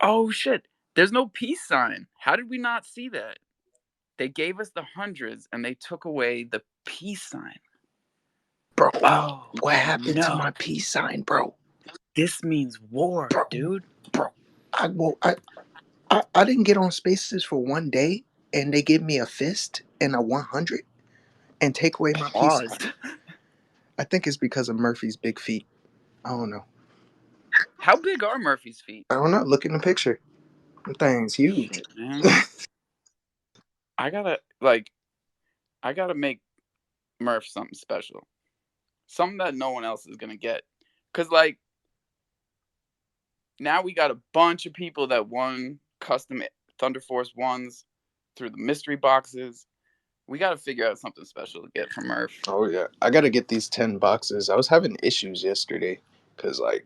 Oh shit! There's no peace sign. How did we not see that? They gave us the hundreds and they took away the peace sign. Bro, Oh, what happened to no. my peace sign, bro? This means war, Bro, dude. bro, I didn't get on Spaces for one day, and they give me a fist and a 100 and take away my peace Pause. sign. I think it's because of Murphy's big feet. I don't know. How big are Murphy's feet? I don't know. Look in the picture. The thing's huge. Shit, man. I gotta make Murph something special. Something that no one else is gonna get. Cause like now we got a bunch of people that won custom Thunder Force ones through the mystery boxes. We gotta figure out something special to get from Murph. Oh yeah, I gotta get these 10 boxes. I was having issues yesterday because I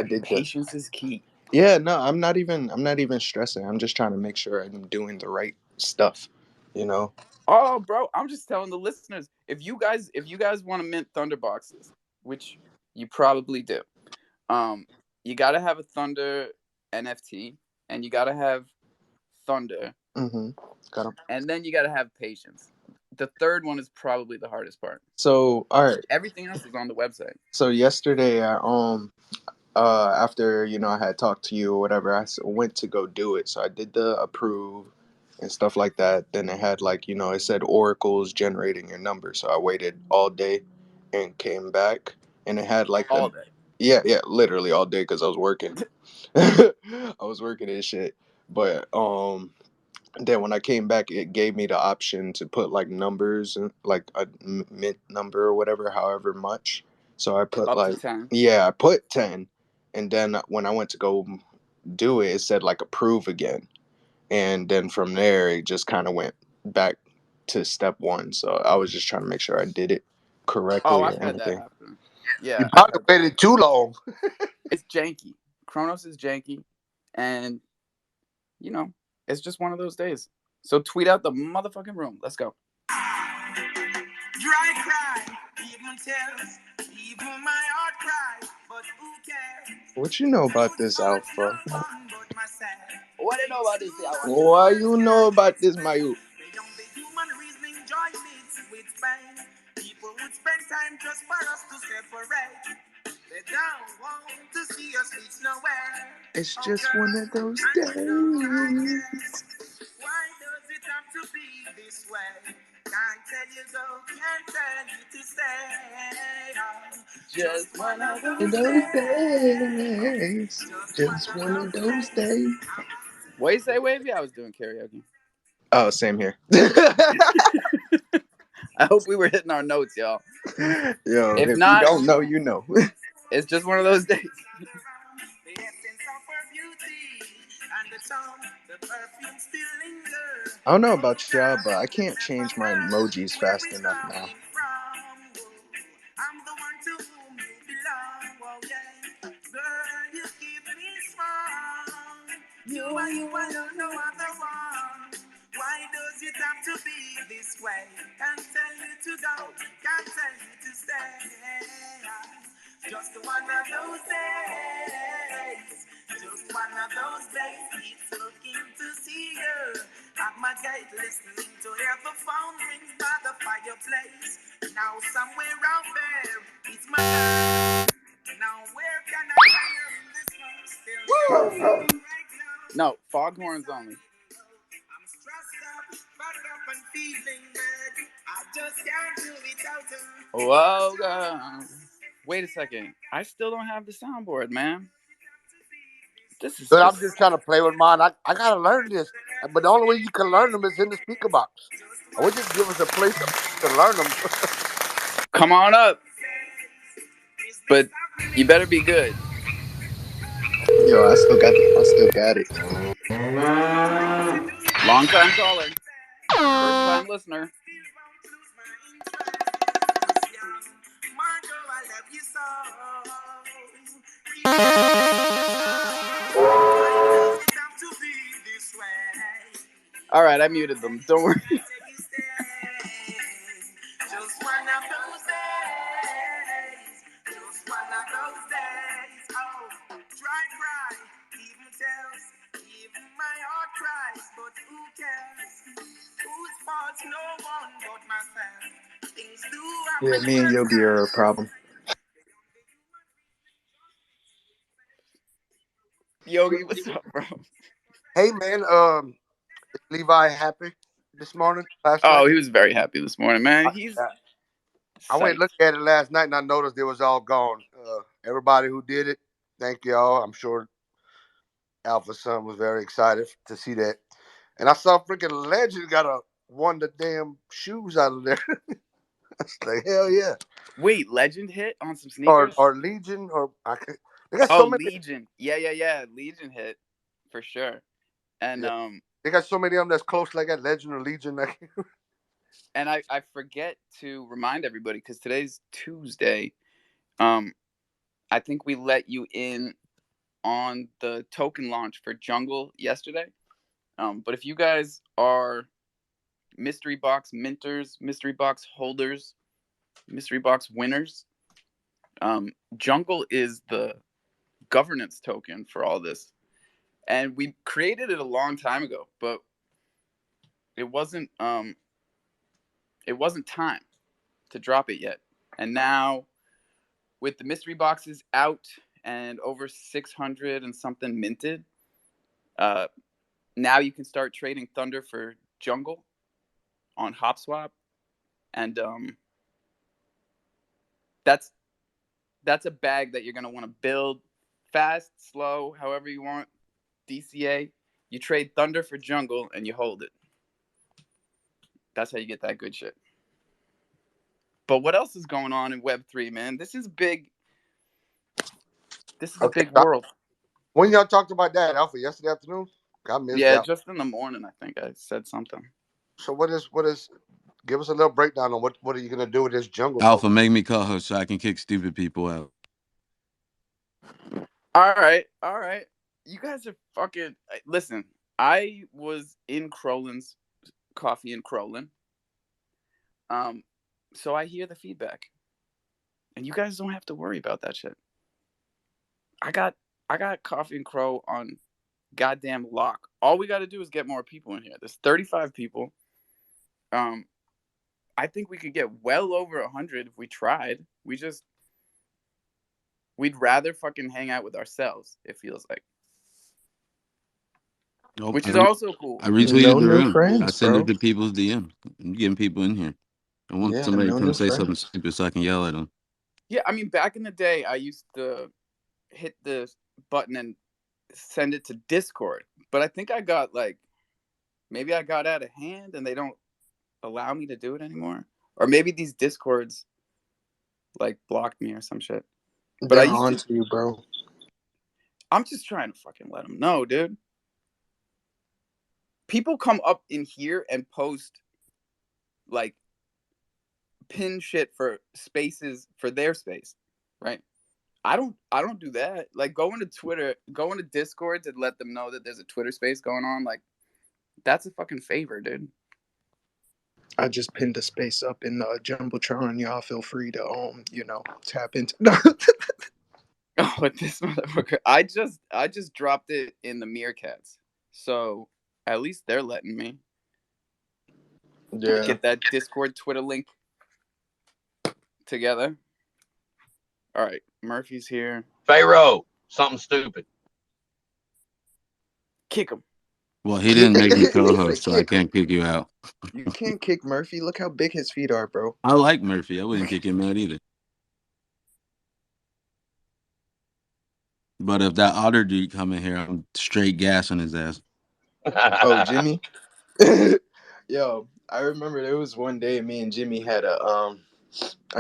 did the. Patience is key. Yeah, no, I'm not even stressing. I'm just trying to make sure I'm doing the right stuff. You know. Oh, bro, I'm just telling the listeners, if you guys want to mint Thunder boxes, which you probably do, you gotta have a Thunder NFT, and you gotta have Thunder, Got 'em. and then you gotta have patience. The third one is probably the hardest part. So all right. Everything else is on the website. So yesterday, after I had talked to you or whatever, went to go do it. So I did the approve and stuff like that. Then it had it said Oracle's generating your number. So I waited all day and came back, and it had All day. yeah, literally all day because I was working. I was working and shit. But then when I came back, it gave me the option to put numbers and a mint number or whatever, however much. So I put Up to 10. yeah, I put 10, and then when I went to go do it, it said approve again, and then from there it just kind of went back to step one. So I was just trying to make sure I did it correctly Oh, I've and had that everything. happen. You Yeah, probably waited too long. it's janky. Chronos is janky, and it's just one of those days. So tweet out the motherfucking room. Let's go. Dry cry, even tears, even my heart cries, but who cares? What you know about this, Alpha? What do you know about this? What you know about this, Mayu? Beyond the human reasoning, joy mixed with pain. People would spend time just for us to separate. They don't want to see us reach nowhere. It's just one of those days. Why does it have to be this way? Can't tell you go, can't tell you to stay. Just one of Those days. Just one of those days. What do you say, Wavy? I was doing karaoke. Oh, same here. I hope we were hitting our notes, y'all. Yo, If if not, you don't know, you know. It's just one of those days. I don't know about y'all, but I can't change my emojis fast enough now. I'm the one to whom you belong. Oh yeah, girl, you keep me strong. You are no other one. Why does it have to be this way? Can't tell you to go, can't tell you to stay. Just one of those days. Just one of those days. Keeps looking to see you at my gate, listening to hear the phone ring by the fireplace. Now somewhere out there, it's my life. Now where can I find her in this house? Still right now. No, foghorns only. I'm stressed up, fucked up and feeling bad. I just can't do without her. Whoa, God. Wait a second. I still don't have the soundboard, man. This is But I'm just trying to play with mine. I gotta learn this, but the only way you can learn them is in the speaker box. I wish you'd give us a place to learn them. Come on up. But you better be good. Yo, I still got it. Long time caller. First time listener. All right, I muted them. Don't worry. Just one of those days. Just one of those days. Oh, dry cry, even tears. Yeah, me and Yogi are a problem. Yogi, what's up, bro? Hey man, is Levi happy this morning? Last night, Oh, he was very happy this morning, man. I, He's I went and psyched. looked at it last night and I noticed it was all gone. Everybody who did it, thank y'all. I'm sure Alpha Son was very excited to see that. And I saw freaking Legend got a won the damn shoes out of there. I was like, hell yeah. Wait, Legend hit on some Or sneakers? or Legion or they got Oh, so many. Legion. Yeah. Legion hit for sure. And Yeah, they got so many of them that's close like that. Legend or Legion. Like, I forget to remind everybody because today's Tuesday. Um, I think we let you in on the token launch for Jungle yesterday. But if you guys are mystery box minters, mystery box holders, mystery box winners, Jungle is the governance token for all this. And we created it a long time ago, but it wasn't it wasn't time to drop it yet. And now with the mystery boxes out and over 600 and something minted, uh, now you can start trading Thunder for Jungle on HopSwap, and that's that's a bag that you're gonna want to build fast, slow, however you want. DCA, you trade Thunder for Jungle and you hold it. That's how you get that good shit. But what else is going on in Web3, man? This is big. This is a okay, big world. when y'all talked about that Alpha yesterday afternoon, I missed Yeah, that. just in the morning, I think I said something. So what is? Give us a little breakdown on what are you gonna do with this jungle Alpha, token? make me co-host so I can kick stupid people out. All right. You guys are fucking. Listen, I was in Crolin's Coffee and Crolin. Um, so I hear the feedback, and you guys don't have to worry about that shit. I got I got Coffee and Crow on goddamn lock. All we got to do is get more people in here. There's 35 people. Um, I think we could get well over 100 if we tried. We'd rather fucking hang out with ourselves. It feels like, Oh, which is also cool. I retweeted No the new room. I friends, sent it bro. to people's DM. I'm getting people in here. I want Yeah, somebody to no come new say something friends. stupid so I can yell at them. Yeah, I mean, back in the day, I used to hit the button and send it to Discord, but I think I got like maybe I got out of hand and they don't allow me to do it anymore, or maybe these Discords like blocked me or some shit. But I They're used on to. to you, bro. I'm just trying to fucking let them know, dude. People come up in here and post like pin shit for spaces for their space, right? I don't do that. Like going to Twitter, going to Discord to let them know that there's a Twitter space going on, like that's a fucking favor, dude. I just pinned a space up in Jumbotron. Y'all feel free to tap into. Oh, but this motherfucker, I just dropped it in the Meerkats. So at least they're letting me Yeah. get that Discord Twitter link together. All right, Murphy's here. Pharaoh, something stupid. Kick him. Well, he Kick. didn't make me He said co-host, so I kick him. can't kick you out. You can't kick Murphy. Look how big his feet are, bro. I like Murphy. I wouldn't kick him out either. But if that otter dude come in here, I'm straight gassing his ass. Oh, Jimmy. Yo, I remember there was one day me and Jimmy had a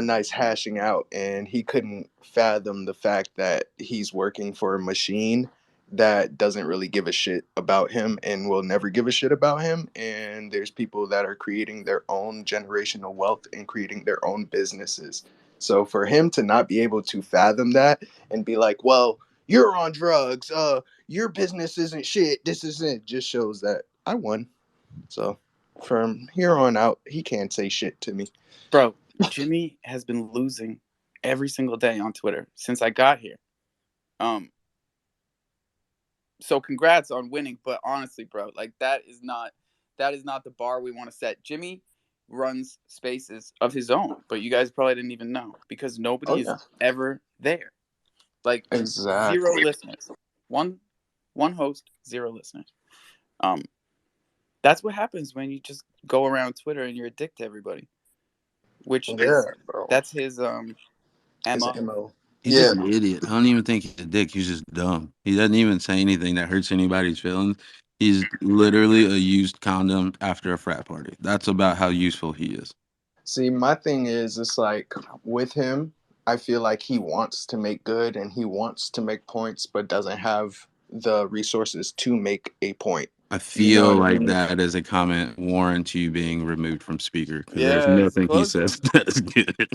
nice hashing out, and he couldn't fathom the fact that he's working for a machine that doesn't really give a shit about him and will never give a shit about him. And there's people that are creating their own generational wealth and creating their own businesses. So for him to not be able to fathom that and be like, well, you're on drugs, your business isn't shit, this isn't, just shows that I won. So from here on out, he can't say shit to me. Bro, Jimmy has been losing every single day on Twitter since I got here. Um, so congrats on winning, but honestly, bro, like that is not the bar we want to set. Jimmy runs spaces of his own, but you guys probably didn't even know because nobody is ever there. Like Exactly. 0 listeners. One host, 0 listeners. That's what happens when you just go around Twitter and you're a dick to everybody. Which is bro. that's his His MO. MO. He's just an idiot. I don't even think he's a dick. He's just dumb. He doesn't even say anything that hurts anybody's feelings. He's literally a used condom after a frat party. That's about how useful he is. See, my thing is, it's like with him, I feel like he wants to make good and he wants to make points, but doesn't have the resources to make a point. I You know feel what I like mean? that is a comment warrants you being removed from speaker because there's Yeah, it's nothing he close. says that is good.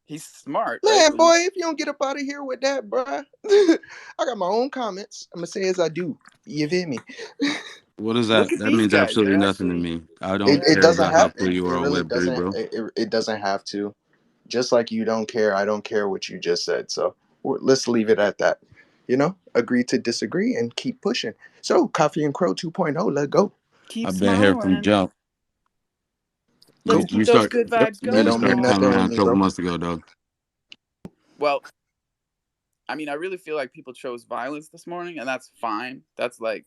He's smart, right? Man, boy, if you don't get up out of here with that, bruh, I got my own comments. I'm gonna say as I do. You feel me? What is Look that? at That these means guys. absolutely They're nothing to actually me. I don't It care doesn't about how have. cool you It are on really Web3, doesn't. bro. It doesn't have to. Just like you don't care, I don't care what you just said. So let's leave it at that. Agree to disagree and keep pushing. So Coffee and Crow 2.0, let go. keep I've been here from smiling. jump. Let's Go. keep those good vibes It You don't going, mean started coming nothing y'all. with around a me, couple bro. months ago, dog. Well, I mean, I really feel like people chose violence this morning, and that's fine. That's like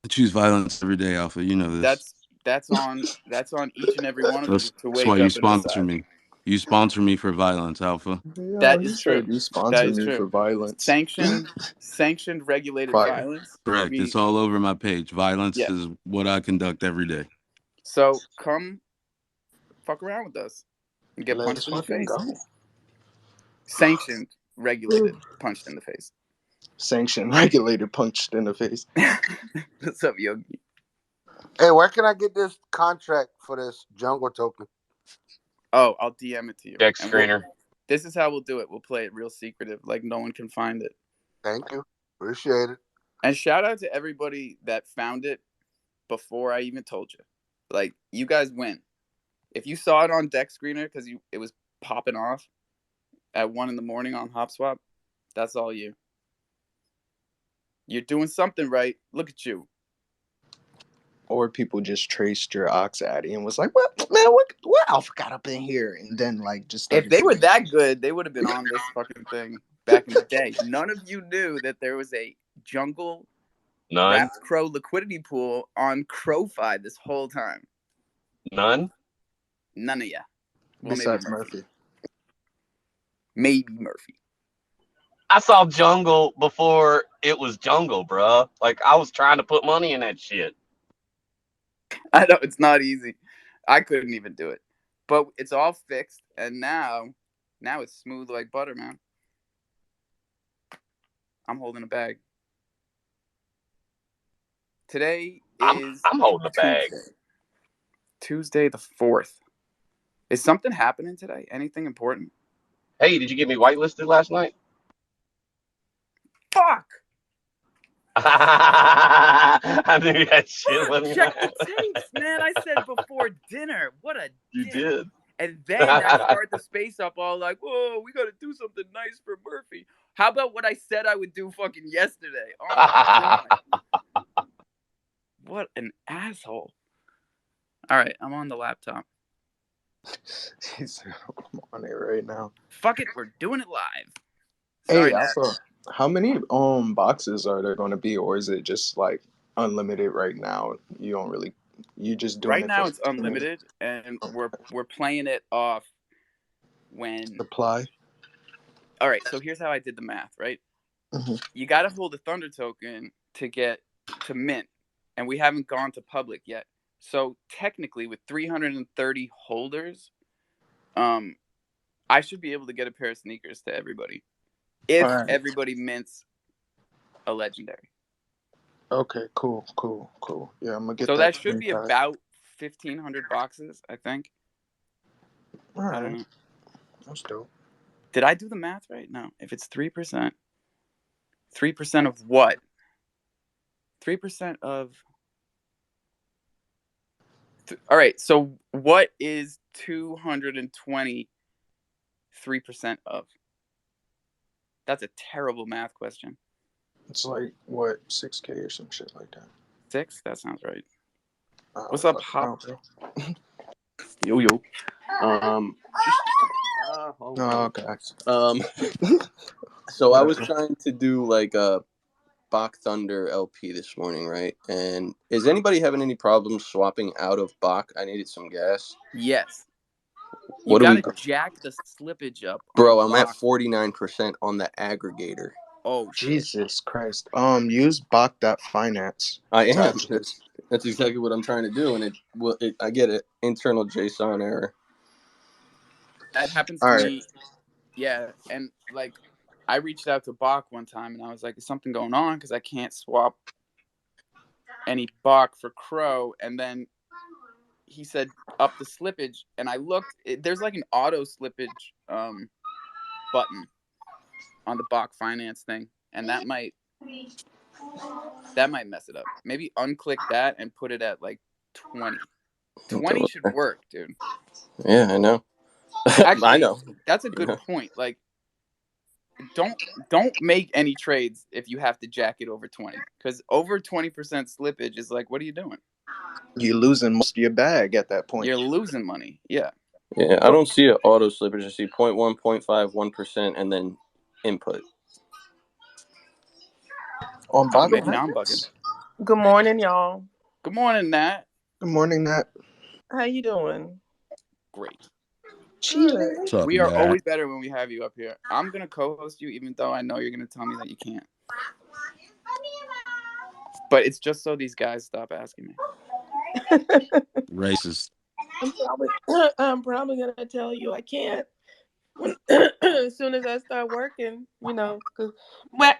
I choose violence every day, Alpha. You know this. that's on each and every one of you to That's why wake you up and sponsor decide. me. You sponsor me for violence, Alpha. Yo, That he is true. said you That sponsor is me true. for violence. Sanctioned, regulated Fire. violence. Correct. It's all over my page. Violence Yeah. is what I conduct every day. So come fuck around with us and get Let's punched in the fucking face. go. Sanctioned, regulated, punched in the face. Sanctioned, regulated, punched in the face. What's up, Yogi? Hey, where can I get this contract for this jungle token? Oh, I'll DM it to you. Deck And screener. this is how we'll do it. We'll play it real secretive, like no one can find it. Thank you. Appreciate it. And shout out to everybody that found it before I even told you. Like, you guys win. If you saw it on Deck Screener because it was popping off at 1 a.m. on HopSwap, that's all you. You're doing something right. Look at you. Or people just traced your ox addy and was like, "What man? What Alpha got up in here?" And then just started. If they were that good, they would have been on this fucking thing back in the day. None of you knew that there was a jungle None. wrapped crow liquidity pool on CrowFi this whole time. None. None of ya. Well, Besides maybe Murphy. Murphy. Maybe Murphy. I saw jungle before it was jungle, bruh. Like I was trying to put money in that shit. I know it's not easy. I couldn't even do it. But it's all fixed, and now it's smooth like butter, man. I'm holding a bag. Today is I'm holding a bag. Tuesday the 4th. Is something happening today? Anything important? Hey, did you get me whitelisted last night? Fuck! I knew that shit. Fuck! Check the tapes, man. I said before dinner. What a You dick. did. And then I start the space up all like, whoa, we got to do something nice for Murphy. How about what I said I would do fucking yesterday? Oh my God. What an asshole. All right, I'm on the laptop. I'm on it right now. Fuck it, we're doing it live. Sorry, hey, Alpha, how many boxes are there going to be, or is it just like unlimited right now? You just doing right it now. for It's unlimited, and we're playing it off when supply. All right, so here's how I did the math. Right, You got to hold a Thunder token to get to mint, and we haven't gone to public yet. So technically, with 330 holders, I should be able to get a pair of sneakers to everybody if everybody mints a legendary. Okay, cool. Yeah, I'm gonna get so that. So that should be about 1,500 boxes, I think. All right. I don't know. That's dope. Did I do the math right? No. If it's 3%, 3% of what? 3% of... All right, so what is 220 3% of? That's a terrible math question. It's like, what, 6K or some shit like that. 6? That sounds right. What's up, Hop? Yo yo. Just hold Oh, on. okay. Um, so I was Whatever. trying to do like a Bach Thunder LP this morning, right? And is anybody having any problems swapping out of Bach? I needed some gas. Yes. You What do we, gotta jack the slippage up on bro? I'm at Bach. 49% on the aggregator. Oh shit. Jesus Christ. Use Bach.finance I to am. actually. That's exactly what I'm trying to do, and I get an internal JSON error. That happens All to right. me. Yeah, and like I reached out to Bach one time and I was like, is something going on? Because I can't swap any Bach for Cro. And then he said up the slippage, and I looked. There's like an auto slippage button on the Bach Finance thing, and that might mess it up. Maybe unclick that and put it at like 20. 20 should work, dude. Yeah, I know. I Actually, know. that's a good Yeah. point. Like, don't make any trades if you have to jack it over 20, because over 20% slippage is like, what are you doing? You're losing most of your bag at that point. You're losing money. Yeah. Yeah, I don't see an auto slippage. I see 0.1, 0.5, 1%, and then input. On Oh, Bach maybe now I'm What? bugging. Finance? Good morning, y'all. Good morning, Nat. Good morning, Nat. How you doing? Great. Good. Chile. What's up, We are Nat? always better when we have you up here. I'm gonna co-host you, even though I know you're gonna tell me that you can't. But it's just so these guys stop asking me. Racist. I'm probably I'm probably gonna tell you I can't when as soon as I start working. Cause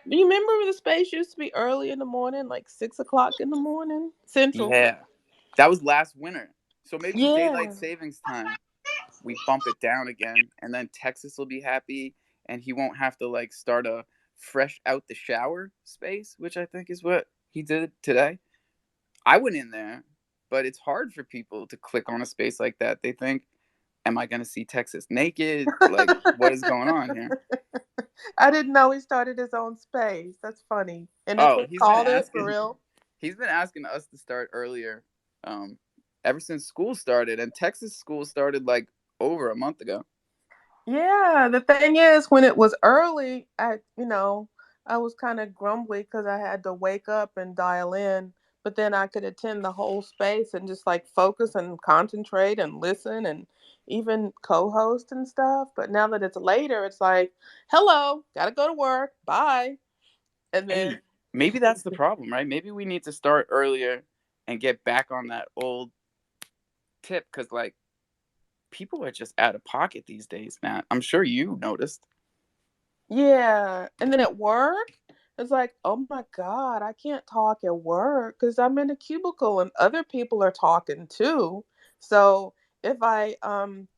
you remember when the space used to be early in the morning, like 6 o'clock in the morning Central. Yeah, that was last winter. So maybe daylight Yeah, savings time, we bump it down again, and then Texas will be happy, and he won't have to like start a fresh out the shower space, which I think is what he did today. I went in there, but it's hard for people to click on a space like that. They think, am I going to see Texas naked? Like, what is going on here? I didn't know he started his own space. That's funny. And it's Oh, been called it for real. he's been asking us to start earlier, um, ever since school started, and Texas school started like over a month ago. Yeah, the thing is, when it was early, I was kind of grumbly because I had to wake up and dial in, but then I could attend the whole space and just like focus and concentrate and listen and even co-host and stuff. But now that it's later, it's like, hello, gotta go to work, bye. And then, Hey, maybe that's the problem, right? Maybe we need to start earlier and get back on that old tip, because like people are just out of pocket these days, man. I'm sure you noticed. yeah. And then at work, it's like, oh my God, I can't talk at work because I'm in a cubicle and other people are talking too. So if I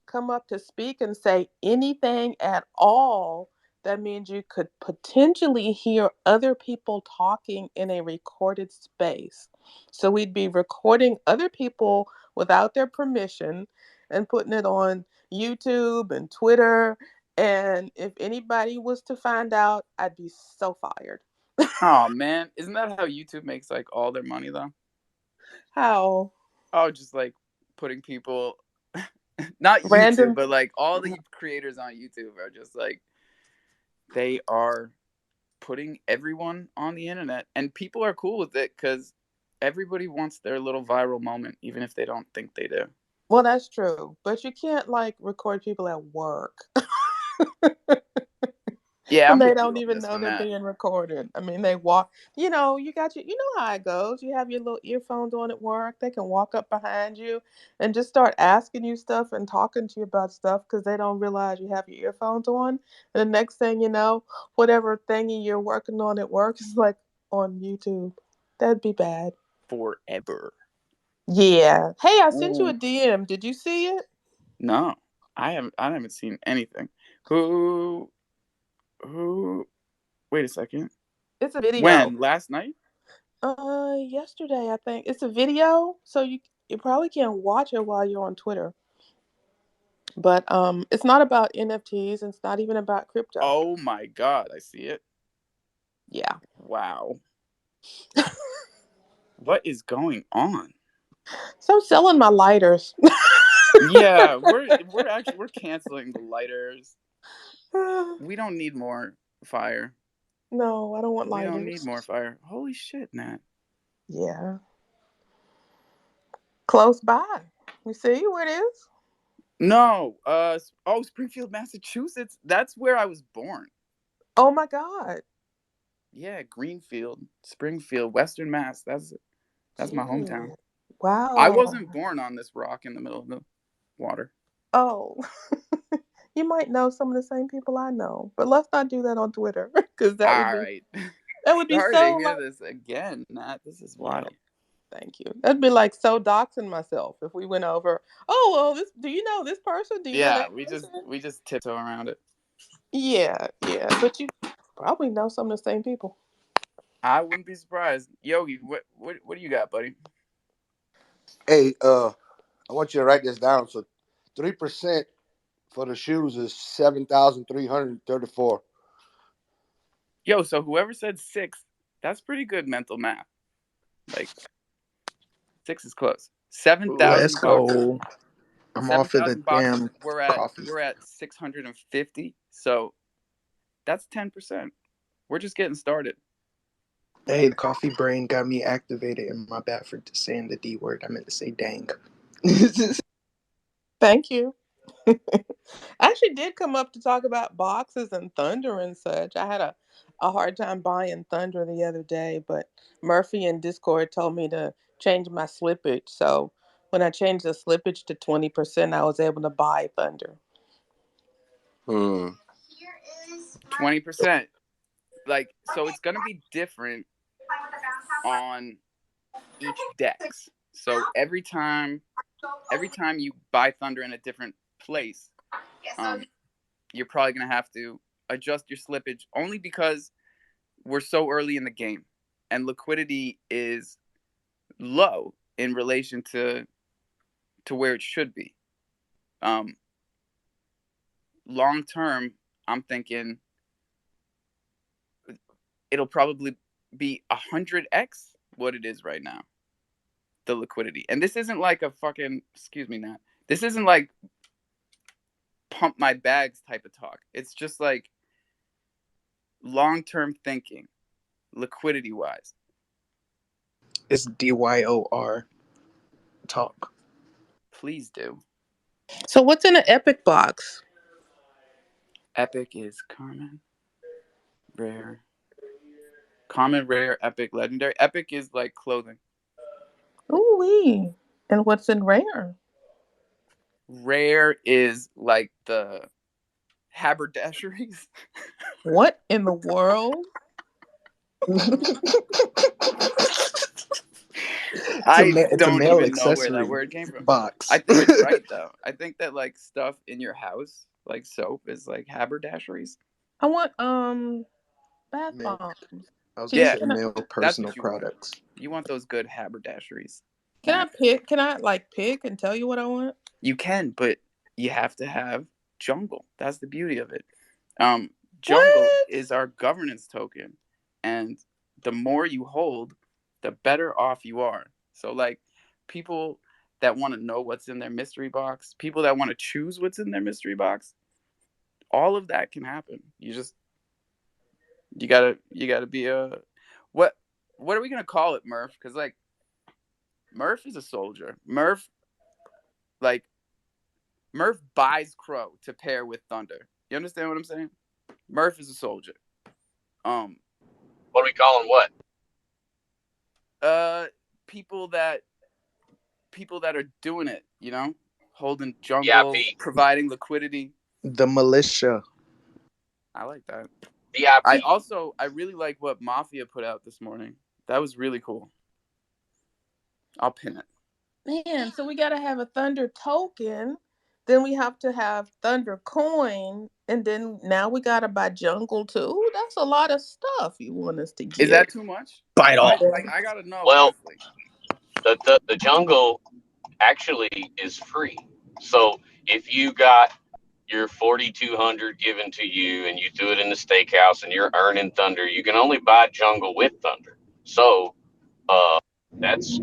come up to speak and say anything at all, that means you could potentially hear other people talking in a recorded space. So we'd be recording other people without their permission and putting it on YouTube and Twitter, and if anybody was to find out, I'd be so fired. Oh man, isn't that how YouTube makes like all their money though? How Oh, just like putting people, not YouTube, random. but like all the creators on YouTube are just like, they are putting everyone on the internet, and people are cool with it because everybody wants their little viral moment, even if they don't think they do. Well, that's true, but you can't like record people at work Yeah, and I'm they with you don't on even this know one, they're Nat. being recorded. I mean, they walk. You got you know how it goes. You have your little earphones on at work. They can walk up behind you and just start asking you stuff and talking to you about stuff because they don't realize you have your earphones on. And the next thing you know, whatever thingy you're working on at work is like on YouTube. That'd be bad. Forever. Yeah. Hey, I sent you a Ooh, DM. Did you see it? no, I haven't seen anything. Who? Wait a second. It's a video. When? Last night? Yesterday I think it's a video, so you probably can't watch it while you're on Twitter. But it's not about NFTs. And it's not even about crypto. Oh my god, I see it. Yeah. Wow. What is going on? So I'm selling my lighters. Yeah, we're canceling the lighters. We don't need more fire. No, I don't want We don't need lighters. more fire. Holy shit, Nat. Yeah. Close by. You see where it is? No, Springfield, Massachusetts. That's where I was born. Oh my God. Yeah, Greenfield, Springfield, Western Mass. That's my hometown. Gee. I Wow. wasn't born on this rock in the middle of the water. Oh. You might know some of the same people I know, but let's not do that on Twitter because All right. that would be Sorry to so hear like this again, Nat. This is yeah. wild. Thank you. That'd be like so doxing myself if we went over. Oh well, this. Do you know this person? Do you know Yeah, that person? we just tiptoe around it. Yeah, yeah. But you probably know some of the same people. I wouldn't be surprised. Yogi, what do you got, buddy? Hey, I want you to write this down. So, 3% for the shoes is 7,334. Yo, so whoever said six, that's pretty good mental math. Like six is close. Seven Let's thousand bucks. go. I'm Seven off of the thousand boxes. damn We're at coffee. 650. So that's 10%. We're just getting started. Hey, the coffee brain got me activated in my bad for saying the D word. I meant to say dang. Thank you. I actually did come up to talk about boxes and Thunder and such. I had a hard time buying Thunder the other day, but Murphy in Discord told me to change my slippage. So when I changed the slippage to 20%, I was able to buy Thunder. Hmm. 20%. Like, so it's gonna be different on each decks. So every time you buy Thunder in a different place, um, you're probably gonna have to adjust your slippage only because we're so early in the game and liquidity is low in relation to where it should be. Um, Long term, I'm thinking it'll probably be 100x what it is right now. The liquidity, and this isn't like a fucking excuse me, Nat. This isn't like pump my bags type of talk. It's just like long term thinking, liquidity wise. It's DYOR talk. Please do. So what's in an Epic box? Epic is rare, common, rare, epic, legendary. Epic is like clothing. Ooh wee. And what's in rare? Rare is like the haberdasheries. What in the world? I It's a don't male even know where that accessory word came from. box. I think it's right though. I think that like stuff in your house, like soap, is like haberdasheries. I want bath Man, bombs. I was Can gonna you Yeah, say male that's personal what you want. products. You want those good haberdasheries, can I Nat. pick? Can I like pick and tell you what I want? You can, but you have to have jungle. That's the beauty of it. Um, Jungle What? is our governance token, and the more you hold, the better off you are. So, like, people that want to know what's in their mystery box, people that want to choose what's in their mystery box, all of that can happen. You gotta be a what what are we gonna call it, Murph? Because like Murph is a soldier. Like Murph buys Crow to pair with Thunder. You understand what I'm saying? Murph is a soldier. Um, What are we calling what? uh, people that people that are doing it, holding jungle, VIP. providing liquidity. The militia. I like that. VIP. I really like what Mafia put out this morning. That was really cool. I'll pin it. Man, so we gotta have a Thunder token. Then we have to have Thunder coin, and then now we gotta buy Jungle too. That's a lot of stuff you want us to Is that get. too much? Bite Oh, off. I gotta know well, honestly. the jungle actually is free. So if you got your 4,200 given to you and you threw it in the steakhouse and you're earning Thunder, you can only buy jungle with Thunder. So that's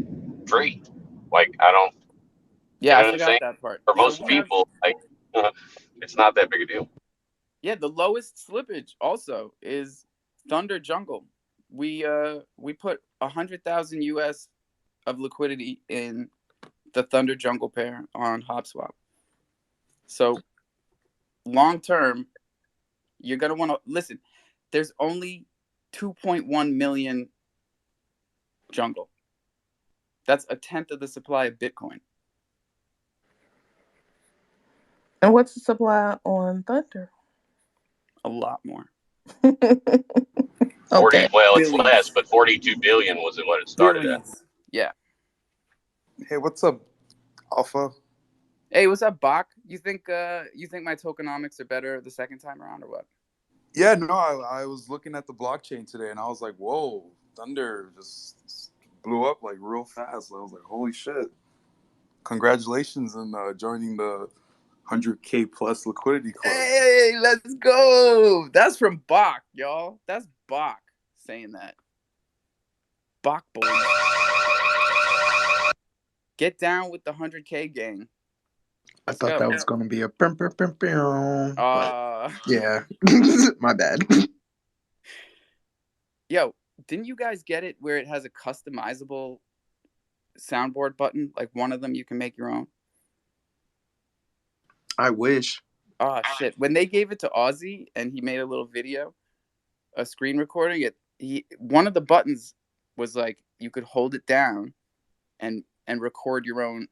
free. Like I don't. You Yeah, know I what I'm forgot saying? that part. For So most we have, people, like it's not that big a deal. yeah, the lowest slippage also is Thunder Jungle. We put 100,000 US of liquidity in the Thunder Jungle pair on HopSwap. So long term, you're gonna want to listen. There's only 2.1 million jungle. That's a tenth of the supply of Bitcoin. And what's the supply on Thunder? A lot more. 40. Okay. Well, it's less, Billions. but 42 billion was what it started at. Billions. Yeah. Hey, what's up, Alpha? Hey, what's up, Bach? You think my tokenomics are better the second time around or what? Yeah, no, I was looking at the blockchain today, and I was like, whoa, Thunder just blew up like real fast. I was like, holy shit! Congratulations on joining the 100K plus liquidity club. Hey, let's go. That's from Bach, y'all. That's Bach saying that. Bach boy. Get down with the 100K gang. I Let's thought go. that was gonna be a but yeah, my bad. Yo, didn't you guys get it where it has a customizable soundboard button? Like one of them you can make your own. I wish. Oh shit. When they gave it to Ozzy and he made a little video, a screen recording, one of the buttons was like you could hold it down and record your own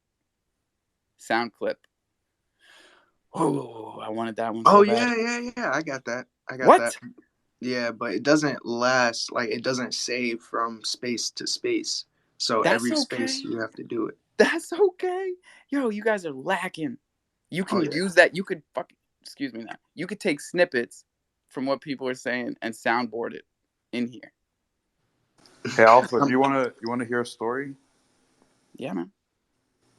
sound clip. Oh, I wanted that one Oh so bad. yeah. I got that. What? Yeah, but it doesn't last. Like it doesn't save from space to space. So That's every space okay. you have to do it. That's okay. Yo, you guys are lacking. You Oh can yeah. use that. You could excuse me now. You could take snippets from what people are saying and soundboard it in here. Hey, Alpha, do you wanna hear a story? Yeah, man.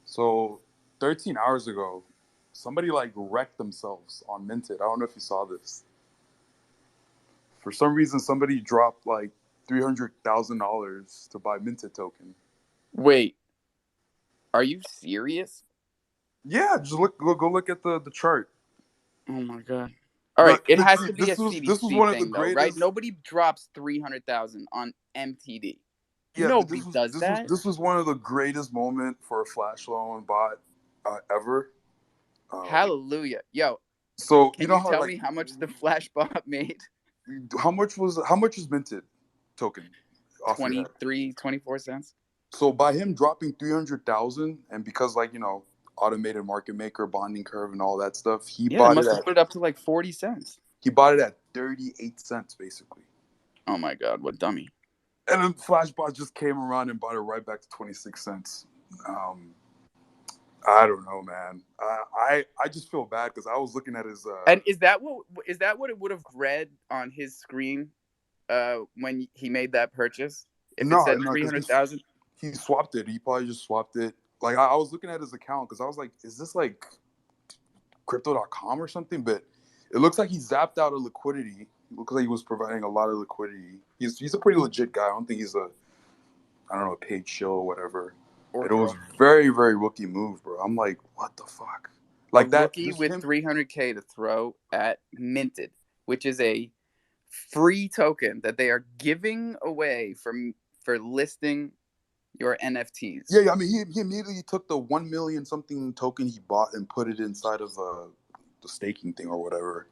So, 13 hours ago, somebody like wrecked themselves on Minted. I don't know if you saw this. For some reason, somebody dropped like $300,000 to buy Minted token. Wait, are you serious? Yeah, just go look at the chart. Oh my god. All right, Look, it has to be a this was CDC one of the thing though, right? greatest. Nobody drops 300,000 on MTD. Yeah, but Nobody does that. this was one of the greatest moment for a flash loan bot ever. Um, Hallelujah. Yo, so you can know you how tell like me how much the flash bot made? how much is Minted token off your head? 23, 24 cents. So by him dropping 300,000, and because like automated market maker, bonding curve, and all that stuff, Yeah, they must have put it up to like 40 cents. he bought it at 38 cents basically. Oh my god, what dummy. And then Flashbot just came around and bought it right back to 26 cents. I don't know, man. I just feel bad because I was looking at his. And is that what it would have read on his screen when he made that purchase? If it said No, because 300,000? he swapped it. He probably just swapped it. Like I was looking at his account because I was like, is this like crypto.com or something? But it looks like he zapped out of liquidity. It looks like he was providing a lot of liquidity. He's a pretty legit guy. I don't think he's a paid shill or whatever. Or It was girl. very, very rookie move, bro. I'm like, what the fuck? A Like that, rookie just with him. 300K to throw at Minted, which is a free token that they are giving away for listing your NFTs. Yeah. I mean, he immediately took the 1 million something token he bought and put it inside of the staking thing or whatever.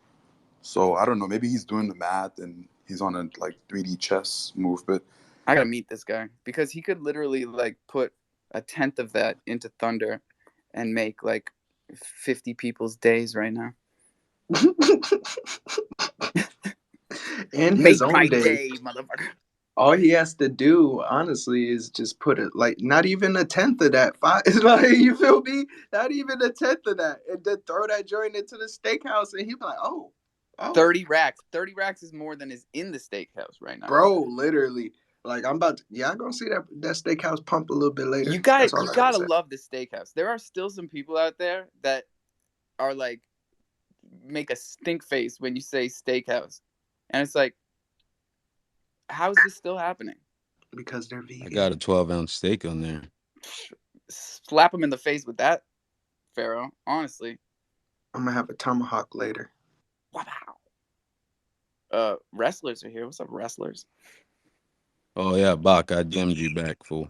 So I don't know. Maybe he's doing the math and he's on a like 3D chess move. But I gotta meet this guy because he could literally like put a tenth of that into Thunder and make like 50 people's days right now. In his Make my own day. day, motherfucker. All he has to do, honestly, is just put it like not even a tenth of that. Five, like you feel me? Not even a tenth of that, and then throw that joint into the steakhouse, and he'd be like, "Oh, 30 racks. 30 racks is more than is in the steakhouse right now. bro, literally." Like I'm about to, I'm gonna see that steakhouse pump a little bit later. You That's all I gotta gotta say. love the steakhouse. There are still some people out there that are like make a stink face when you say steakhouse, and it's like, how is this still happening? Because they're I got a vegan. 12-ounce steak on there. Slap them in the face with that. Pharaoh. Honestly. I'm gonna have a tomahawk later. Wow. Wrestlers are here. What's up, wrestlers? Oh yeah, Bach, I gemmed you back, fool.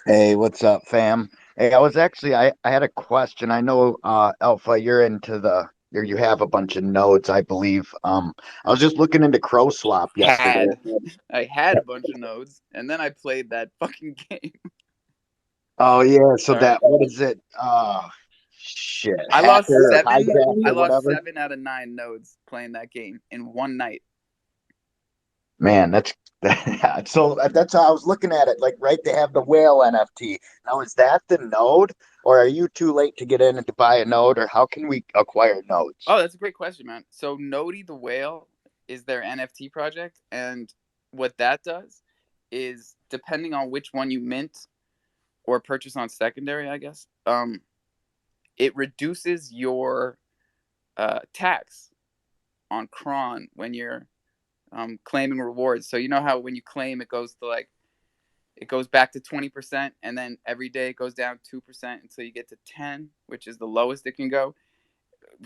Hey, what's up, fam? Hey, I had a question. I know Alpha, you're into you have a bunch of nodes, I believe. I was just looking into Crow Swap yesterday. I had a bunch of nodes, and then I played that fucking game. Oh yeah, so Sorry. that what is it? Shit, I lost hacker or seven. hijack I or lost whatever. 7 out of 9 nodes playing that game in one night. Man, that's so that's how I was looking at it. Like, right, they have the whale NFT. Now, is that the node, or are you too late to get in and to buy a node, or how can we acquire nodes? Oh, that's a great question, man. So Nody the Whale is their NFT project, and what that does is, depending on which one you mint or purchase on secondary, I guess, it reduces your tax on Cron when you're claiming rewards. So you know how when you claim, it goes back to 20%, and then every day it goes down 2% until you get to 10, which is the lowest it can go.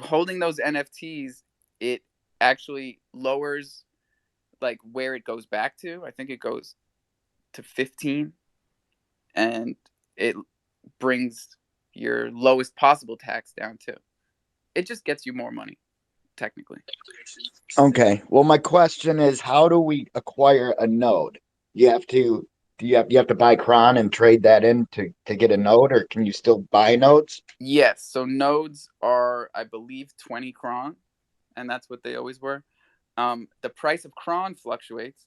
Holding those NFTs, it actually lowers like where it goes back to. I think it goes to 15, and it brings your lowest possible tax down too. It just gets you more money, technically. Okay. Well, my question is, how do we acquire a node? You have to you have to buy Cron and trade that in to get a node, or can you still buy nodes? Yes, so nodes are, I believe, 20 Cron, and that's what they always were. The price of Cron fluctuates,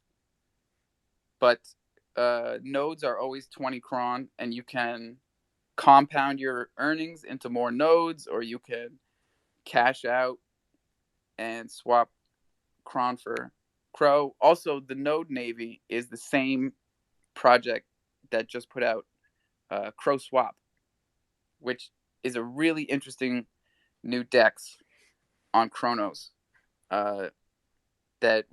but nodes are always 20 Cron, and you can compound your earnings into more nodes, or you can cash out and swap Cron for Crow. Also, the Node Navy is the same project that just put out Crow Swap, which is a really interesting new dex on Chronos uh, that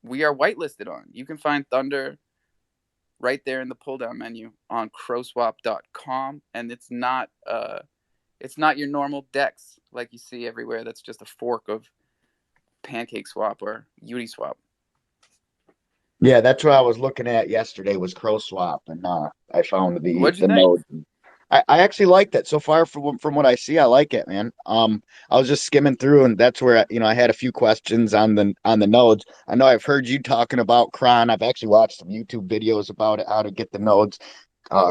we are whitelisted on. You can find Thunder right there in the pull down menu on crowswap.com, and it's not your normal dex like you see everywhere. That's just a fork of Pancake Swap or Uniswap. Yeah, that's what I was looking at yesterday was Crow Swap, and I found What'd you the think? node. I actually like that so far from what I see. I like it, man. I was just skimming through, and that's where I had a few questions on the nodes. I know I've heard you talking about Cron. I've actually watched some YouTube videos about it, how to get the nodes,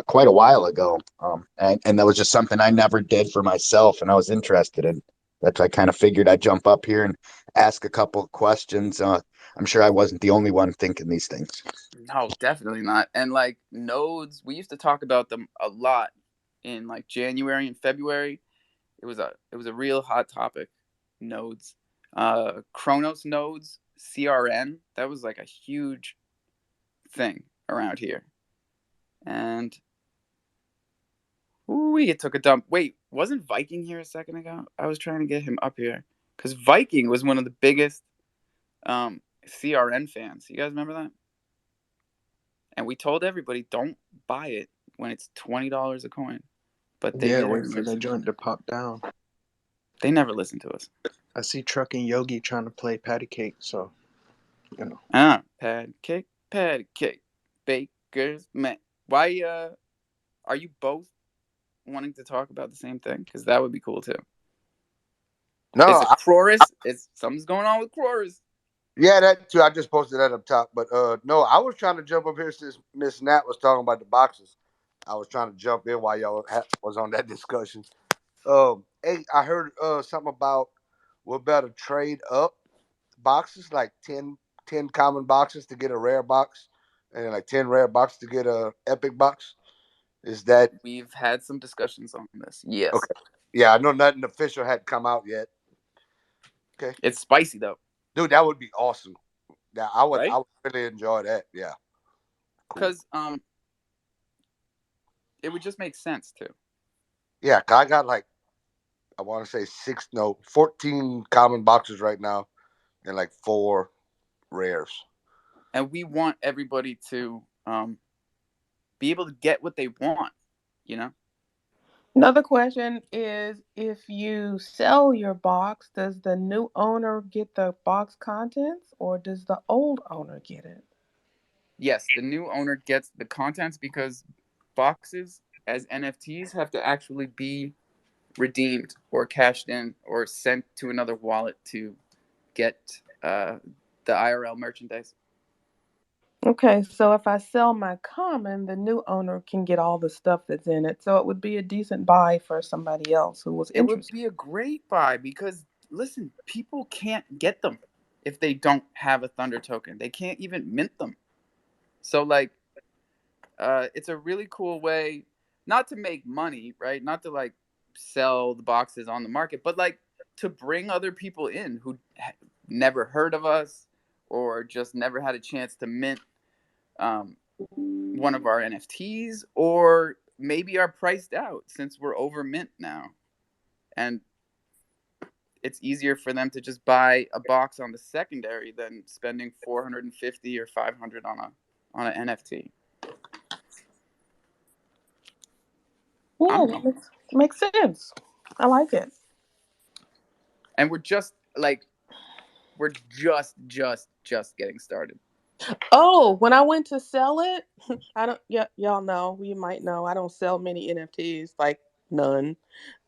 quite a while ago. And that was just something I never did for myself, and I was interested in. That's why I kind of figured I'd jump up here and ask a couple of questions. I'm sure I wasn't the only one thinking these things. No, definitely not. And like nodes, we used to talk about them a lot in like January and February. It was a real hot topic. Nodes, Chronos nodes, CRN. That was like a huge thing around here. And ooh, it took a dump. Wait, wasn't Viking here a second ago? I was trying to get him up here because Viking was one of the biggest CRN fans. You guys remember that? And we told everybody don't buy it when it's $20 a coin. But they Yeah, wait didn't for that listen. joint to pop down. They never listen to us. I see Truck and Yogi trying to play patty cake, so you know. Patty cake, baker's man. Why are you both wanting to talk about the same thing? Because that would be cool too. No, Is a Croris? Is something's going on with Croris? yeah, that too. I just posted that up top. But no, I was trying to jump up here since Miss Nat was talking about the boxes. I was trying to jump in while y'all was on that discussion. Hey, I heard something about we're better trade up boxes, like 10 common boxes to get a rare box, and like 10 rare boxes to get a epic box. Is that We've had some discussions on this. Yes. okay? Yeah, I know nothing official had come out yet. Okay, It's spicy though, dude, that would be awesome. Yeah, I right? would really enjoy that. Yeah, cool. Because it would just make sense too. Yeah, 'cause I got like I want to say 14 common boxes right now, and like 4 rares. And we want everybody to be able to get what they want, you know? Another question is, if you sell your box, does the new owner get the box contents or does the old owner get it? Yes, the new owner gets the contents because boxes as NFTs have to actually be redeemed or cashed in or sent to another wallet to get the IRL merchandise. Okay, so if I sell my common, the new owner can get all the stuff that's in it. So it would be a decent buy for somebody else who was It would interested. be a great buy because listen, people can't get them if they don't have a Thunder token. They can't even mint them. So like it's a really cool way not to make money, right? Not to like sell the boxes on the market, but like to bring other people in who never heard of us or just never had a chance to mint um, one of our NFTs, or maybe are priced out since we're over mint now, and it's easier for them to just buy a box on the secondary than spending 450 or 500 on an NFT. I Yeah, don't that know. makes sense. I like it. And we're just like we're just getting started. Oh, when I went to sell it, I don't. Yeah, y'all know. You might know. I don't sell many NFTs, like none.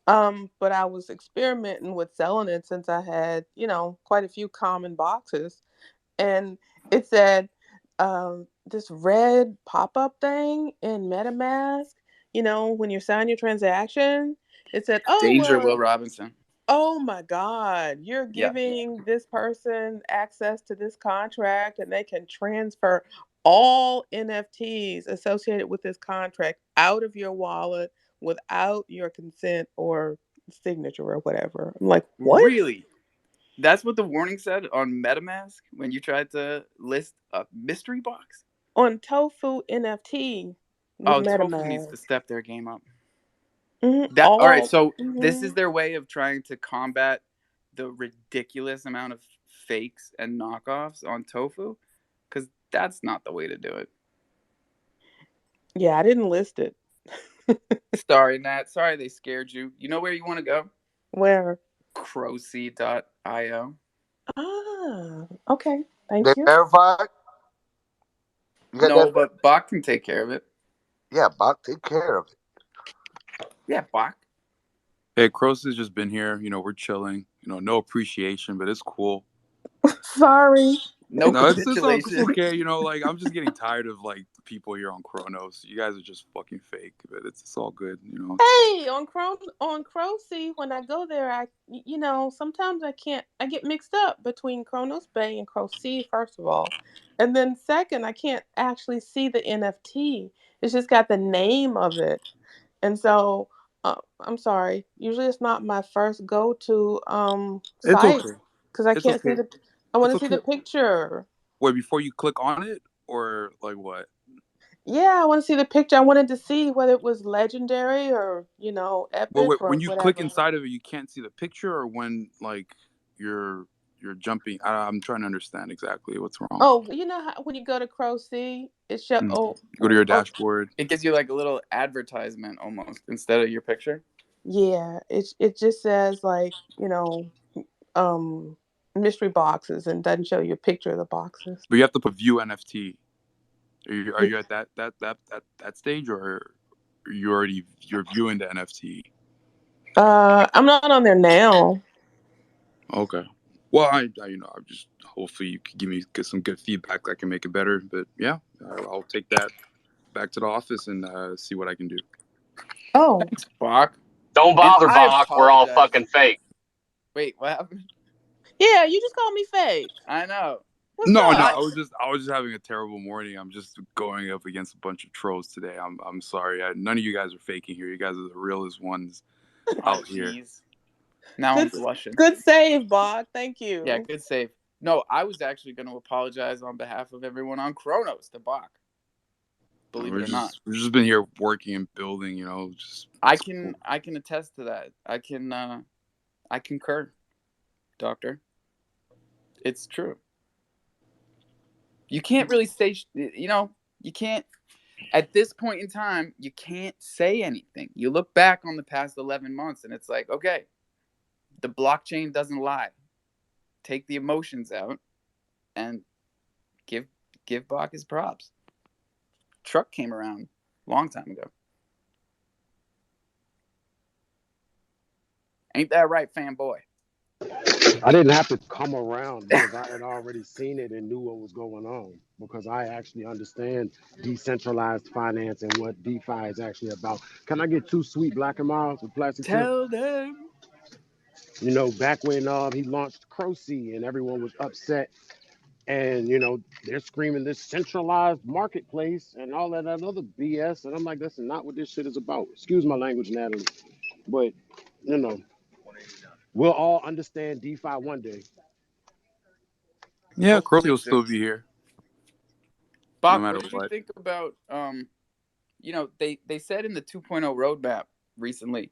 But I was experimenting with selling it since I had, quite a few common boxes, and it said this red pop-up thing in MetaMask. When you sign your transaction, it said, "Oh Danger, Will well, Robinson. oh my God, you're Yeah. giving this person access to this contract and they can transfer all NFTs associated with this contract out of your wallet without your consent or signature or whatever." I'm like, what? Really? That's what the warning said on MetaMask when you tried to list a mystery box? On Tofu NFT with Oh, Tofu needs to MetaMask. step their game up. Hmm. That all right, All. so this is Mhm. their way of trying to combat the ridiculous amount of fakes and knockoffs on Tofu cuz that's not the way to do it. Yeah, I didn't list it. Sorry, Nat. Sorry they scared you. You know where you want to go? Where? Crowsea.io. Ah, okay. They Thank you. verified. You got No, that? but Bach can take care of it. Yeah, Bach, take care of it. Yeah, Bach. Hey, Cross has just been here. We're chilling. No appreciation, but it's cool. Sorry. No No, it's capitulation. okay. Like I'm just getting tired of like people here on Chronos. You guys are just fucking fake, but it's all good. Hey, on Crow when I go there, sometimes I get mixed up between Kronos Bay and Crow first of all. And then second, I can't actually see the NFT. It's just got the name of it. And so, I'm sorry. Usually it's not my first go to It's site okay. because I It's can't see okay. the I want It's to see the okay. picture. Wait, before you click on it, or like what? Yeah, I want to see the picture. I wanted to see whether it was legendary or, Well, epic wait, or when you click whatever. inside of it, you can't see the picture, or when like you're you're jumping. I'm trying to understand exactly what's wrong. Oh, you know how when you go to Crow it show. Mm. Oh, Go to your oh, dashboard. It gives you like a little advertisement almost instead of your picture. yeah. It just says like um mystery boxes and doesn't show you a picture of the boxes. But you have to put view NFT. Are Yeah. you at that stage, or you're viewing the NFT? I'm not on there now. Okay. Well, I'm just hopefully you can get some good feedback that can make it better. But yeah, I'll take that back to the office and see what I can do. Oh, Thanks, Bach. Don't And bother, I Bach. We're all apologize. fucking fake. Wait, what happened? yeah. You just called me fake. I know. What's No, no, up? I I was just having a terrible morning. I'm just going up against a bunch of trolls today. I'm sorry. None of you guys are faking here. You guys are the realest ones oh out here. jeez. Now I'm Good, blushing. good save, Bob. Thank Yeah, you. good save. No, I was actually going to apologize on behalf of everyone on Chronos to Bach. And Believe it we're or not. just we've just been here working and building. Just I it's can cool. I can attest to that. I concur, doctor. It's true. You can't really say you can't At this point in time, you can't say anything. You look back on the past 11 months and it's like, okay, the blockchain doesn't lie. Take the emotions out and give give Bach his props. Truck came around a long time ago. Ain't that right, fanboy? I didn't have to come around because I had already seen it and knew what was going on because I actually understand decentralized finance and what DeFi is actually about. Can I get two sweet black and miles with plastic tip? Tell them. You know, back when he launched Croce and everyone was upset and, they're screaming this centralized marketplace and all that other BS. And I'm like, that's not what this shit is about. Excuse my language, Natalie. But, you know, we'll all understand DeFi one day. Yeah, Crowley Hopefully will still soon. be here no Bach, matter what did you what. think about they said in the 2.0 roadmap recently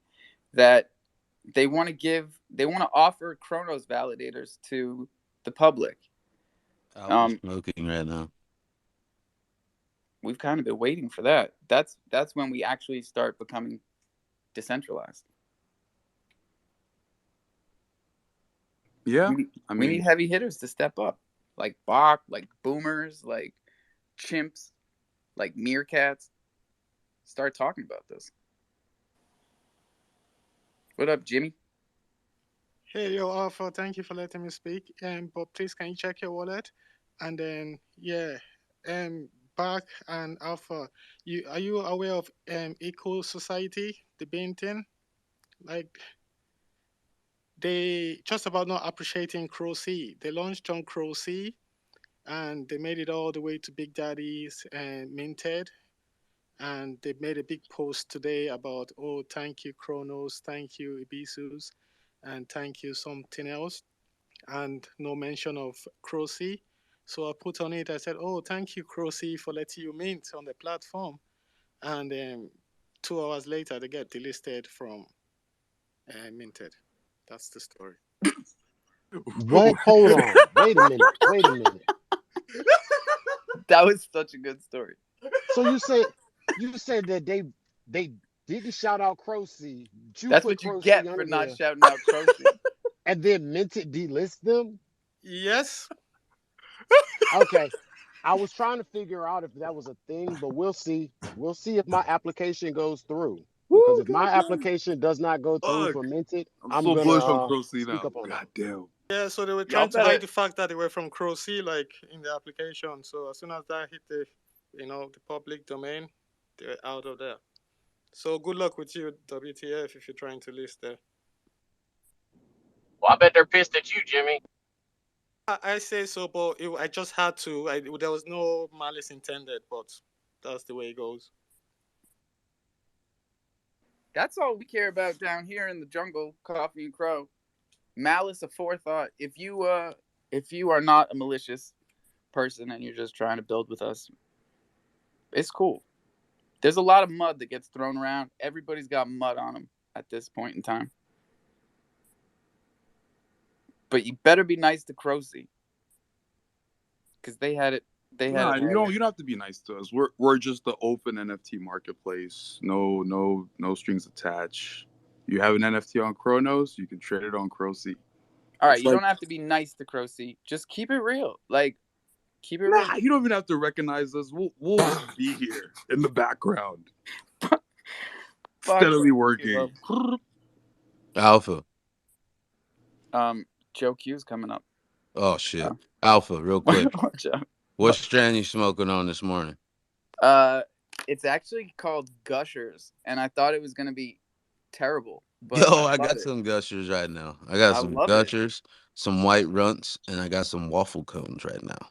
that they want to offer Chronos validators to the public. Alpha Um, smoking right now. we've kind of been waiting for that. That's when we actually start becoming decentralized. Yeah, We need, I we need mean, heavy hitters to step up, like Bach, like boomers, like chimps, like meerkats. Start talking about this. What up, Jimmy? Hey, yo, Alpha, thank you for letting me speak. But please, can you check your wallet? And then, yeah, back and Alpha, are you aware of Eco Society, the Bain thing? Like, they just about not appreciating Crow C. They launched on Crow C, and they made it all the way to Big Daddy's and Minted. And they made a big post today about, oh, thank you, Chronos, thank you, Ibisus, and thank you, something else, and no mention of Crossy. So I put on it, I said, oh, thank you, Crossy, for letting you mint on the platform. And 2 hours later, they get delisted from Minted. That's the story. What? Hold on. Wait a minute. Wait a minute. That was such a good story. So you said that they didn't shout out Croce, but you That's put what you Croce get for under not there shouting out Croce. and then meant it delist them? Yes. Okay. I was trying to figure out if that was a thing, but we'll see. We'll see if my application goes through. Because woo, if my goddamn, application does not go through fuck. for Minted, I'm I'm so gonna bullish on Crowley speak now. up on that. Goddamn. Yeah, so they were Y'all trying to hide better. the fact that they were from Crossy, like in the application. So as soon as that hit the public domain, they're out of there. So good luck with you, WTF, if you're trying to list there. Well, I bet they're pissed at you, Jimmy. I say so, but I just had to. There was no malice intended, but that's the way it goes. That's all we care about down here in the jungle, Coffee and Crow. Malice aforethought. If you are not a malicious person and you're just trying to build with us, it's cool. There's a lot of mud that gets thrown around. Everybody's got mud on them at this point in time. But you better be nice to Crocy, because they had it. They had Nah, it harder. you don't have to be nice to us. We're just the open NFT marketplace. No strings attached. You have an NFT on Chronos, you can trade it on Crowley. All right, It's you like don't have to be nice to Crocy. Just keep it real. Like, keep it real. nah, you don't even have to recognize us. We'll be here in the background, Fuck, steadily give up. working. Alpha. Joe Q's coming up. Oh shit. Alpha, real quick. Watch out. What strand you smoking on this morning? Uh, it's actually called Gushers, and I thought it was gonna be terrible, but I Yo, I love got it. some gushers right now. I got I some love it. gushers, some white runts, and I got some waffle cones right now.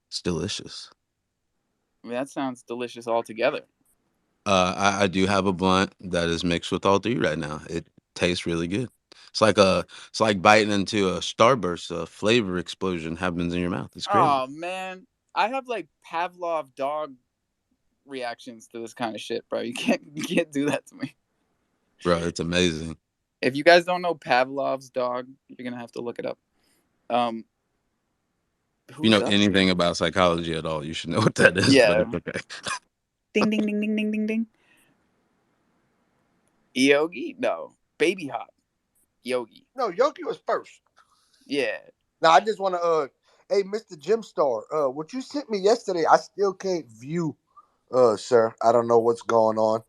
It's delicious. I mean, that sounds delicious altogether. I do have a blunt that is mixed with all three right now. It tastes really good. It's like biting into a starburst. A flavor explosion happens in your mouth. It's crazy, Oh man, I have like Pavlov dog reactions to this kind of shit, bro. You can't do that to me. bro. It's amazing. If you guys don't know Pavlov's dog, you're gonna have to look it up. Um, If you who know does? anything about psychology at all, you should know what that is. But Yeah, it's okay. Ding ding ding ding ding ding ding. Yogi? No. Baby Hop. Yogi. No, Yogi was first. Yeah. Now I just want to hey, Mr. Jim Star, what you sent me yesterday, I still can't view, sir. I don't know what's going on,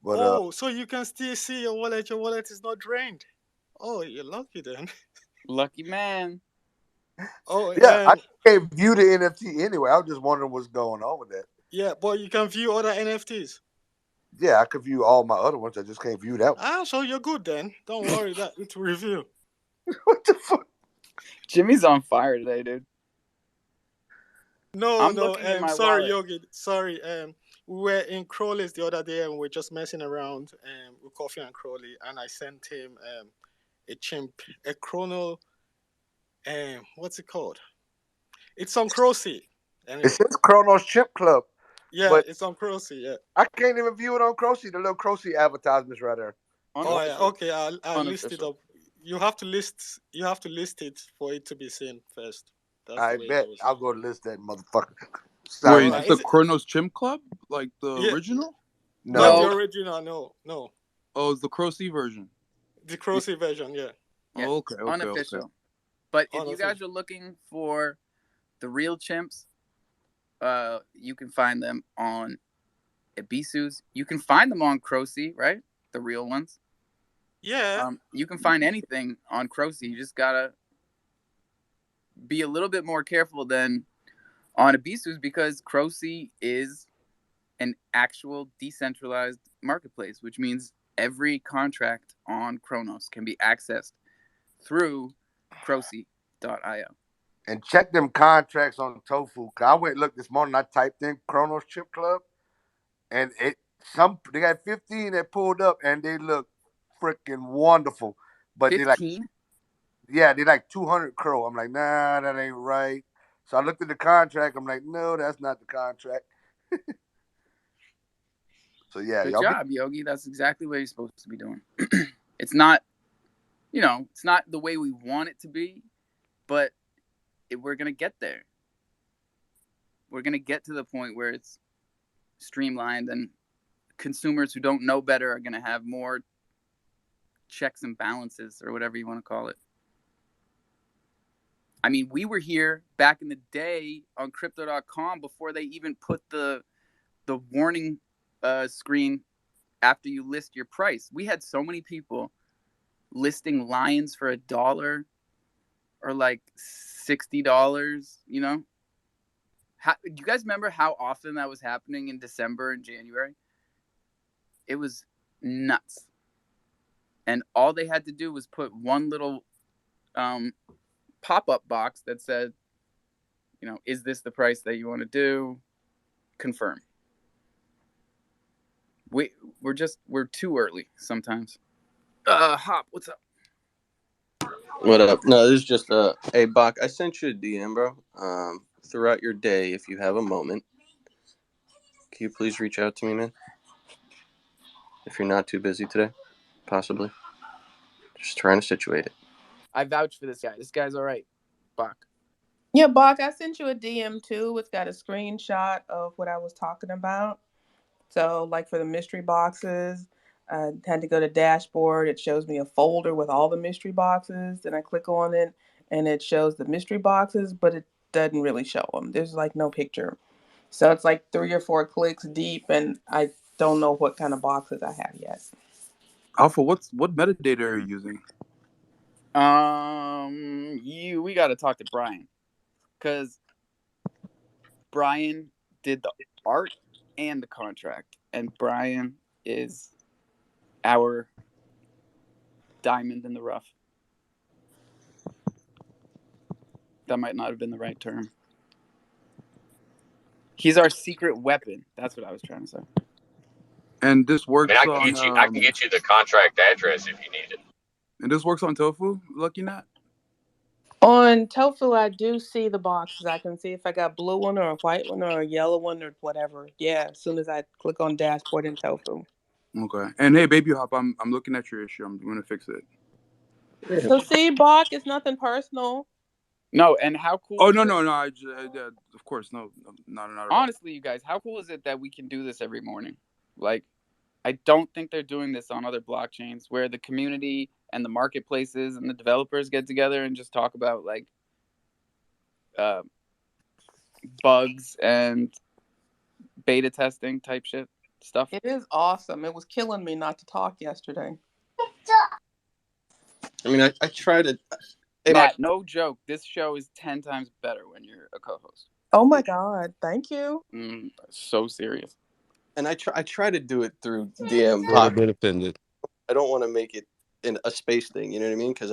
but Oh, so you can still see your wallet. Your wallet is not drained. Oh, you're lucky then. Lucky man. Oh, yeah, I can't view the NFT anyway. I was just wondering what's going on with that. yeah, but you can view other NFTs. Yeah, I could view all my other ones. I just can't view that one. Ah, so you're good then. Don't worry that it's review. What the fuck? Jimmy's on fire today, dude. No, I'm no. looking in my Sorry, wallet. Yogi. Sorry. We were in Crowley's the other day and we were just messing around with Coffee and Crowley, and I sent him a chimp, a chrono. What's it called? It's on Crowsy. It Anyway, says Chronos Chip Club, yeah, but it's on Crowsy. Yeah. I can't even view it on Crossy. The little Crossy advertisements right there. Oh yeah. Unofficial. Okay, I'll list it Unofficial. up. You have to list. You have to list it for it to be seen first. That's the I way it bet goes. I'll go list that motherfucker. All Sorry, Wait, right. the Is it? Chronos Chim Club, like the Yeah. original? Not the no. No. original. No. No. Oh, it's the Crow C version. The Crowsy version. Yeah. Yeah. Oh, okay, okay, okay. Unofficial. But if you Unofficial. guys are looking for the real chimps, you can find them on Ibisus. You can find them on Crocy, right? The real ones. Yeah. You can find anything on Crocy. You just gotta be a little bit more careful than on Ibisus because Crocy is an actual decentralized marketplace, which means every contract on Chronos can be accessed through Crocy.io. And check them contracts on Tofu. I went and looked this morning. I typed in Chronos Chip Club, and they got 15 that pulled up, and they look freaking wonderful. But they like 15? they like 200 crow. I'm like, nah, that ain't right. So I looked at the contract. I'm like, no, that's not the contract. So yeah, Good y'all be job, Yogi. That's exactly what you're supposed to be doing. It's not, it's not the way we want it to be, but we're going to get there. We're going to get to the point where it's streamlined and consumers who don't know better are going to have more checks and balances or whatever you want to call it. I mean, we were here back in the day on crypto.com before they even put the warning screen after you list your price. We had so many people listing lions for $1 or like $60, do you guys remember how often that was happening in December and January? It was nuts. And all they had to do was put one little pop-up box that said, is this the price that you want to do? Confirm. We're too early sometimes. Hop, what's up? What up? No, this is just hey Bach, I sent you a DM, bro. Throughout your day, if you have a moment, can you please reach out to me, man? If you're not too busy today, possibly. Just trying to situate it. I vouch for this guy. This guy's all right. Bach. Yeah, Bach, I sent you a DM too. It's got a screenshot of what I was talking about. So, like for the mystery boxes, I had to go to dashboard. It shows me a folder with all the mystery boxes. Then I click on it, and it shows the mystery boxes, but it doesn't really show them. There's like no picture. So it's like 3 or 4 clicks deep, and I don't know what kind of boxes I have yet. Alpha, what metadata are you using? We got to talk to Brian because Brian did the art and the contract, and Brian is our diamond in the rough. That might not have been the right term. He's our secret weapon. That's what I was trying to say. And this I mean, works I can on get you. I can get you the contract address if you need it. and this works on Tofu, Lucky Nat? On Tofu, I do see the boxes. I can see if I got a blue one or a white one or a yellow one or whatever. Yeah, as soon as I click on dashboard in Tofu. Okay. And hey, Baby Hop, I'm looking at your issue. I'm gonna fix it. So see, Bach, it's nothing personal. No, and how cool? Oh is no it? no no! Yeah, of course no, not at all. Honestly, you guys, how cool is it that we can do this every morning? Like, I don't think they're doing this on other blockchains where the community and the marketplaces and the developers get together and just talk about like uh, bugs and beta testing type shit stuff. It is awesome. It was killing me not to talk yesterday. I mean, I try to. Hey, Bach, Matt, no joke. This show is 10 times better when you're a co-host. Oh my God. Thank you. So serious. and I try to do it through DM. A little Bach, bit offended. I don't want to make it a space thing. You know what I mean? Because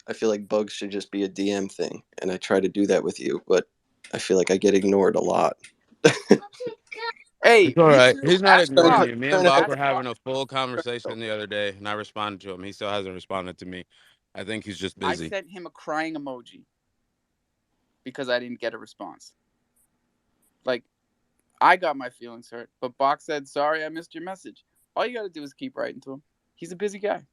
I feel like bugs should just be a DM thing, and I try to do that with you, but I feel like I get ignored a lot. Hey, It's all me right. too. He's not Ask Trying ignoring to, Bach. you. Me and trying to Bach help. were Ask having Bach. a full conversation the other day, and I responded to him. He still hasn't responded to me. I think he's just I busy. sent him a crying emoji because I didn't get a response. Like, I got my feelings hurt, but Bach said, "Sorry, I missed your message." All you got to do is keep writing to him. He's a busy guy.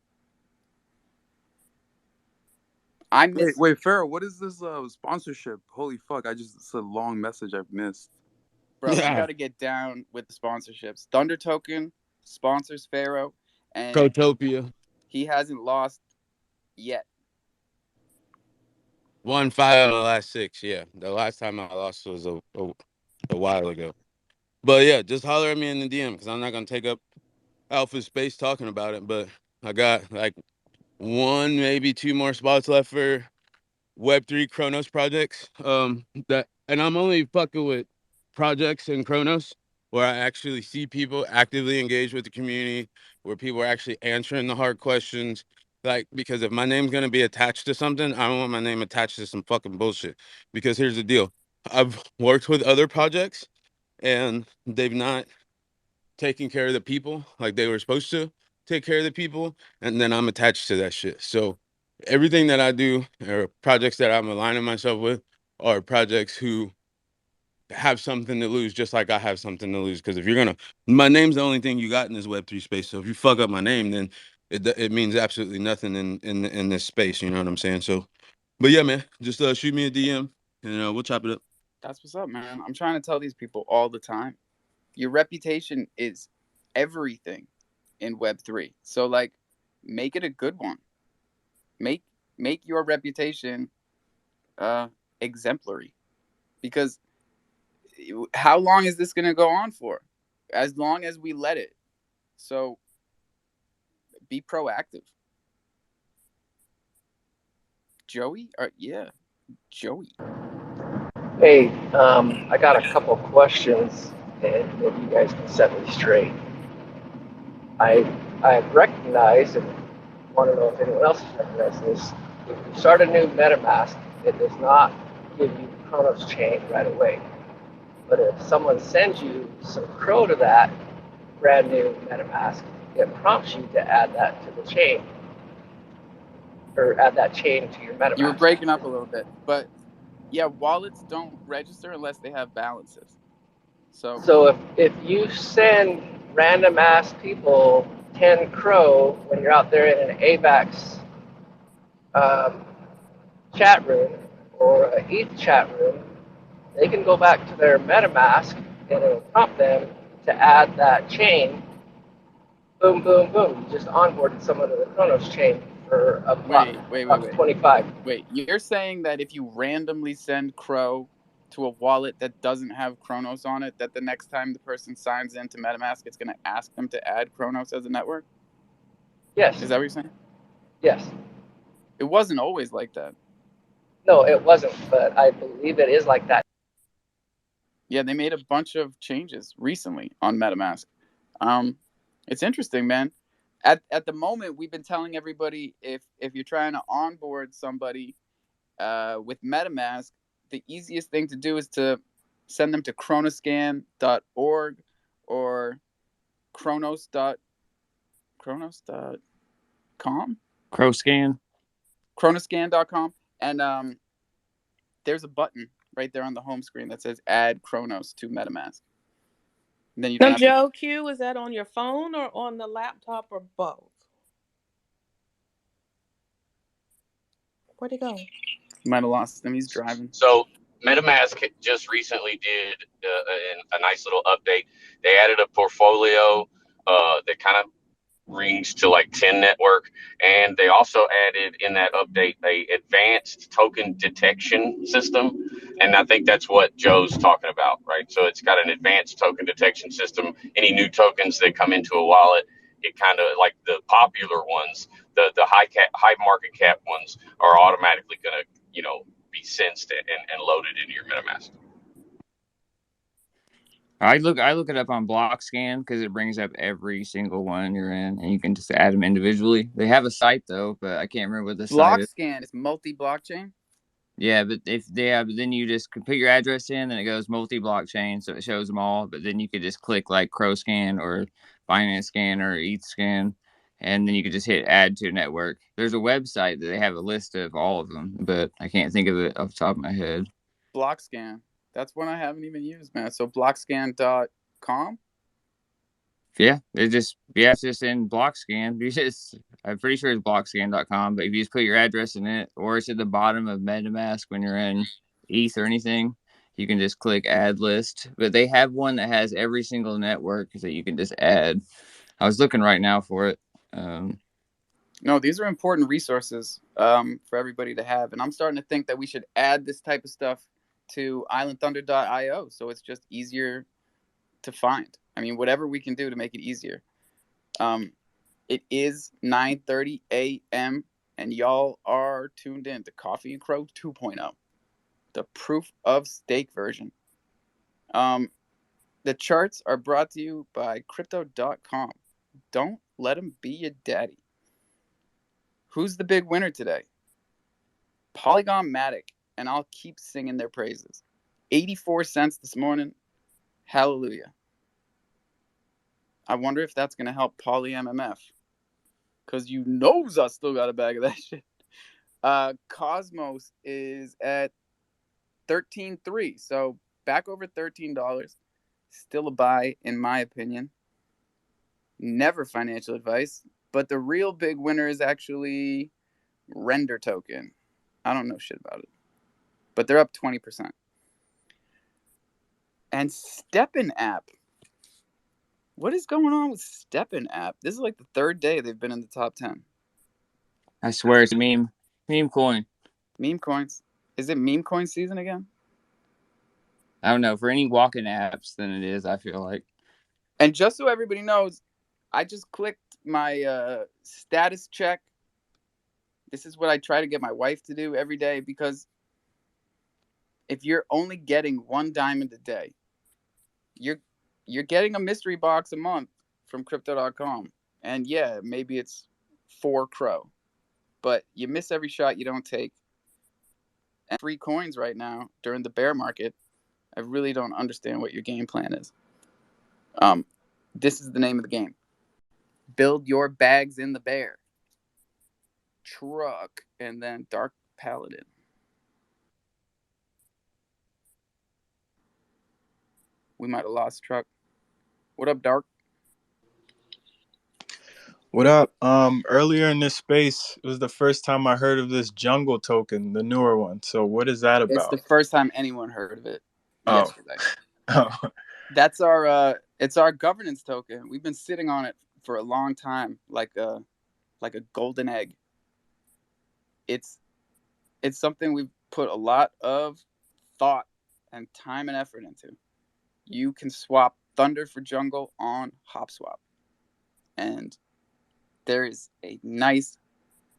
I miss Wait, Farrah, what is this sponsorship? Holy fuck! It's a long message I've missed. Bro, you Yeah. got to get down with the sponsorships. Thunder Token sponsors Pharaoh, and Protopia. he hasn't lost yet. 1-5 out of the last 6. Yeah. The last time I lost was a while ago. But yeah, just holler at me in the DM because I'm not going to take up Alpha space talking about it. But I got like 1, maybe 2 more spots left for Web3 Chronos projects. And I'm only fucking with projects in Chronos where I actually see people actively engage with the community, where people are actually answering the hard questions. Like, because if my name's gonna be attached to something, I don't want my name attached to some fucking bullshit. Because here's the deal. I've worked with other projects and they've not taken care of the people like they were supposed to take care of the people, and then I'm attached to that shit. So everything that I do or projects that I'm aligning myself with are projects who have something to lose, just like I have something to lose. Because if you're gonna, my name's the only thing you got in this Web3 space. So if you fuck up my name, then it means absolutely nothing in this space. You know what I'm saying? So, but yeah, man, just shoot me a DM and we'll chop it up. That's what's up, man. I'm trying to tell these people all the time. Your reputation is everything in Web3. So like, make it a good one. Make make your reputation exemplary. Because how long is this gonna go on for? As long as we let it. So be proactive. Joey? Yeah, Joey. Hey, I got a couple questions, and maybe you guys can set me straight. I I recognize and want to know if anyone else has recognized this. If you start a new MetaMask, it does not give you the Kronos chain right away. But if someone sends you some Cro to that brand new MetaMask, it prompts you to add that to the chain, or add that chain to your You were MetaMask. breaking up a little bit, but yeah, wallets don't register unless they have balances. So So if you send random ass people 10 Cro when you're out there in an AVAX um, chat room or a ETH chat room, they can go back to their MetaMask and it'll prompt them to add that chain. Boom, boom, boom. You just onboarded someone to the Kronos chain for a buck, buck 25. Wait, you're saying that if you randomly send Crow to a wallet that doesn't have Kronos on it, that the next time the person signs into MetaMask, it's going to ask them to add Kronos as a network? Yes, Is that what you're saying? yes. It wasn't always like that. No, it wasn't, but I believe it is like that. Yeah, they made a bunch of changes recently on MetaMask. It's interesting, man. At the moment, we've been telling everybody if you're trying to onboard somebody with MetaMask, the easiest thing to do is to send them to chronoscan.org or chronos.com, Croscan. chronoscan.com, and there's a button right there on the home screen that says add Chronos to MetaMask. And then you don't Now, have to. Joe Q, is that on your phone or on the laptop or both? Where'd he go? You might have lost him. He's driving. So MetaMask just recently did a nice little update. They added a portfolio that kind of rings to like 10 network, and they also added in that update a advanced token detection system, and I think that's what Joe's talking about, right? So it's got an advanced token detection system. Any new tokens that come into a wallet, it kind of like the popular ones, the high market cap ones are automatically going to be sensed and loaded into your MetaMask. I look it up on BlockScan because it brings up every single one you're in, and you can just add them individually. They have a site though, but I can't remember what the site is. BlockScan is multi-blockchain. Yeah, but if they have, then you just put your address in, and it goes multi-blockchain, so it shows them all. But then you could just click like CroScan or Binance Scan or ETHScan, and then you could just hit add to network. There's a website that they have a list of all of them, but I can't think of it off the top of my head. BlockScan. That's one I haven't even used, man. So blockscan.com. It's just in BlockScan. I'm pretty sure it's blockscan.com, but if you just put your address in it, or it's at the bottom of MetaMask when you're in ETH or anything, you can just click add list. But they have one that has every single network that you can just add. I was looking right now for it. No, these are important resources for everybody to have. And I'm starting to think that we should add this type of stuff to islandthunder.io so it's just easier to find. I mean, whatever we can do to make it easier. It is 9:30 a.m. and y'all are tuned in to Coffee and Cro 2.0, the proof of stake version. The charts are brought to you by crypto.com. Don't let him be your daddy. Who's the big winner today? Polygon Matic, and I'll keep singing their praises. 84 cents this morning. Hallelujah. I wonder if that's going to help Poly MMF. Because you knows I still got a bag of that shit. Cosmos is at 13.3, so back over $13. Still a buy, in my opinion. Never financial advice, but the real big winner is actually Render Token. I don't know shit about it, but they're up 20%. And Steppen app. What is going on with Steppen app? This is like the third day they've been in the top 10. I swear it's a meme coin. Meme coins. Is it meme coin season again? I don't know. For any walking apps, then it is, I feel like. And just so everybody knows, I just clicked my status check. This is what I try to get my wife to do every day, because if you're only getting one diamond a day, you're getting a mystery box a month from crypto.com. And yeah, maybe it's 4 Cro, but you miss every shot you don't take. And free coins right now during the bear market, I really don't understand what your game plan is. This is the name of the game. Build your bags in the bear. Truck, and then Dark Paladin. We might have lost Truck. What up, Dark? What up? Earlier in this space, it was the first time I heard of this jungle token, the newer one. So what is that It's the about? first time anyone heard of it Oh, yesterday. oh, That's it's our governance token. We've been sitting on it for a long time, like a golden egg. It's something we've put a lot of thought and time and effort into. You can swap Thunder for Jungle on HopSwap, and there is a nice,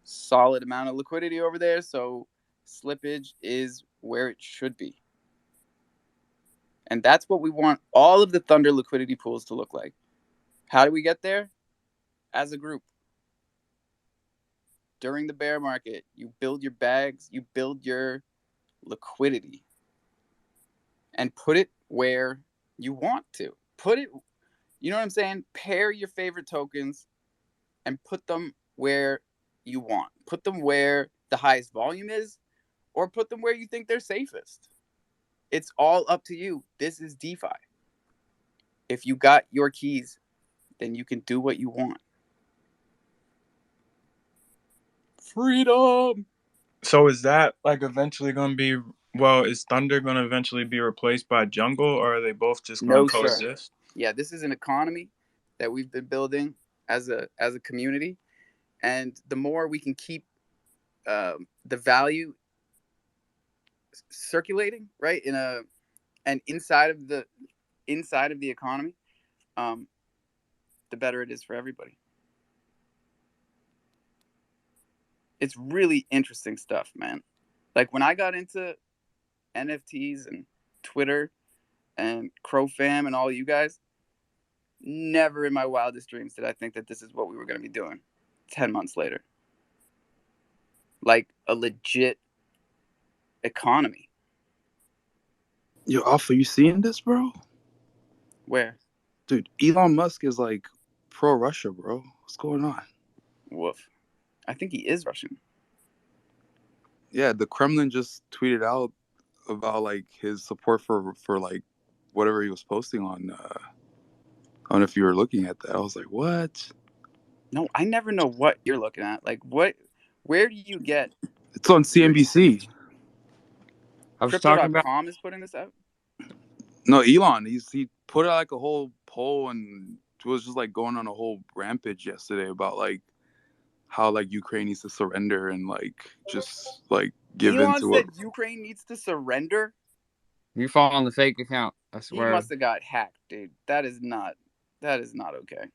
solid amount of liquidity over there, so slippage is where it should be. And that's what we want all of the Thunder liquidity pools to look like. How do we get there? As a group. During the bear market, you build your bags, you build your liquidity, and put it where you want to. Put it, you know what I'm saying? Pair your favorite tokens and put them where you want. Put them where the highest volume is, or put them where you think they're safest. It's all up to you. This is DeFi. If you got your keys, then you can do what you want. Freedom. So is that like eventually going to be? Well, is Thunder going to eventually be replaced by Jungle, or are they both just going No, to sir. coexist? Yeah, this is an economy that we've been building as a community, and the more we can keep the value circulating, right, in a and inside of the economy, um, the better it is for everybody. It's really interesting stuff, man. Like when I got into NFTs and Twitter and CroFam and all you guys, never in my wildest dreams did I think that this is what we were going to be doing 10 months later. Like a legit economy. Yo, Alpha, you seeing this, bro? Where? Dude, Elon Musk is like pro Russia, bro. What's going on? Woof. I think he is Russian. Yeah, the Kremlin just tweeted out about like his support for like whatever he was posting on. I don't know if you were looking at that. I was like, what? No, I never know what you're looking at. Like, what? Where do you get It's on your CNBC. I was talking about. Crypto.com is putting this out? No, Elon. He put out like a whole poll and was just like going on a whole rampage yesterday about like how like Ukraine needs to surrender and like just like give in Elon to what. said Ukraine needs to surrender. You fall on the fake account. I He swear. must have got hacked, dude. That is not okay.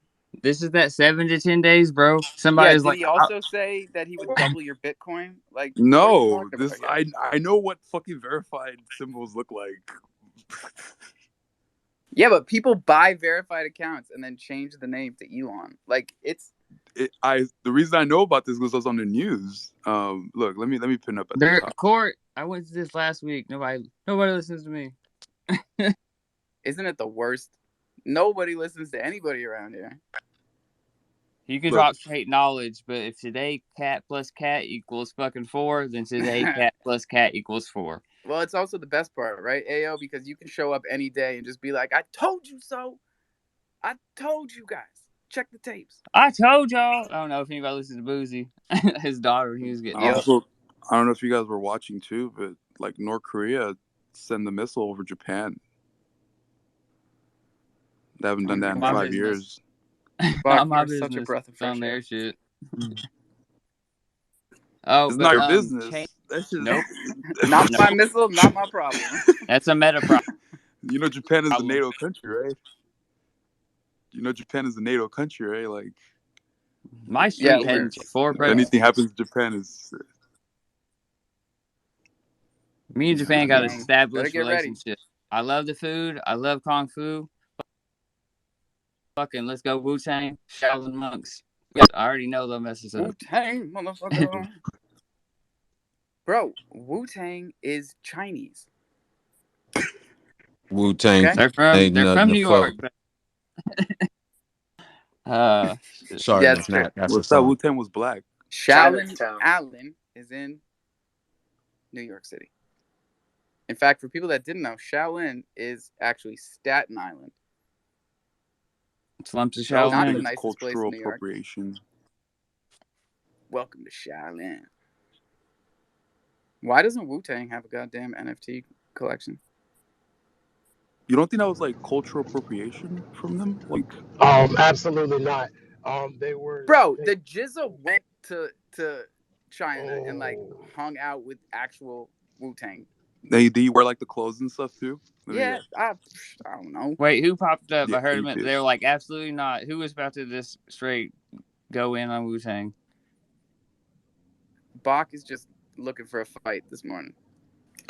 This is that 7 to 10 days, bro. Yeah, Somebody's did like, he also say that he would double your Bitcoin? Like, what are you No, talking this about? I know what fucking verified symbols look like. Yeah, but people buy verified accounts and then change the name to Elon. Like, it's The reason I know about this was I was on the news. Look, let me pin up at the they're top. court. I went to this last week. Nobody listens to me. isn't it the worst? Nobody listens to anybody around here. You can Look, drop straight knowledge, but if today cat plus cat equals fucking 4, then today cat plus cat equals 4. Well, it's also the best part, right, AO? Because you can show up any day and just be like, I told you so. I told you guys. Check the tapes. I told y'all. I don't know if anybody listens to Boozy. His daughter, he was getting Yep. also, I don't know if you guys were watching too, but like North Korea send the missile over Japan. They haven't done that in my 5 business. years. Fuck, my you're business. such a breath of fresh on air. their shit. Oh, It's but not your business. That's just nope. Not my missile, not my problem. That's a meta problem. You know, Japan is a NATO country, right? You know, Japan is a NATO country, right? Like, my street Yeah, had we're 4 if presidents. anything happens to Japan, is Me and Japan got an Dang. established Better get ready. relationship. I love the food. I love Kung Fu. Fucking let's go Wu-Tang, Shaolin monks. I already know they'll mess us up. Wu-Tang, motherfucker. Bro, Wu-Tang is Chinese. Wu-Tang Okay? They're from New York. But... Sorry, Yeah, that's true. not. That's a what's that? song. Wu-Tang was black. Shaolin Chinatown. Allen is in New York City. In fact, for people that didn't know, Shaolin is actually Staten Island. Slumps of That Not the Shaolin. nicest place cultural in New York. appropriation. Welcome to Shaolin. Why doesn't Wu-Tang have a goddamn NFT collection? You don't think that was like cultural appropriation from them? Like, Absolutely not. They were. Bro, They, the Jizza went to China and like oh, hung out with actual Wu-Tang. do you wear like the clothes and stuff too? Yeah, I don't know. Wait, who popped up? Yeah, I heard you them. did. They were like, absolutely not. Who was about to just straight go in on Wu-Tang? Bach is just looking for a fight this morning.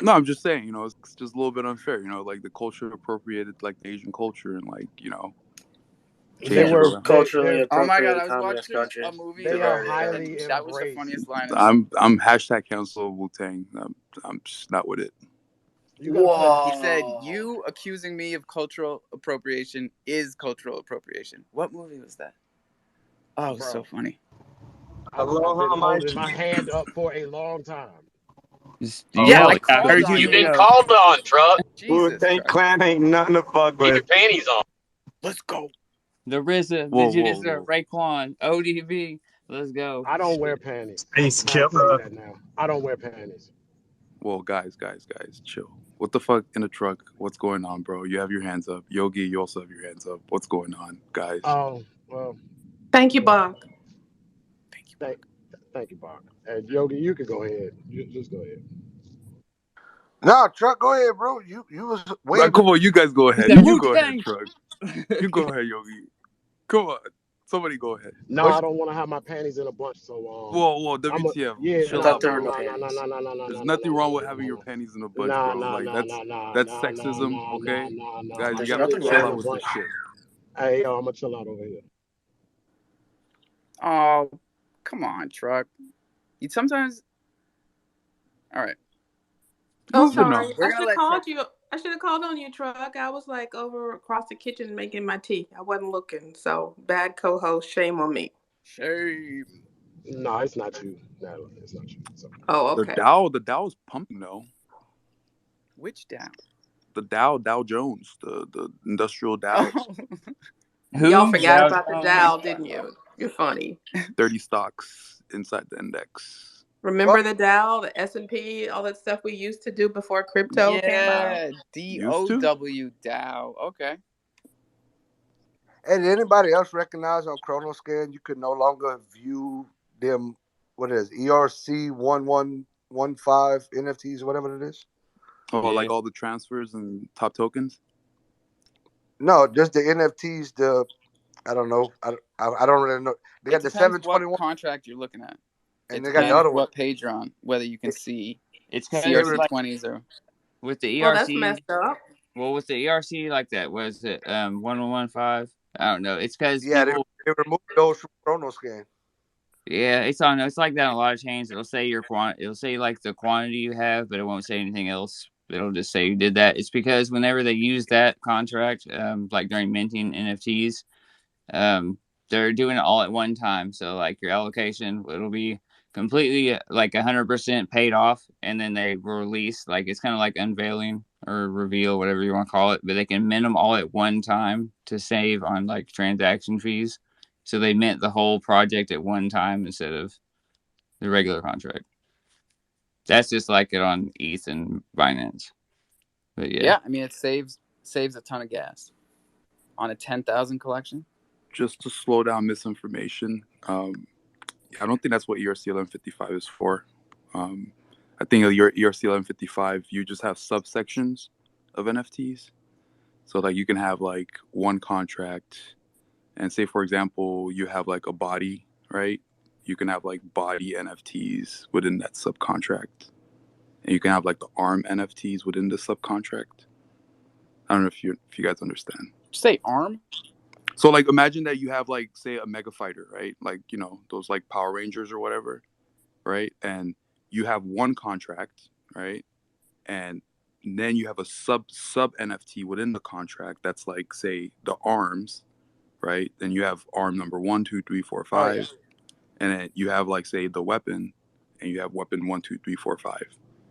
No, I'm just saying, it's just a little bit unfair, like the culture appropriated like the Asian culture and like, they changed it were around. Culturally Oh my god, appropriated I was communist watching country. a movie they They're are very good. highly and that was the embraced. funniest line. I'm hashtag cancel Wu-Tang. I'm just not with it. You gotta put. He said, "You accusing me of cultural appropriation is cultural appropriation." What movie was that? Oh, it was so funny. I've been holding my hand up for a long time. Yeah, I Oh, called on you've you. been called on, truck. Jesus Wu-Tang Christ. Clan ain't nothing to fuck Keep your with. panties on. Let's go. The RZA, Whoa, the whoa, Jizza, whoa. Raekwon, ODB. Let's go. I don't wear panties. Space I'll tell you killer. that now. I don't wear panties. Well, guys, chill. What the fuck in the truck? What's going on, bro? You have your hands up. Yogi, you also have your hands up. What's going on, guys? Oh, well, Thank you, well, Bonk. Thank you, thank, Buck. thank you, Bach. And Yogi, you can go ahead. Just go ahead. No, Chuck, go ahead, bro. You was Like, waving. come on, you guys go He ahead. said You Wu go ahead, Tang. truck. You go ahead, Yogi. Come on, somebody go ahead. No, What? I don't want to have my panties in a bunch. So Whoa, I'm a WTF? yeah. I Chill Nah, thought out, there were nah, no bro. nah, nah, nah, panties. nah, nah, nah, nah, There's nah, nothing nah, wrong nah, with nah, having nah, your nah. panties in a bunch, Nah, bro. nah, Like nah, nah, nah, that's nah, nah, sexism, nah, nah, okay? nah, nah. Guys, you There's My gotta nothing panties wrong are chill in with out a it. with this bunch. shit. Hey, yo, I'm gonna chill out over here. Oh, come on, truck. You sometimes. All right, Oh, Moving sorry. on. we're I gonna should have let truck. called you. I should have called on you, Truck. I was like over across the kitchen making my tea. I wasn't looking. So bad co-host. Shame on me. Shame. No, it's not you. No, it's not you. It's okay. Oh, The okay. Dow is pumping though. Which down? The Dow Jones, the industrial Dow, Oh, Y'all Who? forgot Dow about the Jones. Dow, didn't you? You're funny. 30 stocks inside the index. Well, Remember the Dow, the S&P, all that stuff we used to do before crypto came out? yeah. Used to? DOW Dow. Okay. hey, did anybody else recognize on Chronoscan you could no longer view them? What it is ERC 1115 NFTs, whatever it is? Oh, Yeah. like all the transfers and top tokens? No, just the NFTs. I don't know. I don't really know. They It got the depends what 721, contract you're looking at. and It they got the depends Yeah. other one. what page you're on, whether you can They, see It's they because re- like CRC20s or. with the Well, that's ERC. messed up. Well, with the ERC like that, was it 1115? I don't know. It's because yeah, people. they removed those from Chronoscan. Yeah, it's on. It's like that on a lot of chains. It'll say your It'll say like the quantity you have, but it won't say anything else. It'll just say you did that. It's because whenever they use that contract, like during minting NFTs, um, they're doing it all at one time. So like your allocation, it'll be completely like 100% paid off, and then they release like it's kind of like unveiling or reveal, whatever you want to call it. But they can mint them all at one time to save on like transaction fees. So they mint the whole project at one time instead of the regular contract. That's just like it on ETH and Binance. But yeah, Yeah, I mean it saves a ton of gas on a 10,000 collection. Just to slow down misinformation. I don't think that's what ERC 1155 is for. Um, I think your ERC 1155, you just have subsections of NFTs. So like you can have like one contract, and say for example you have like a body, right? You can have like body NFTs within that subcontract, and you can have like the arm NFTs within the subcontract. I don't know if you guys understand. Did you say ARM? So like imagine that you have like say a mega fighter, right? Like those like Power Rangers or whatever, right? And you have one contract, right? And then you have a sub NFT within the contract that's like say the arms, right? Then you have arm number 1, 2, 3, 4, Oh yeah. 5, and then you have like say the weapon, and you have weapon 1, 2, 3, 4, 5,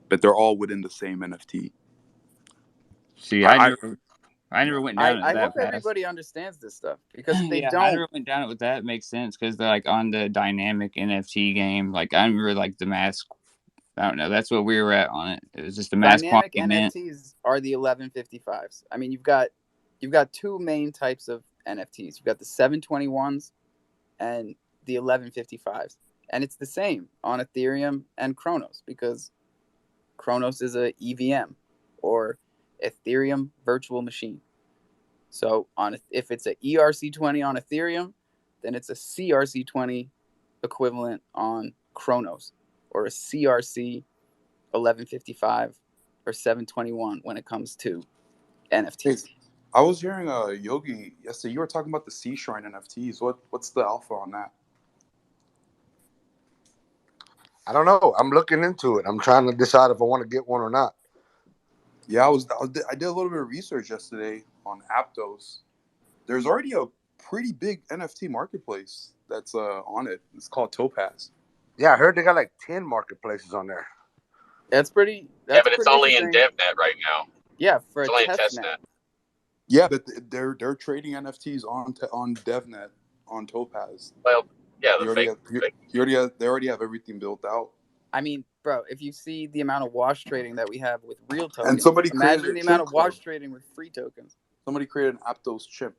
but they're all within the same NFT. see, I I never yeah. went down it I hope that fast. everybody understands this stuff because if they Yeah, I don't, never went down it with that. It makes sense because they're like on the dynamic NFT game. Like I remember like the mask. I don't know. That's what we were at on it. It was just the mass dynamic quantity mint. NFTs are the 1155s. I mean, you've got two main types of NFTs. You've got the 721s and the 1155s. And it's the same on Ethereum and Kronos because Kronos is a EVM or Ethereum virtual machine. So if it's a ERC20 on Ethereum, then it's a CRC20 equivalent on Kronos or a CRC 1155 or 721 when it comes to Hey, NFTs. I was hearing Yogi yesterday. You were talking about the Sea Shrine NFTs. What's the alpha on that? I don't know. I'm looking into it. I'm trying to decide if I want to get one or not. Yeah, I did a little bit of research yesterday on Aptos. There's already a pretty big NFT marketplace that's on it. It's called Topaz. Yeah, I heard they got like 10 marketplaces on there. That's pretty. Yeah, That's but it's pretty only in interesting. DevNet right now. Yeah, for It's a only in test net. testnet. Yeah, but they're trading NFTs on DevNet on Topaz. Well, Yeah, You the already fake. have. You already have. They already have everything built out. I mean, bro, if you see the amount of wash trading that we have with real And tokens, somebody created imagine a the amount chimp of club. wash trading with free tokens. Somebody created an Aptos chimp.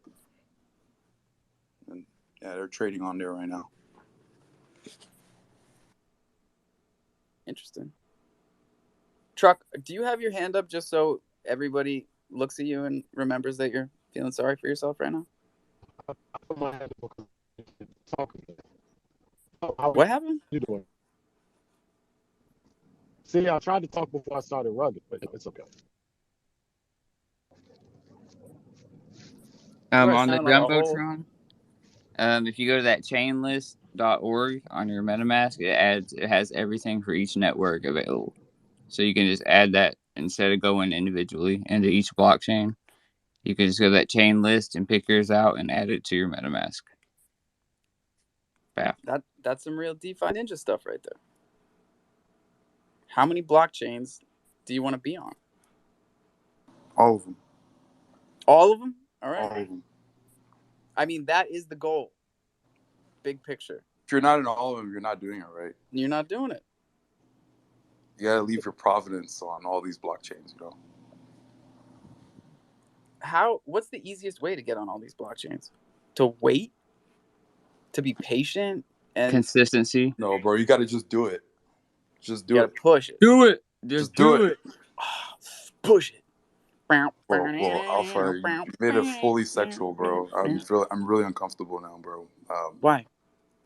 And yeah, they're trading on there right now. Interesting. Truck, do you have your hand up just so everybody looks at you and remembers that you're feeling sorry for yourself right now? I put my hand up because it's talking. Oh, how What happened? you doing? See, I tried to talk before I started rugged, but it's okay. You are On the sounding like a whole. jumbotron, if you go to that chainlist.org on your MetaMask, it has everything for each network available. So you can just add that instead of going individually into each blockchain. You can just go to that chain list and pick yours out and add it to your MetaMask. Wow. That's some real DeFi Ninja stuff right there. How many blockchains do you want to be on? All of them. All of them? All right. All of them. I mean, that is the goal. Big picture. If you're not in all of them, you're not doing it right. You're not doing it. You gotta leave your provenance on all these blockchains, you know. What's the easiest way to get on all these blockchains? To wait? To be patient? And Consistency. No, bro, you gotta just do it. Just you do gotta it. push it. Do it. Just do it. Push it. Well, Alpha, you made it fully sexual, bro. I'm really uncomfortable now, bro. Why?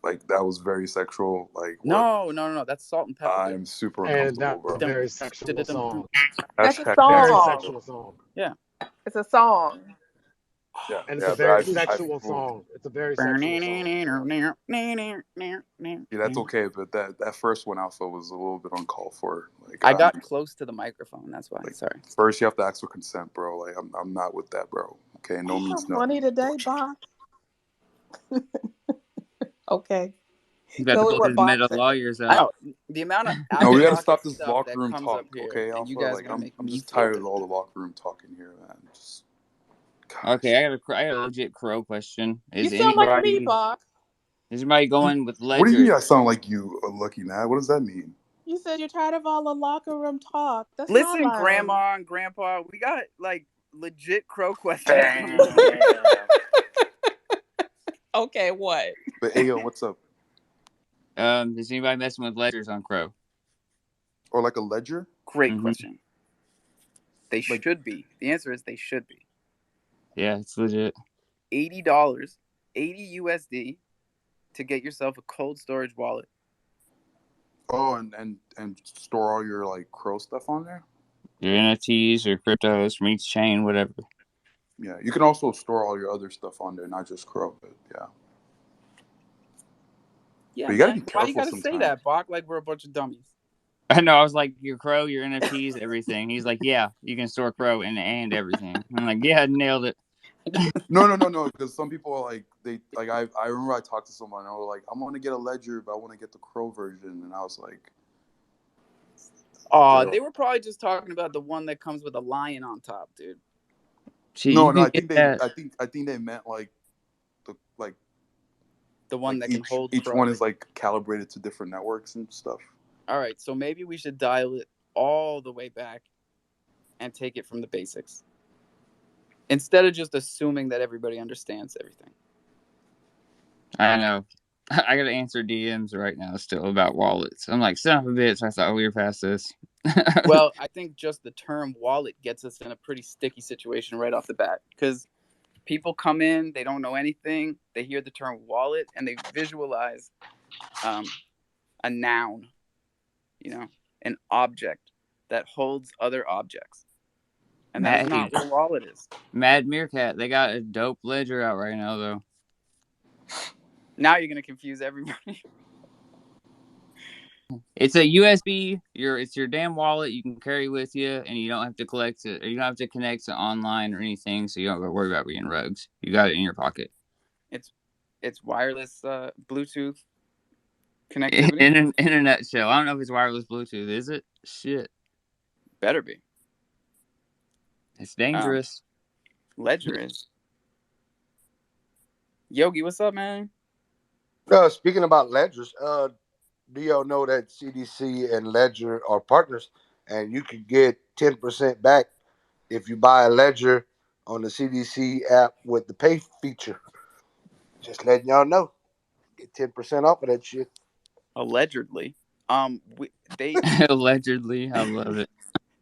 Like that was very sexual. Like what? No. That's salt and pepper. I'm super And uncomfortable, that's a bro. very sexual song. That's a Hashtag Very cancel, song. bro. sexual song. Yeah. It's a song. Yeah, And it's a yeah, very but sexual song. It's a very sexual song. yeah, that's okay. But that first one, Alpha, was a little bit uncalled for. Like I got close to the microphone. That's why. like, Sorry. first you have to ask for consent, bro. Like I'm not with that, bro. Okay, no You're means no. funny today, Bob. Okay. He's about to Go with pull what his Bob meta said. lawyers I out. know the amount of out No, of we gotta pocket stop this stuff locker that room comes up talk, here, okay, and you Alpha? guys Like want to make I'm me just feel tired of good. all the locker room talking here, man. Just Okay, I got a legit Crow question. You Is sound like me, anybody Bob. going with what do you mean? ledgers? I sound like you, Lucky Nat? What does that mean? You said you're tired of all the locker room talk. That's my Listen, line. Grandma and Grandpa, we got like legit crow questions coming up. Okay, what? But hey, yo, what's up? Is anybody messing with ledgers on Crow? Or like a ledger? Great Mm-hmm. question. They Like should be. The answer is they should be. Yeah, it's legit. $80, 80 USD to get yourself a cold storage wallet. oh, and store all your like Crow stuff on there. Your NFTs or cryptos from each chain, whatever. Yeah, you can also store all your other stuff on there, not just Crow. But yeah, Yeah, but you gotta be man. Why you careful gotta say sometimes. that, Bach? Like we're a bunch of dummies. I know. I was like, your Crow, your NFTs, everything. He's like, yeah, you can store Crow and everything. I'm like, yeah, nailed it. No, because some people are like I remember I talked to someone and they were like, I want to get a ledger, but I want to get the Crow version, and I was like, They were probably just talking about the one that comes with a lion on top, dude. Shit, no, you can I get think that. I think they meant like the one that can hold each Crow. one is like calibrated to different networks and stuff. All right, so maybe we should dial it all the way back and take it from the basics instead of just assuming that everybody understands everything. I know. I gotta answer DMs right now still about wallets. I'm like, son of a bitch. I thought we were past this. Well, I think just the term wallet gets us in a pretty sticky situation right off the bat because people come in, they don't know anything, they hear the term wallet, and they visualize a noun, an object that holds other objects. And that is not what a wallet is. Mad Meerkat, they got a dope ledger out right now, though. Now you're gonna confuse everybody. It's a USB. It's your damn wallet you can carry with you, and you don't have to collect it. Or you don't have to connect to online or anything, so you don't have to worry about being rugs. You got it in your pocket. It's wireless Bluetooth connectivity. In a nutshell, I don't know if it's wireless Bluetooth. Is it? Shit, Better be. it's dangerous. Ledger is. Yogi, what's up, man? Speaking about ledgers, do y'all know that CDC and Ledger are partners, and you could get 10% back if you buy a ledger on the CDC app with the pay feature. Just letting y'all know, get 10% off of that shit. Allegedly. They Allegedly, I love it.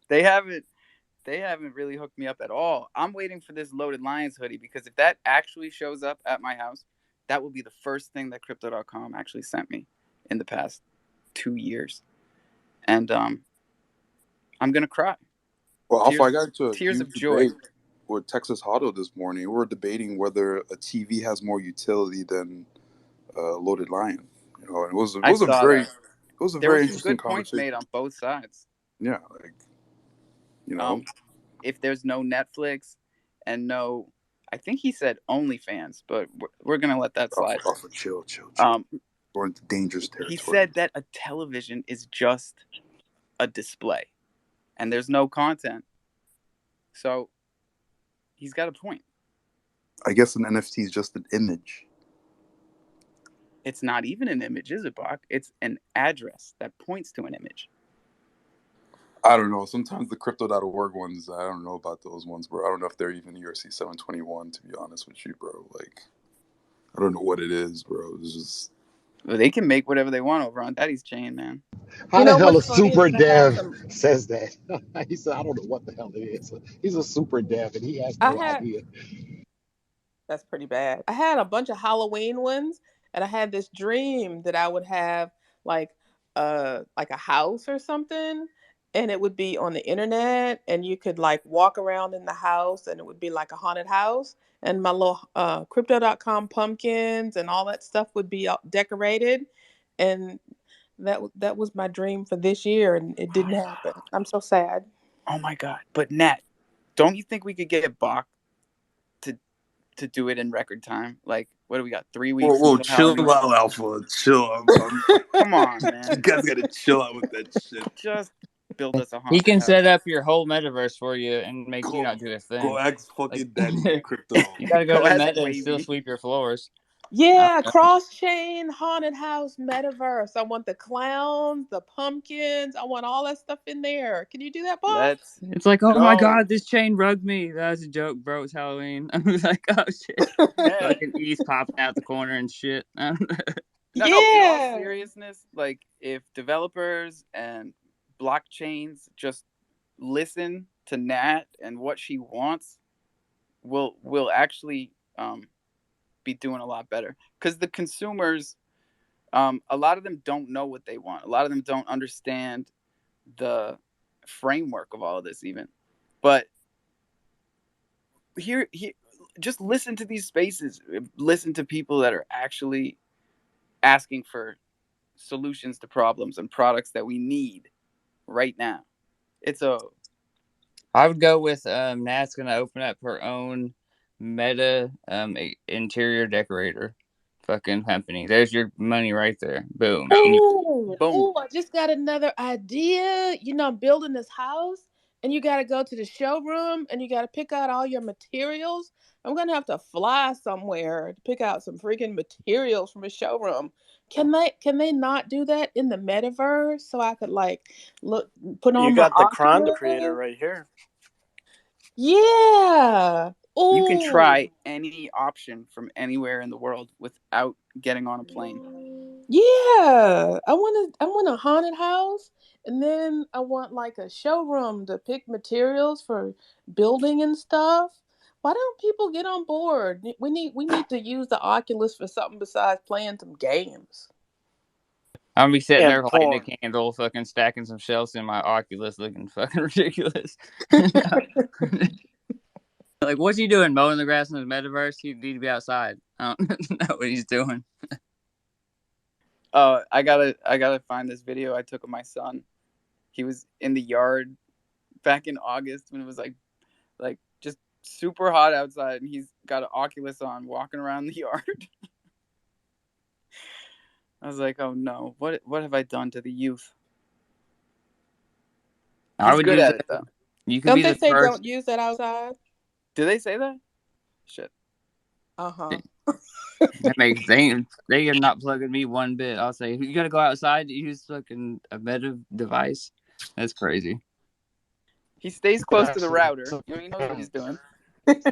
they haven't they haven't really hooked me up at all. I'm waiting for this Loaded Lions hoodie because if that actually shows up at my house, that will be the first thing that Crypto.com actually sent me in the past 2 years, and I'm gonna cry. Well, Alpha, I Tears got into a tears huge of joy. debate with Texas Auto this morning. We were debating whether a TV has more utility than a loaded lion. And it I was a saw very that. it was a There were very some interesting good points conversation. made on both sides. Yeah, like you know, Um, if there's no Netflix and no, I think he said OnlyFans, but we're gonna let that slide. Alpha, chill, chill, chill. Um, We're into dangerous he territory. said that a television is just a display, and there's no content. So he's got a point. I guess an NFT is just an image. It's not even an image, is it, Bach? It's an address that points to an image. I don't know. Sometimes the crypto.org ones, I don't know about those ones, bro. I don't know if they're even ERC 721, to be honest with you, bro. Like, I don't know what it is, bro. It's just. Well, they can make whatever they want over on Daddy's chain, man. How You the know hell what's a funny is super that I have dev some. says that? He said, I don't know what the hell it is. He's a super dev and he has I no had idea. That's pretty bad. I had a bunch of Halloween ones, and I had this dream that I would have like like a house or something, and it would be on the internet, and you could like walk around in the house, and it would be like a haunted house, and my little crypto.com pumpkins and all that stuff would be decorated, and that was my dream for this year, and it didn't happen. I'm so sad. Oh my god! But Nat, don't you think we could get Bach to do it in record time? Like, what do we got? 3 weeks Whoa, until chill Halloween. out, Alpha. Chill. Come on, You man. guys gotta chill out with that shit. Just build us a He haunted can set house. up your whole metaverse for you and make you Go, not do a go thing. ask Like fucking daddy crypto. you gotta go Go to ask Meta and still Wavy. sweep your floors. I Yeah, don't know. cross chain, haunted house, metaverse. I want the clowns, the pumpkins. I want all that stuff in there. Can you do that, Bob? Let's It's like, oh my go. god, this chain rugged me. That was a joke, bro. It's Halloween. I was like, oh shit. Fucking E's popping out the corner and shit. No. In all Yeah. seriousness, like if developers and blockchains just listen to Nat and what she wants, we'll actually be doing a lot better. Because the consumers, a lot of them don't know what they want. A lot of them don't understand the framework of all of this, even. But here, just listen to these spaces. Listen to people that are actually asking for solutions to problems and products that we need right now. It's a I would go with Nat's gonna open up her own meta interior decorator fucking company. There's your money right there. Boom. And you boom. I just got another idea. I'm building this house, and you got to go to the showroom, and you got to pick out all your materials. I'm gonna have to fly somewhere to pick out some freaking materials from a showroom. Can they not do that in the metaverse so I could like look put You on my got the Cron creator Oculus? right here. Yeah. You can Oh. try any option from anywhere in the world without getting on a plane. Yeah, I want a haunted house, and then I want like a showroom to pick materials for building and stuff. Why don't people get on board? We need to use the Oculus for something besides playing some games. I'm gonna be sitting And there lighting a porn. candle, fucking stacking some shelves in my Oculus, looking fucking ridiculous. Like, what's he doing? Mowing the grass in the metaverse? He need to be outside. I don't know what he's doing. I gotta find this video I took of my son. He was in the yard back in August when it was like just super hot outside, and he's got an Oculus on, walking around the yard. I was like, oh no, what have I done to the youth? I He's would good use at it. it though. You could Don't be they the say first. don't use that outside? Do they say that? Shit. Uh huh. They are not plugging me one bit. I'll say, you gotta go outside to use fucking a meta device. That's crazy. He stays But close to the actually, router. some You know, he knows what he's cameras, doing.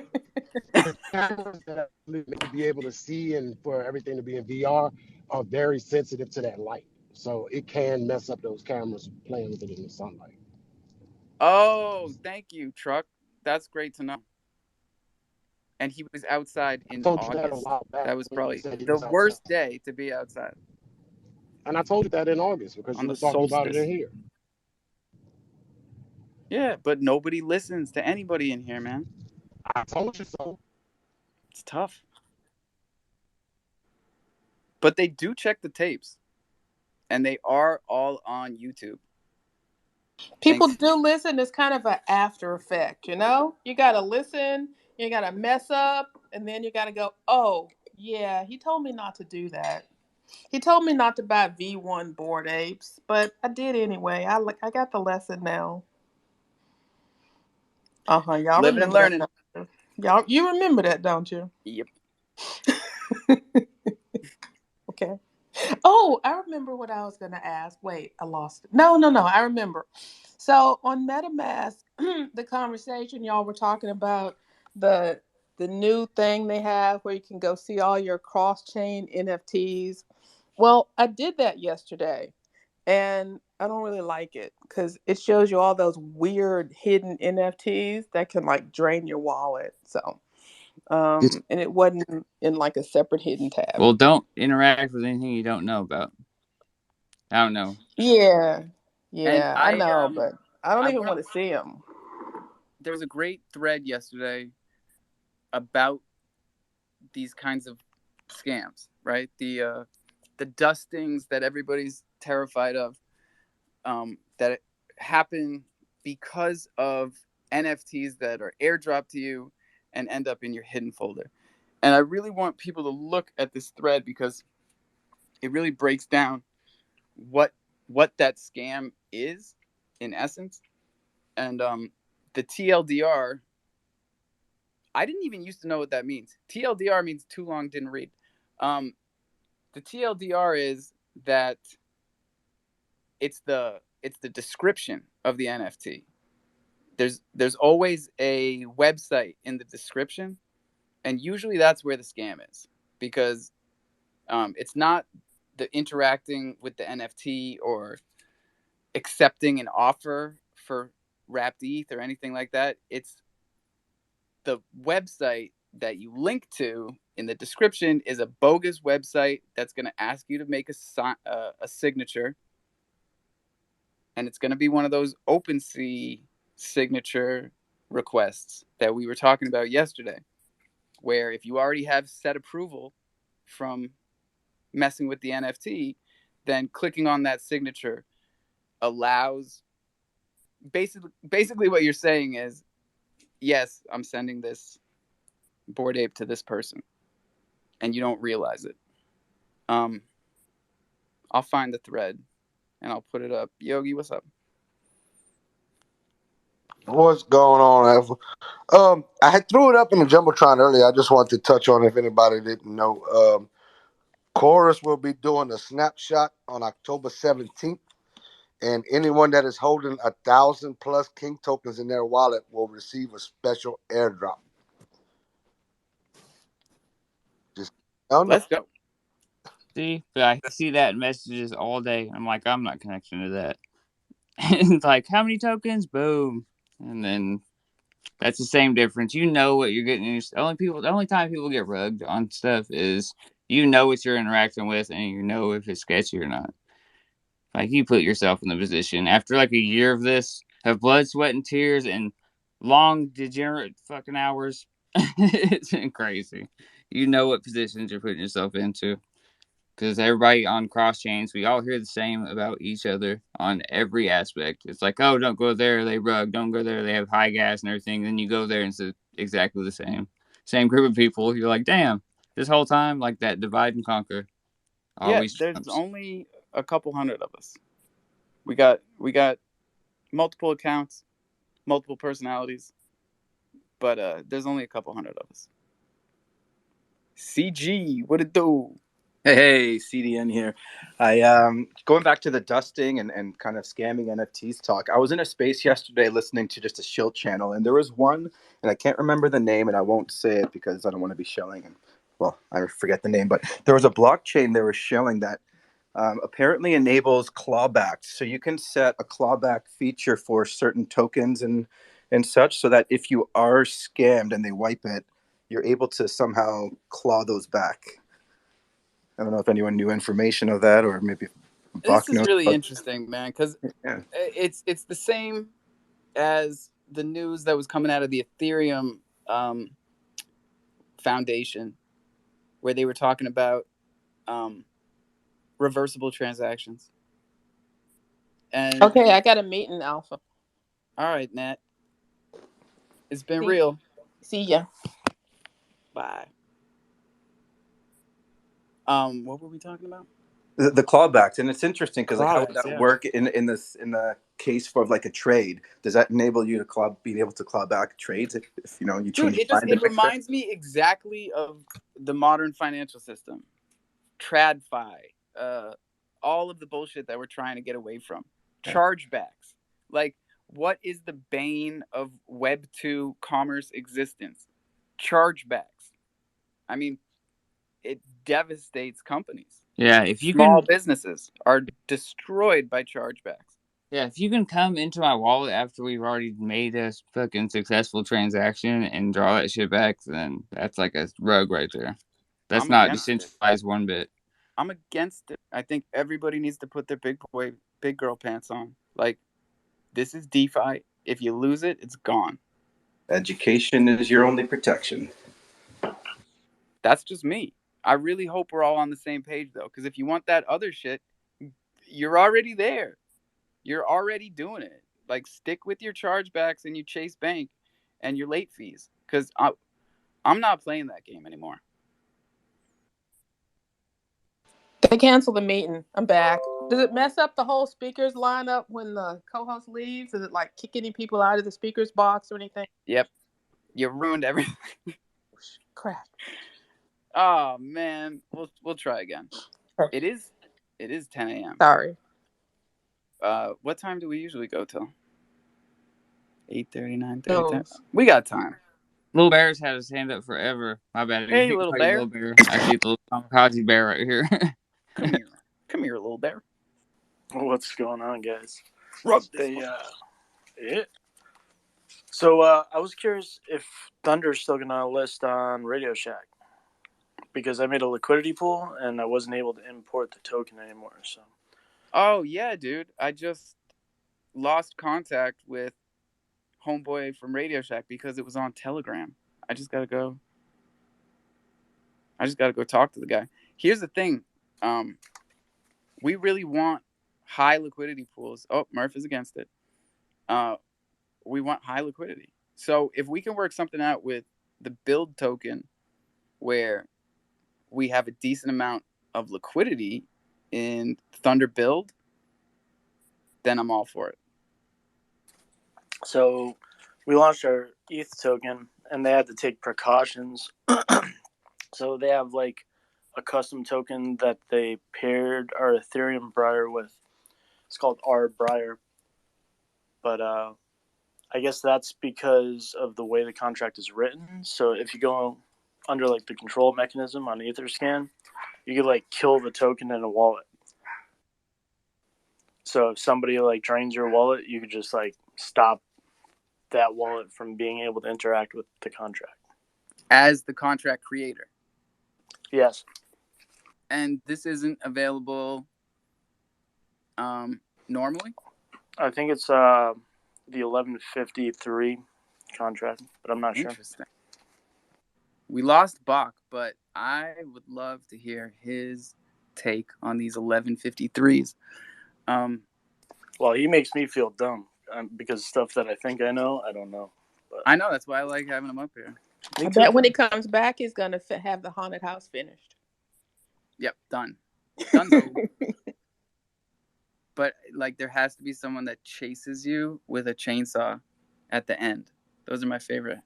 the cameras that to be able to see and for everything to be in VR are very sensitive to that light. So it can mess up those cameras playing with it in the sunlight. Oh, thank you, Truck. That's great to know. And he was outside I in told you that a August. while back That was when you probably said he the was outside. worst day to be outside And I told you that in August because on you the were talking about it in solstice. here. Yeah, but nobody listens to anybody in here, man. I told you so. It's tough. But they do check the tapes, and they are all on YouTube. People Thanks. do listen. It's kind of an after effect, you know? You got to listen, you got to mess up, and then you got to go, oh, yeah, he told me not to do that. He told me not to buy V1 board apes, but I did anyway. I got the lesson now. Y'all Living and remember that, learning. don't you? Y'all, you remember that, don't you? Yep. Okay. Oh, I remember what I was going to ask. Wait, I lost it. No. I remember. So on MetaMask, the conversation y'all were talking about the the new thing they have where you can go see all your cross-chain NFTs. Well, I did that yesterday, and I don't really like it because it shows you all those weird hidden NFTs that can like drain your wallet. So, and it wasn't in like a separate hidden tab. Well, don't interact with anything you don't know about. I don't know. Yeah, And yeah, I know, but I don't I even want want to see them. there was a great thread yesterday about these kinds of scams, right? The dustings that everybody's terrified of, that happen because of NFTs that are airdropped to you and end up in your hidden folder. And I really want people to look at this thread because it really breaks down what that scam is in essence. And the TLDR, I didn't even used to know what that means. TLDR means too long didn't read. Um, the TLDR is that it's the description of the NFT. There's always a website in the description, and usually that's where the scam is because it's not the interacting with the NFT or accepting an offer for wrapped ETH or anything like that. It's the website that you link to in the description is a bogus website that's going to ask you to make a signature, and it's going to be one of those OpenSea signature requests that we were talking about yesterday, where if you already have set approval from messing with the NFT, then clicking on that signature allows basically what you're saying is, yes, I'm sending this board ape to this person, and you don't realize it. Um, I'll find the thread and I'll put it up. Yogi, what's up? What's going on, Alpha? I had threw it up in the jumbotron earlier. I just wanted to touch on if anybody didn't know. Chorus will be doing a snapshot on October 17th, and anyone that is holding 1,000+ King tokens in their wallet will receive a special airdrop. Just don't know. Let's go. See, but I see that in messages all day. I'm like, I'm not connecting to that. And it's like, how many tokens? Boom. And then that's the same difference. You know what you're getting. The only time people get rugged on stuff is you know what you're interacting with, and you know if it's sketchy or not. Like you put yourself in the position after like a year of this, of blood, sweat, and tears, and long degenerate fucking hours. It's been crazy. You know what positions you're putting yourself into because everybody on cross chains, we all hear the same about each other on every aspect. It's like, oh, don't go there, they rug. Don't go there, they have high gas and everything. Then you go there and it's exactly the same group of people. You're like, damn, this whole time, like that divide and conquer Yeah, always there's trumps. only a couple hundred of us. We got multiple accounts, multiple personalities, but there's only a couple hundred of us. CG, what it do? Hey, CDN here. I going back to the dusting and kind of scamming NFTs talk. I was in a space yesterday listening to just a shill channel, and there was one, and I can't remember the name, and I won't say it because I don't want to be shilling. And well, I forget the name, but there was a blockchain they were shilling that apparently enables clawbacks. So you can set a clawback feature for certain tokens and such, so that if you are scammed and they wipe it, you're able to somehow claw those back. I don't know if anyone knew information of that, or maybe This Bach is knows. really But interesting, man, because yeah, it's the same as the news that was coming out of the Ethereum Foundation, where they were talking about reversible transactions. And Okay, I got a meeting, Alpha. all right, Nat, it's been See, real. see ya. Bye. What were we talking about? the clawbacks, and it's interesting because like, how would Clawbacks, that yeah. work in the case for like a trade? Does that enable you to being able to claw back trades if you know you Dude, change your mind? it reminds me exactly of the modern financial system, TradFi, all of the bullshit that we're trying to get away from, chargebacks. Like, what is the bane of Web 2 commerce existence? Chargebacks. I mean, it devastates companies. Yeah, if you Small can, businesses are destroyed by chargebacks. yeah, if you can come into my wallet after we've already made a fucking successful transaction and draw that shit back, then that's like a rug right there. That's I'm not against it. decentralized one bit. I'm against it. I think everybody needs to put their big girl pants on. Like, this is DeFi. If you lose it, it's gone. Education is your only protection. That's just me. I really hope we're all on the same page, though, because if you want that other shit, you're already there. You're already doing it. Like, stick with your chargebacks and you Chase Bank and your late fees, because I'm not playing that game anymore. They canceled the meeting. I'm back. Does it mess up the whole speakers lineup when the co-host leaves? Does it like kick any people out of the speakers box or anything? Yep. You ruined everything. Crap. Oh man, we'll try again. It is 10 a.m. Sorry. What time do we usually go till? 8:30, 9:30. No. We got time. Little Bear's had his hand up forever. My bad. Hey, little Call you bear. Little Bear. I see the little kamikaze bear right here. Come here. Come here, little bear. What's going on, guys? Rub this They yeah. So I was curious if Thunder's still gonna list on Radio Shack because I made a liquidity pool and I wasn't able to import the token anymore. So. Oh yeah, dude. I just lost contact with homeboy from Radio Shack because it was on Telegram. I just gotta go talk to the guy. Here's the thing. We really want high liquidity pools. Oh, Murph is against it. We want high liquidity. So if we can work something out with the build token where we have a decent amount of liquidity in Thunder build, then I'm all for it. So we launched our ETH token and they had to take precautions. So they have like a custom token that they paired our Ethereum Briar with. It's called R Briar. But I guess that's because of the way the contract is written. So if you go under like the control mechanism on Etherscan, you could like kill the token in a wallet. So if somebody like drains your wallet, you could just like stop that wallet from being able to interact with the contract. As the contract creator. Yes. And this isn't available normally? I think it's the 1153 contract, but I'm not sure. Interesting. We lost Bach, but I would love to hear his take on these 1153s. Well, he makes me feel dumb because stuff that I think I know, I don't know. But I know, that's why I like having him up here. I bet when he comes back, he's going to have the haunted house finished. Yep, done. Done. But like, there has to be someone that chases you with a chainsaw at the end. Those are my favorite.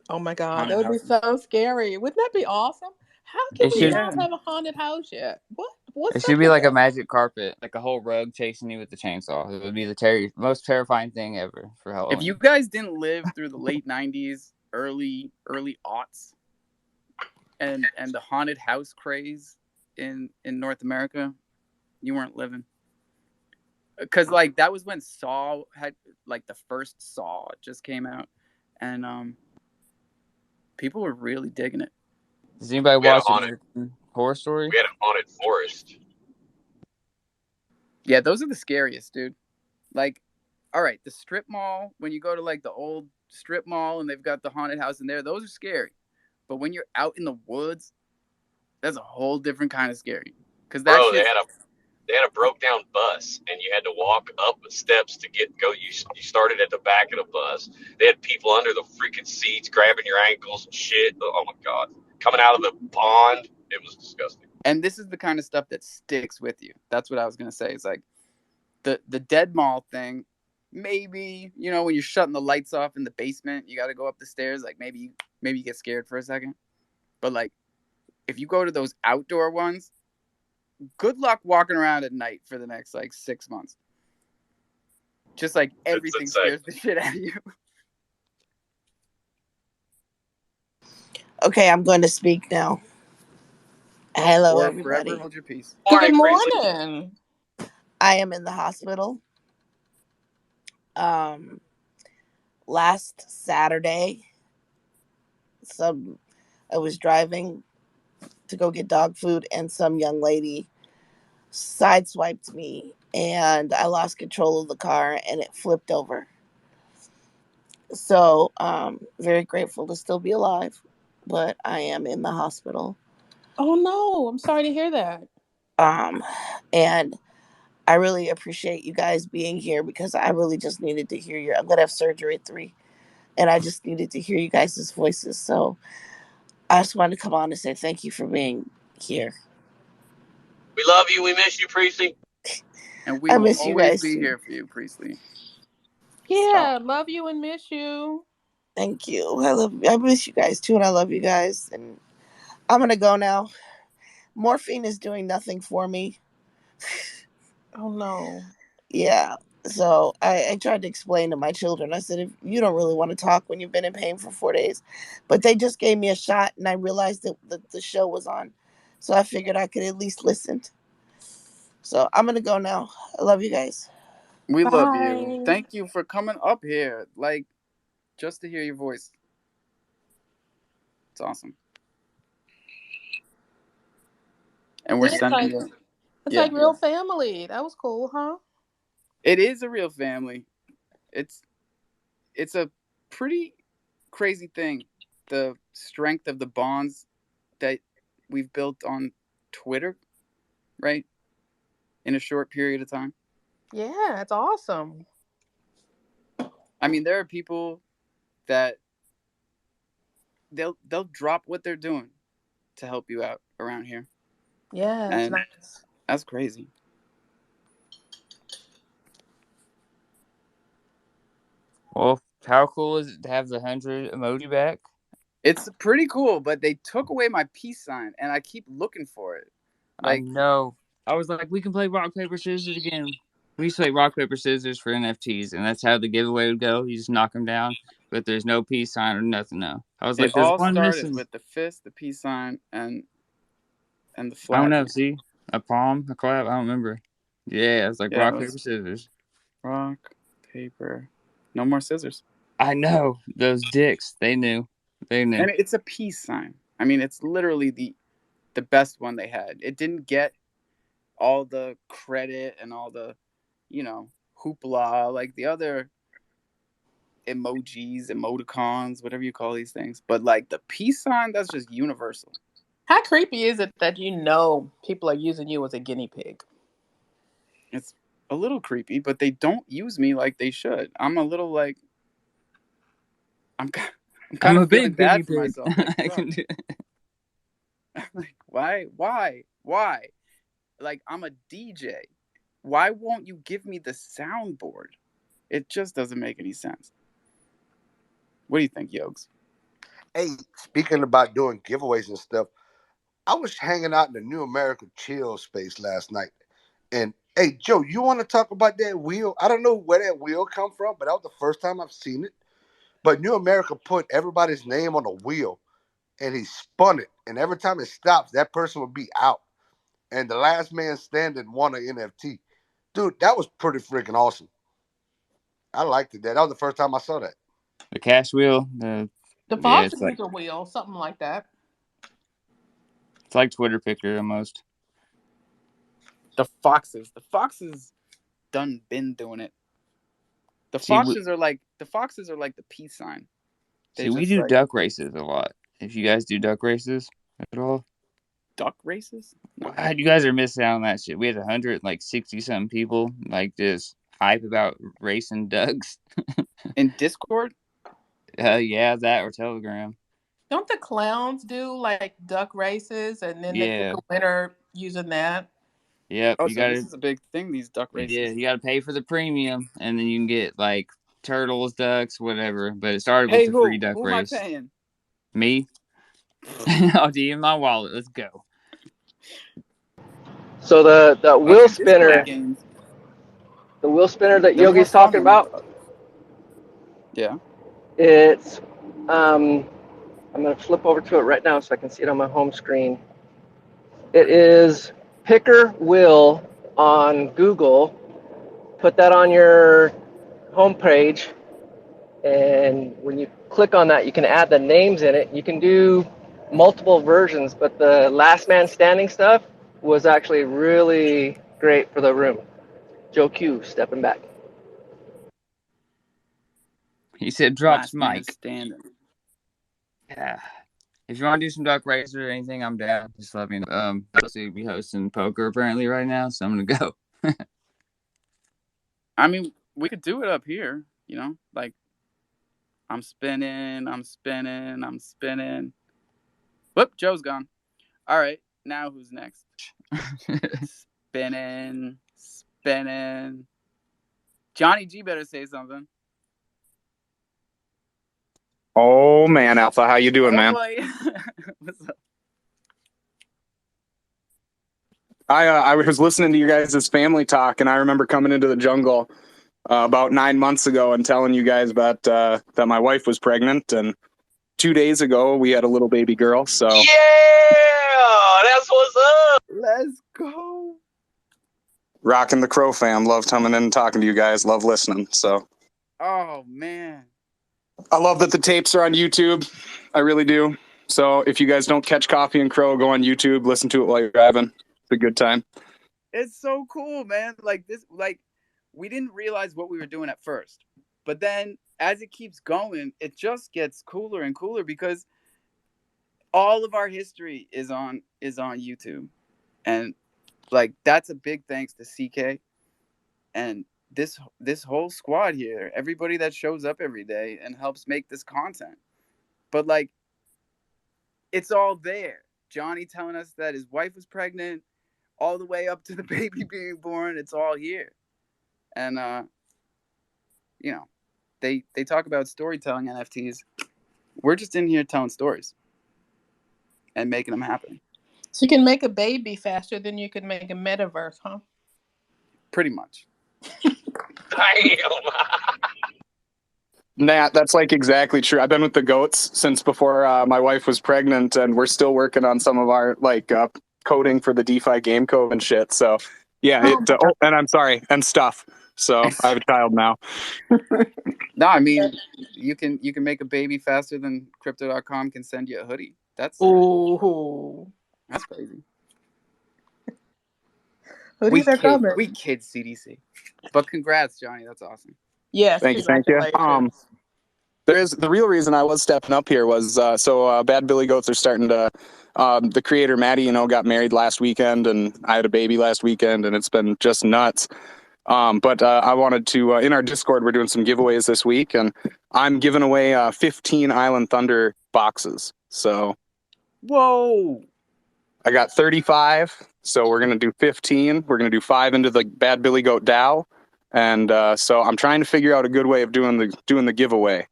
Oh my God, that would be so scary. Wouldn't that be awesome? How can It we should. not Yeah. have a haunted house yet? It What's should up be with like a that? magic carpet, like a whole rug chasing you with the chainsaw. It would be the most terrifying thing ever for If you Halloween. guys didn't live through the late '90s, early aughts, and the haunted house craze in North America, you weren't living. Because like that was when Saw had like the first Saw just came out, and people were really digging it. Does anybody We had a watch haunted American Horror Story? we had a haunted forest. Yeah, those are the scariest, dude. Like, all right, the strip mall, when you go to like the old strip mall and they've got the haunted house in there, those are scary. But when you're out in the woods, that's a whole different kind of scary. Cause that Bro, shit's they had a broke down bus, and you had to walk up the steps to go. You started at the back of the bus. They had people under the freaking seats grabbing your ankles and shit. Oh my god, coming out of the pond, it was disgusting. and this is the kind of stuff that sticks with you. That's what I was gonna say. It's like the dead mall thing. Maybe when you're shutting the lights off in the basement, you got to go up the stairs. Like maybe you get scared for a second. But like if you go to those outdoor ones, good luck walking around at night for the next like 6 months. Just like It's everything insane. scares the shit out of you. Okay, I'm going to speak now. Hello, Or forever everybody. hold your peace. Good Morning, Priestley. morning. I am in the hospital. Um, Last Saturday, I was driving to go get dog food, and some young lady sideswiped me, and I lost control of the car, and it flipped over. So, very grateful to still be alive, but I am in the hospital. Oh no, I'm sorry to hear that. Um, and I really appreciate you guys being here because I really just needed to hear I'm gonna have surgery at 3, and I just needed to hear you guys' voices. So I just wanted to come on and say thank you for being here. We love you. We miss you, Priestley. And we I will miss you always guys be too. here for you, Priestley. Yeah, love you and miss you. Thank you. I miss you guys too, and I love you guys. And I'm gonna go now. Morphine is doing nothing for me. Oh no. Yeah. So I tried to explain to my children. I said, if you don't really want to talk when you've been in pain for 4 days, but they just gave me a shot, and I realized that the show was on, so I figured I could at least listen. So I'm gonna go now. I love you guys. We love you. Bye. Thank you for coming up here. Like, just to hear your voice. It's awesome. And we're This is sending like you. it's Yeah. like real family. That was cool, huh? It is a real family. It's a pretty crazy thing. The strength of the bonds that we've built on Twitter, right? In a short period of time. Yeah, it's awesome. I mean, there are people that they'll drop what they're doing to help you out around here. Yeah, it's And nice. that's crazy. Well, how cool is it to have the 100 emoji back? It's pretty cool, but they took away my peace sign and I keep looking for it. I Like, know. I was like, we can play rock paper scissors again. We used to play rock paper scissors for NFTs, and that's how the giveaway would go. You just knock them down, but there's no peace sign or nothing now. I was it like, there's all one started missing. with the fist, the peace sign, and the I don't flag. know. See, a palm, a clap. I don't remember. Yeah, it's like Yeah, it rock paper was scissors. rock, paper, no more scissors. I know those dicks. They knew. They knew. And it's a peace sign. I mean, it's literally the best one they had. It didn't get all the credit and all the, hoopla like the other emojis, emoticons, whatever you call these things. But like the peace sign, that's just universal. How creepy is it that people are using you as a guinea pig? It's a little creepy, but they don't use me like they should. I'm a little like I'm I'm I'm kind of a feeling big guinea bad for pig. myself. Like, I bro, can do. like why? Like I'm a DJ. Why won't you give me the soundboard? It just doesn't make any sense. What do you think, Yokes? Hey, speaking about doing giveaways and stuff, I was hanging out in the New America Chill space last night, and hey, Joe, you want to talk about that wheel? I don't know where that wheel come from, but that was the first time I've seen it. But New America put everybody's name on a wheel, and he spun it, and every time it stops, that person would be out, and the last man standing won an NFT. Dude, that was pretty freaking awesome. I liked it. That was the first time I saw that. The cash wheel. The Yeah, Fox it's like user wheel, something like that. Twitter Picker almost. The foxes done been doing it. The See, we, foxes are like the peace sign. They see, we just do like duck races a lot. If you guys do duck races at all, duck races. No. God, you guys are missing out on that shit. We had 160 something people like just hype about racing ducks. In Discord? Yeah, that or Telegram. Don't the clowns do like duck races and then they pick Yeah, a winner using that? yep. Oh, You so this gotta, is a big thing. These duck yeah, races. you gotta pay for the premium, and then you can get like turtles, ducks, whatever. But it started with Hey, the free who? duck Who am I race. paying? Me, I'll DM my wallet. Let's go. So the Oh, wheel some Discord spinner, games. the wheel spinner that They're more Yogi's fun talking when you. about, Yeah. it's I'm gonna flip over to it right now so I can see it on my home screen. It is Picker Wheel on Google. Put that on your homepage, and when you click on that, you can add the names in it. You can do multiple versions, but the last man standing stuff was actually really great for the room. Joe Q stepping back. He said, "Drops Last man mic." standing. Yeah. If you want to do some duck races or anything, I'm down. Just let me know. I'll be hosting poker apparently right now, so I'm gonna go. I mean, we could do it up here. Like I'm spinning, I'm spinning, I'm spinning. Whoop, Joe's gone. All right, now who's next? Spinning, spinning. Johnny G better say something. Oh man, Alpha, how you doing, Oh man? boy. What's up? I was listening to you guys' family talk, and I remember coming into the jungle about 9 months ago and telling you guys about that my wife was pregnant, and 2 days ago we had a little baby girl. So Yeah, that's what's up. Let's go. rocking the Crow fam. Love coming in and talking to you guys. Love listening. So Oh man. I love that the tapes are on YouTube. I really do. So if you guys don't catch Coffee and Crow, go on YouTube, listen to it while you're driving. It's a good time. It's so cool, man. Like we didn't realize what we were doing at first. But then as it keeps going, it just gets cooler and cooler because all of our history is on YouTube. And like that's a big thanks to CK and this whole squad here, everybody that shows up every day and helps make this content. But like it's all there. Johnny telling us that his wife was pregnant, all the way up to the baby being born. It's all here. And they talk about storytelling NFTs. We're just in here telling stories and making them happen. So you can make a baby faster than you can make a metaverse, huh? Pretty much. Nat, that's like exactly true. I've been with the goats since before my wife was pregnant, and we're still working on some of our coding for the DeFi game code and shit. So yeah, and I'm sorry, and stuff. So I have a child now. No, I mean you can make a baby faster than crypto.com can send you a hoodie. That's crazy. Hoodies are coming. We kid CDC. But congrats, Johnny. That's awesome. Yes, Thank you. congratulations. There's the real reason I was stepping up here was Bad Billy Goats are starting to. The creator Maddie, got married last weekend, and I had a baby last weekend, and it's been just nuts. But I wanted to in our Discord, we're doing some giveaways this week, and I'm giving away 15 Island Thunder boxes. So whoa, I got 35. So we're gonna do 15. We're gonna do 5 into the Bad Billy Goat DAO, and so I'm trying to figure out a good way of doing the giveaway.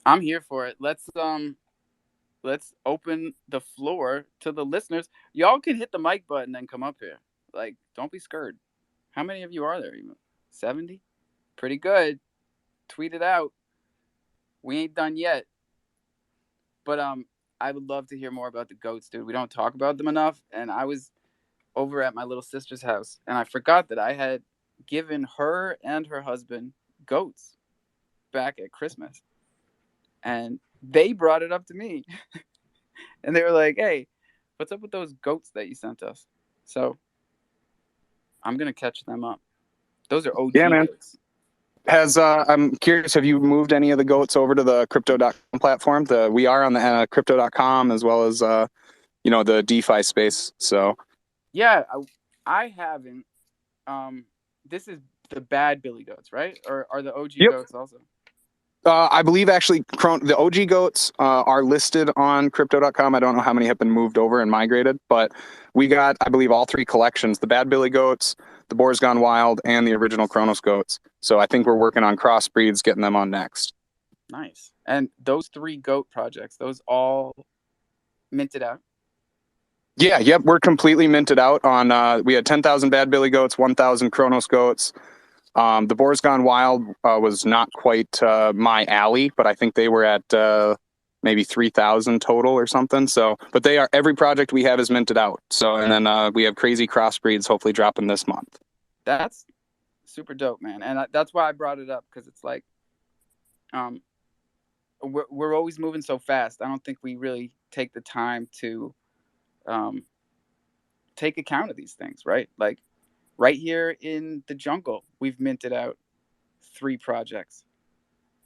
I'm here for it. Let's let's open the floor to the listeners. Y'all can hit the mic button and come up here. Like, don't be scared. How many of you are there? Even 70? Pretty good. Tweet it out. We ain't done yet. But I would love to hear more about the goats, dude. We don't talk about them enough. And I was over at my little sister's house, and I forgot that I had given her and her husband goats back at Christmas. And they brought it up to me. And they were like, hey, what's up with those goats that you sent us? So I'm going to catch them up. Those are OG Yeah, man. goats. I'm curious, have you moved any of the goats over to the crypto.com platform? We are on the crypto.com as well as, the DeFi space. So Yeah, I haven't. This is the bad Billy goats, right? Or are the OG yep. goats also? I believe actually the OG goats are listed on crypto.com. I don't know how many have been moved over and migrated, but we got, I believe, all three collections, the Bad Billy goats, the Boars Gone Wild, and the original Kronos goats. So I think we're working on crossbreeds, getting them on next. Nice. And those 3 goat projects, those all minted out? Yeah, yep, we're completely minted out on, we had 10,000 Bad Billy goats, 1,000 Kronos goats. The Boars Gone Wild was not quite my alley, but I think they were at maybe 3,000 total or something. So, but every project we have is minted out. So, and then we have crazy crossbreeds hopefully dropping this month. That's super dope, man. And that's why I brought it up, because it's like, we're always moving so fast. I don't think we really take the time to take account of these things, right? Like right here in the jungle, we've minted out 3 projects,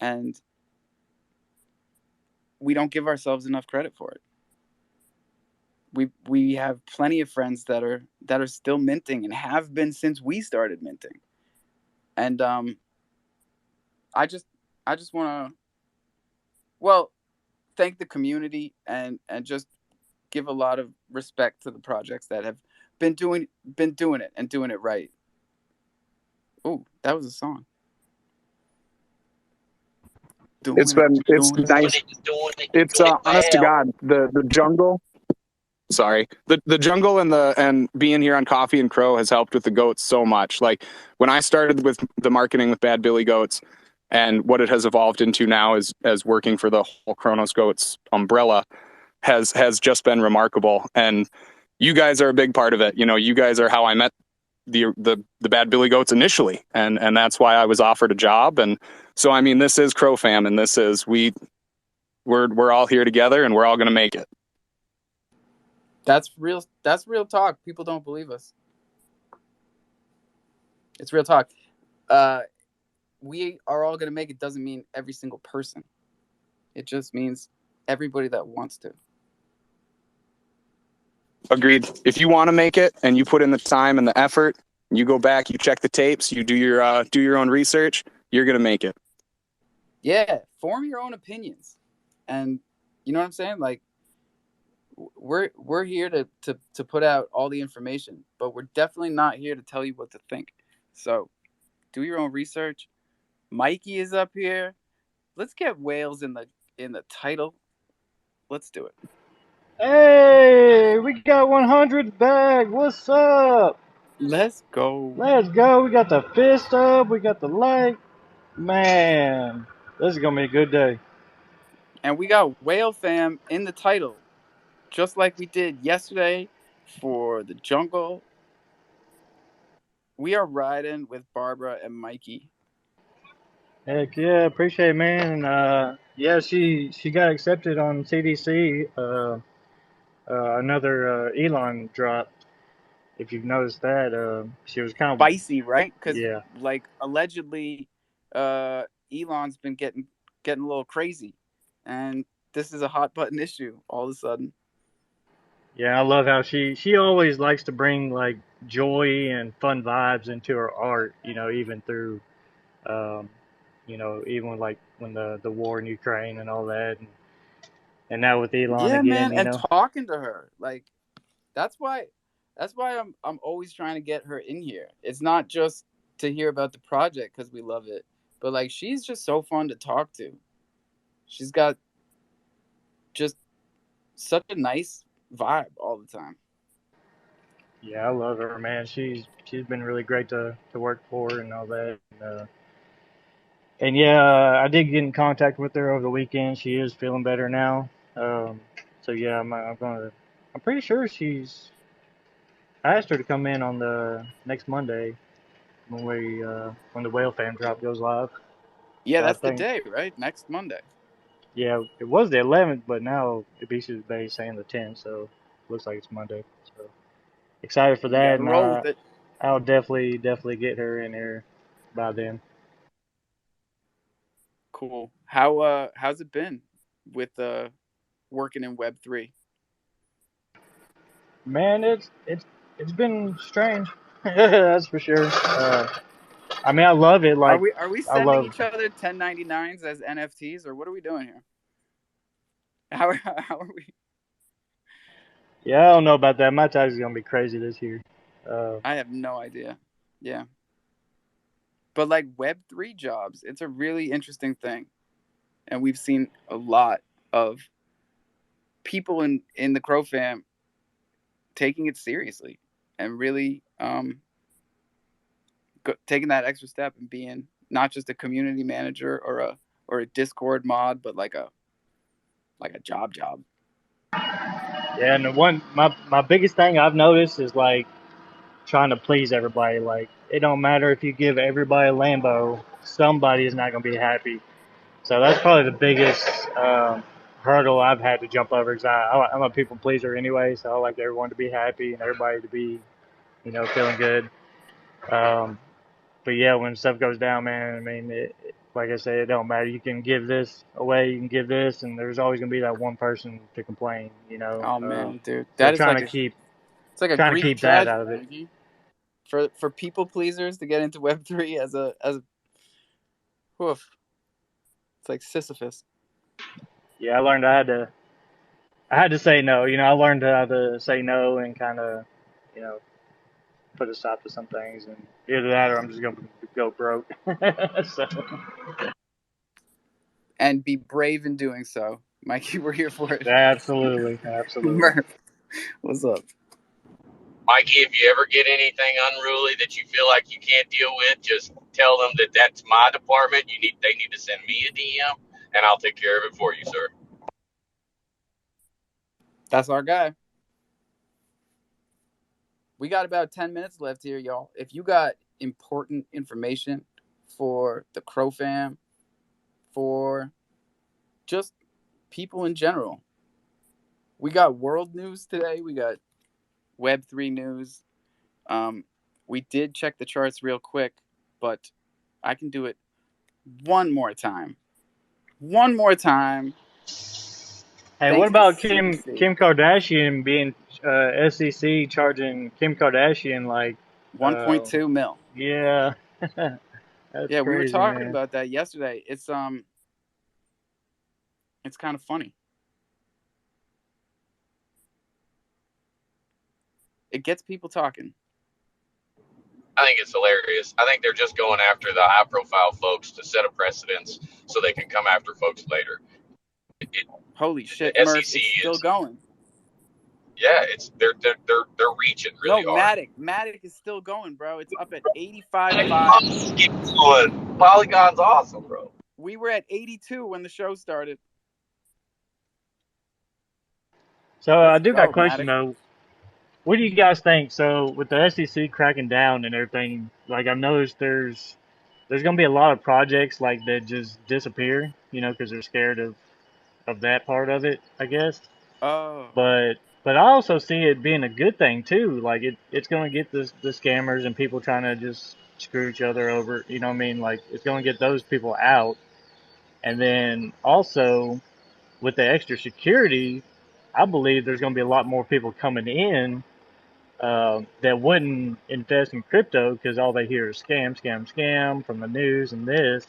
and we don't give ourselves enough credit for it. We have plenty of friends that are still minting and have been since we started minting. And I just want to, well, thank the community and just give a lot of respect to the projects that have been doing it and doing it right. Oh, that was a song. It's nice. It's honest to God, the jungle. Sorry, the jungle and being here on Coffee and Cro has helped with the goats so much. Like when I started with the marketing with Bad Billy goats, and what it has evolved into now is as working for the whole Kronos goats umbrella has just been remarkable. And you guys are a big part of it. You know, you guys are how I met the Bad Billy goats initially, and that's why I was offered a job. And so I mean, this is Cro Fam, and this is we're all here together, and we're all going to make it. That's real talk. People don't believe us. It's real talk. We are all going to make it doesn't mean every single person. It just means everybody that wants to. Agreed. If you want to make it and you put in the time and the effort, you go back, you check the tapes, you do your own research, you're going to make it. Yeah, form your own opinions. And you know what I'm saying? Like we're here to put out all the information, but we're definitely not here to tell you what to think. So, do your own research. Mikey is up here. Let's get whales in the title. Let's do it. Hey, we got 100 bag. What's up? Let's go. Let's go. We got the fist up. We got the light. Man, this is going to be a good day. And we got Whale Fam in the title, just like we did yesterday for the jungle. We are riding with Barbara and Mikey. Heck yeah, appreciate it, man. And yeah, she got accepted on CDC. Another Elon drop. If you've noticed that, she was kind of spicy, right? Because yeah, like allegedly, Elon's been getting a little crazy, and this is a hot button issue all of a sudden. Yeah, I love how she always likes to bring like joy and fun vibes into her art. You know, even through, um, even like when the war in Ukraine and all that, and now with Elon Yeah, again. man, You and know, talking to her, like that's why I'm always trying to get her in here. It's not just to hear about the project because we love it, but like she's just so fun to talk to. She's got just such a nice vibe all the time. Yeah, I love her, man. She's been really great to work for and all that. And yeah, I did get in contact with her over the weekend. She is feeling better now. So yeah, I'm pretty sure she's. I asked her to come in on the next Monday when the whale fan drop goes live. Yeah, So I that's the think day, right? Next Monday. yeah, it was the 11th, but now Ibisu's Bay saying the 10th, so looks like it's Monday. So excited for You that, got to and roll with it. I'll definitely get her in here by then. Cool. How's it been with working in Web3? Man, it's been strange. That's for sure. I mean, I love it. Are Like, we I sending love. each other 1099s as NFTs, or what are we doing here? How are we? Yeah, I don't know about that. My tax is gonna be crazy this year. I have no idea. Yeah. But like Web3 jobs, it's a really interesting thing. And we've seen a lot of people in the Crow fam taking it seriously and really taking that extra step and being not just a community manager or a Discord mod, but like a job. yeah, and my biggest thing I've noticed is like trying to please everybody. Like, it don't matter if you give everybody a Lambo, somebody is not gonna be happy. So that's probably the biggest hurdle I've had to jump over. Because I'm a people pleaser anyway, so I like everyone to be happy and everybody to be, feeling good. Um, but yeah, when stuff goes down, man, I mean, like I said, it don't matter. You can give this away, you can give this, and there's always gonna be that one person to complain. Oh man, dude, So that is like it's like a trying to Greek keep that out tragedy, of it. Mikey. For people pleasers to get into Web3 as a woof, it's like Sisyphus. Yeah, I learned I had to say no. I learned how to say no and kind of, you know, put a stop to some things, and either that or I'm just gonna go broke. So And be brave in doing so. Mikey, we're here for it. absolutely. Murph, what's up? Mikey, if you ever get anything unruly that you feel like you can't deal with, just tell them that that's my department. They need to send me a DM, and I'll take care of it for you, sir. That's our guy. We got about 10 minutes left here, y'all. If you got important information for the Crow fam, for just people in general, we got world news today. We got Web3 news. We did check the charts real quick, but I can do it one more time. One more time. Hey, what Thanks to about CBC. Kim Kardashian being SEC charging Kim Kardashian like 1.2 mil. yeah, that's Yeah, we were crazy, talking man. about that yesterday. It's kind of funny. It gets people talking. I think it's hilarious. I think they're just going after the high profile folks to set a precedence so they can come after folks later. Holy shit, The Murph! SEC It's still is, going. yeah, they're reaching No, really hard. Matic is still going, bro. It's up at 85.5. Keep going. Polygon's awesome, bro. We were at 82 when the show started. So I Let's do got a go, question Matic. though. What do you guys think? So with the SEC cracking down and everything, like I've noticed there's gonna be a lot of projects like that just disappear, because they're scared of that part of it, I guess. Oh, But I also see it being a good thing too. Like it's gonna get the scammers and people trying to just screw each other over. You know what I mean? Like it's gonna get those people out. And then also with the extra security, I believe there's gonna be a lot more people coming in that wouldn't invest in crypto because all they hear is scam, scam, scam from the news and this.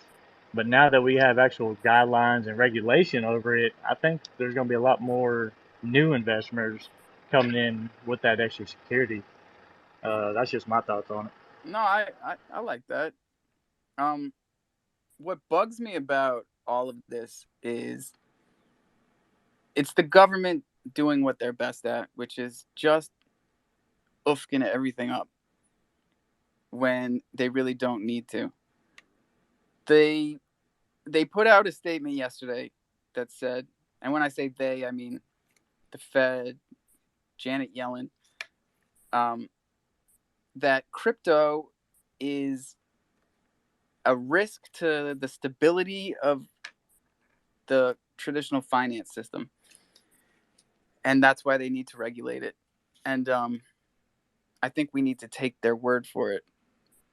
But now that we have actual guidelines and regulation over it, I think there's going to be a lot more new investors coming in with that extra security. That's just my thoughts on it. no, I like that. Um, what bugs me about all of this is it's the government doing what they're best at, which is just oofking everything up when they really don't need to. They put out a statement yesterday that said, and when I say they, I mean the Fed, Janet Yellen, that crypto is a risk to the stability of the traditional finance system, and that's why they need to regulate it. And I think we need to take their word for it,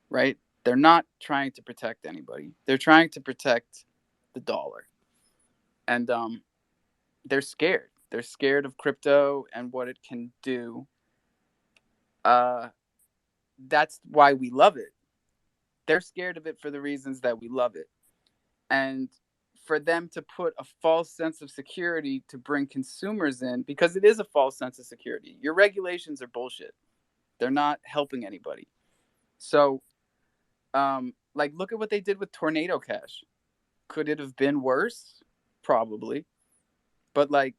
right? They're not trying to protect anybody. They're trying to protect the dollar. And they're scared. They're scared of crypto and what it can do. That's why we love it. They're scared of it for the reasons that we love it. And for them to put a false sense of security to bring consumers in, because it is a false sense of security. Your regulations are bullshit. They're not helping anybody. So, like, look at what they did with Tornado Cash. Could it have been worse? Probably. But, like,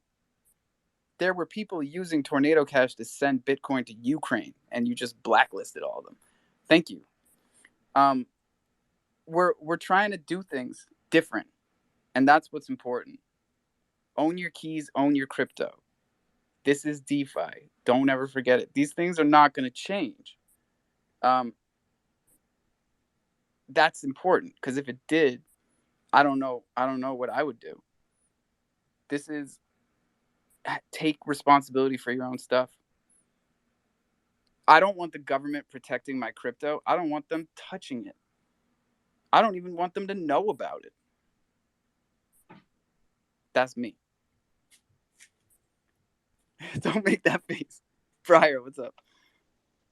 there were people using Tornado Cash to send Bitcoin to Ukraine, and you just blacklisted all of them. Thank you. We're trying to do things different, and that's what's important. Own your keys, own your crypto. This is DeFi. Don't ever forget it. These things are not going to change. That's important, because if it did, I don't know what I would do. This is take responsibility for your own stuff. I don't want the government protecting my crypto. I don't want them touching it. I don't even want them to know about it. That's me. Don't make that face. Briar, what's up?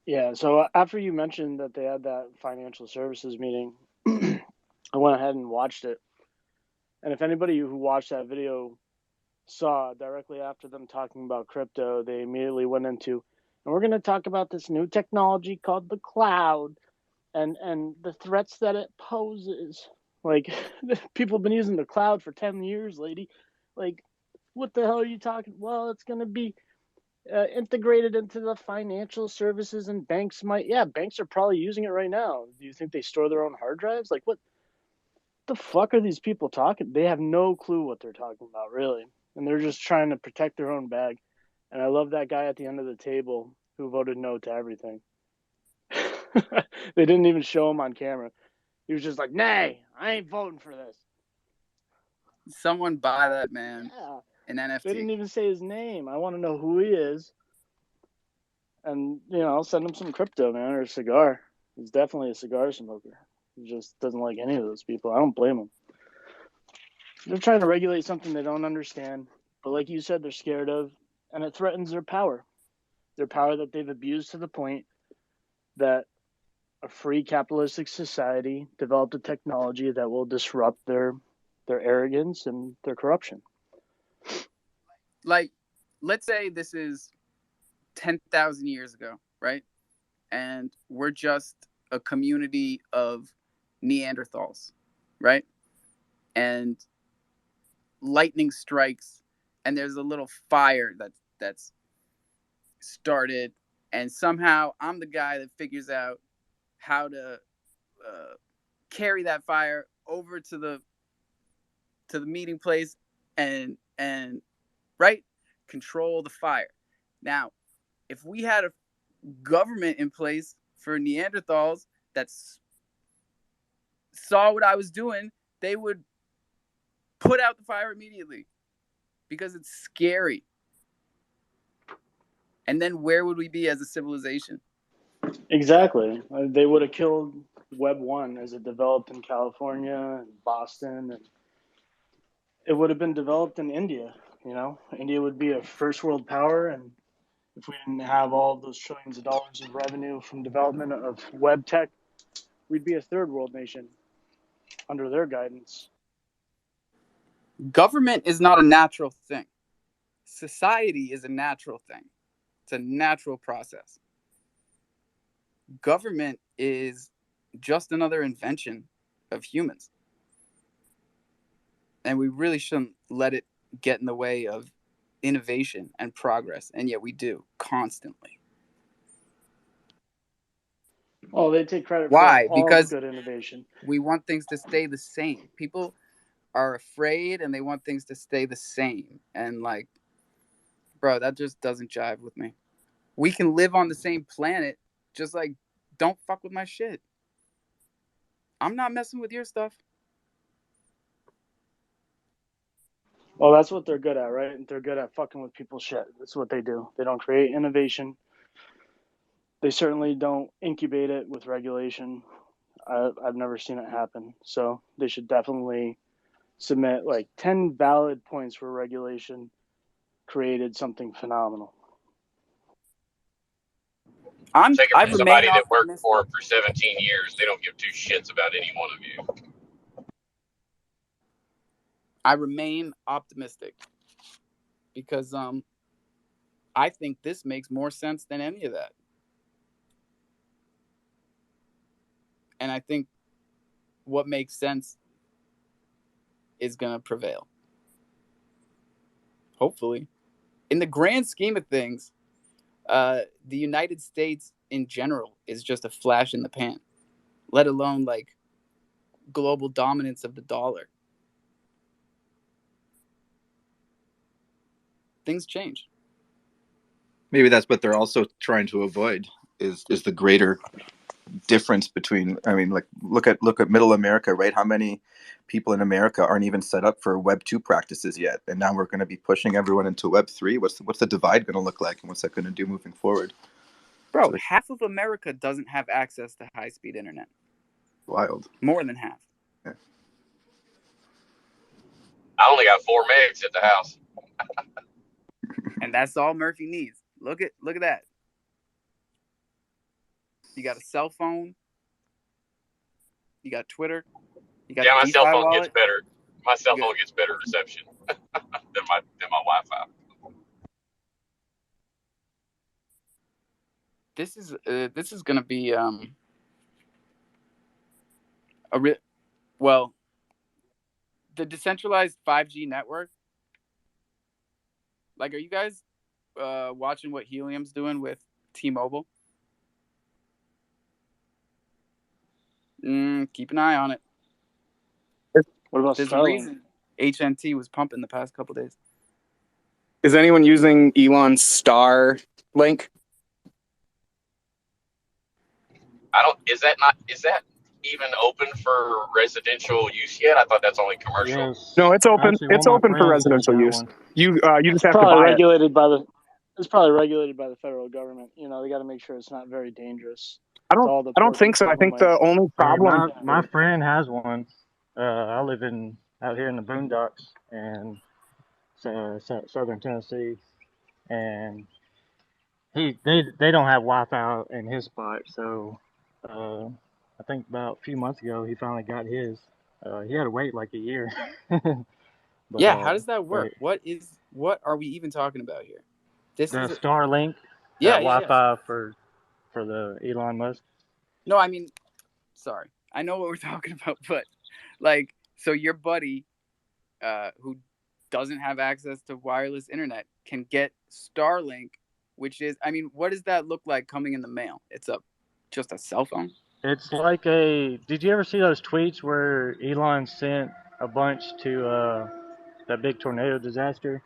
Yeah, so after you mentioned that they had that financial services meeting, I went ahead and watched it. And if anybody who watched that video saw directly after them talking about crypto, they immediately went into, and we're going to talk about this new technology called the cloud and the threats that it poses. Like, people have been using the cloud for 10 years, lady. Like, what the hell are you talking? Well, it's going to be integrated into the financial services, and banks banks are probably using it right now. Do you think they store their own hard drives? Like, what the fuck are these people talking? They have no clue what they're talking about, really. And they're just trying to protect their own bag. And I love that guy at the end of the table who voted no to everything. They didn't even show him on camera. He was just like, nay, I ain't voting for this. Someone buy that man an They NFT. didn't even say his name. I want to know who he is. And, I'll send him some crypto, man, or a cigar. He's definitely a cigar smoker. He just doesn't like any of those people. I don't blame him. They're trying to regulate something they don't understand. But like you said, they're scared of, and it threatens their power. Their power that they've abused to the point that a free capitalistic society developed a technology that will disrupt their arrogance and their corruption. Like, let's say this is 10,000 years ago, right? And we're just a community of Neanderthals, right? And lightning strikes, and there's a little fire that's started, and somehow I'm the guy that figures out how to carry that fire over to the meeting place and right, control the fire. Now, if we had a government in place for Neanderthals that saw what I was doing, they would put out the fire immediately because it's scary. And then where would we be as a civilization? Exactly. They would have killed Web 1 as it developed in California and Boston. And it would have been developed in India. India would be a first world power. And if we didn't have all those trillions of dollars of revenue from development of web tech, we'd be a third world nation under their guidance. Government is not a natural thing. Society is a natural thing. It's a natural process. Government is just another invention of humans. And we really shouldn't let it get in the way of innovation and progress, and yet we do constantly. Oh, they take credit for Why? all the Because good innovation. we want things to stay the same. People are afraid and they want things to stay the same. And like, bro, that just doesn't jive with me. We can live on the same planet, just like don't fuck with my shit. I'm not messing with your stuff. Well, that's what they're good at, right? They're good at fucking with people's shit. That's what they do. They don't create innovation. They certainly don't incubate it with regulation. I've never seen it happen. So they should definitely submit like 10 valid points for regulation created something phenomenal. Take it I from somebody remain that worked optimistic. for 17 years. They don't give two shits about any one of you. I remain optimistic because I think this makes more sense than any of that. And I think what makes sense is going to prevail. Hopefully. In the grand scheme of things, the United States in general is just a flash in the pan, let alone like global dominance of the dollar. Things change. Maybe that's what they're also trying to avoid is the greater difference between. I mean, like look at Middle America, right? How many people in America aren't even set up for Web 2 practices yet, and now we're going to be pushing everyone into Web 3. What's the divide going to look like, and what's that going to do moving forward? Bro, half of America doesn't have access to high-speed internet. Wild. More than half. Yeah. I only got 4 megs at the house. And that's all Murphy needs. Look at that. You got a cell phone. You got Twitter. You got My the cell DeFi phone wallet. gets better. My cell phone gets better reception than my Wi-Fi. This is gonna be the decentralized 5G network. Like, are you guys watching what Helium's doing with T-Mobile? Keep an eye on it. What about There's Starlink? a reason HNT was pumping the past couple days. Is anyone using Elon's Starlink? Is that even open for residential use yet? I thought that's only commercial. Yes. No, it's open. Actually, one It's of my open for friends has residential got use. one. You just It's have to probably buy it. regulated by the. It's probably regulated by the federal government. You know, they got to make sure it's not very dangerous. I With all the don't think so. I people think might. the only I mean, problem. my friend has one. I live out here in the boondocks in southern Tennessee, and they don't have Wi-Fi in his spot. So I think about a few months ago he finally got his. He had to wait like a year. But Yeah, how does that work? but What are we even talking about here? This the is Starlink, that yeah. Wi-Fi for the Elon Musk. No, I mean, sorry. I know what we're talking about, but like, so your buddy who doesn't have access to wireless internet can get Starlink, which is, I mean, what does that look like coming in the mail? It's just a cell phone. It's like a. Did you ever see those tweets where Elon sent a bunch to that big tornado disaster?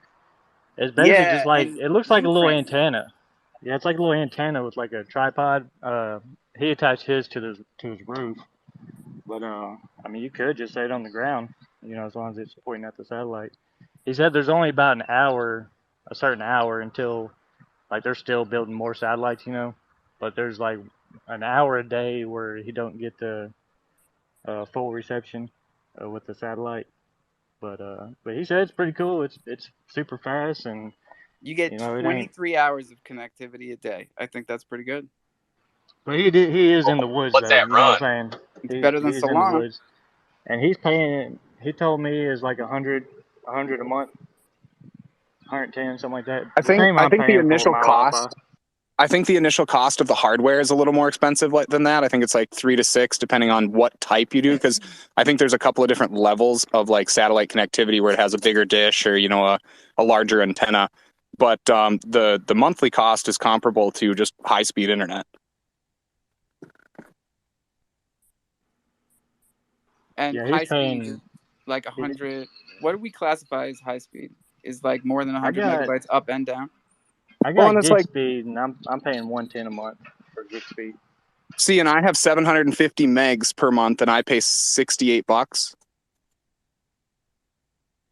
It's basically just Yeah, like and it looks like a little Ukraine. antenna. Yeah, it's like a little antenna with like a tripod. He attached his to his roof, but I mean, you could just set it on the ground, as long as it's pointing at the satellite. He said there's only about a certain hour until like they're still building more satellites. But there's like an hour a day where he don't get the full reception with the satellite. But he said it's pretty cool. It's super fast and You get it ain't. 23 hours of connectivity a day. I think that's pretty good. But he is in the woods What's though. that You know what run? I'm saying? It's better than He's in the Solana. woods, and he's paying. He told me is like a hundred a month, 110 something like that. I The same think I'm the paying for initial my cost. Wi-Fi. I think the initial cost of the hardware is a little more expensive than that. I think it's like 3 to 6, depending on what type you do. Because I think there's a couple of different levels of like satellite connectivity where it has a bigger dish or a larger antenna. But the monthly cost is comparable to just high speed internet. And Yeah, high he's speed is paying. like 100. What do we classify as high speed? Is like more than I 100 got megabytes up and down. I Well, and got it's gig like, speed, and I'm paying 110 a month for gig speed. see, and I have 750 megs per month, and I pay $68.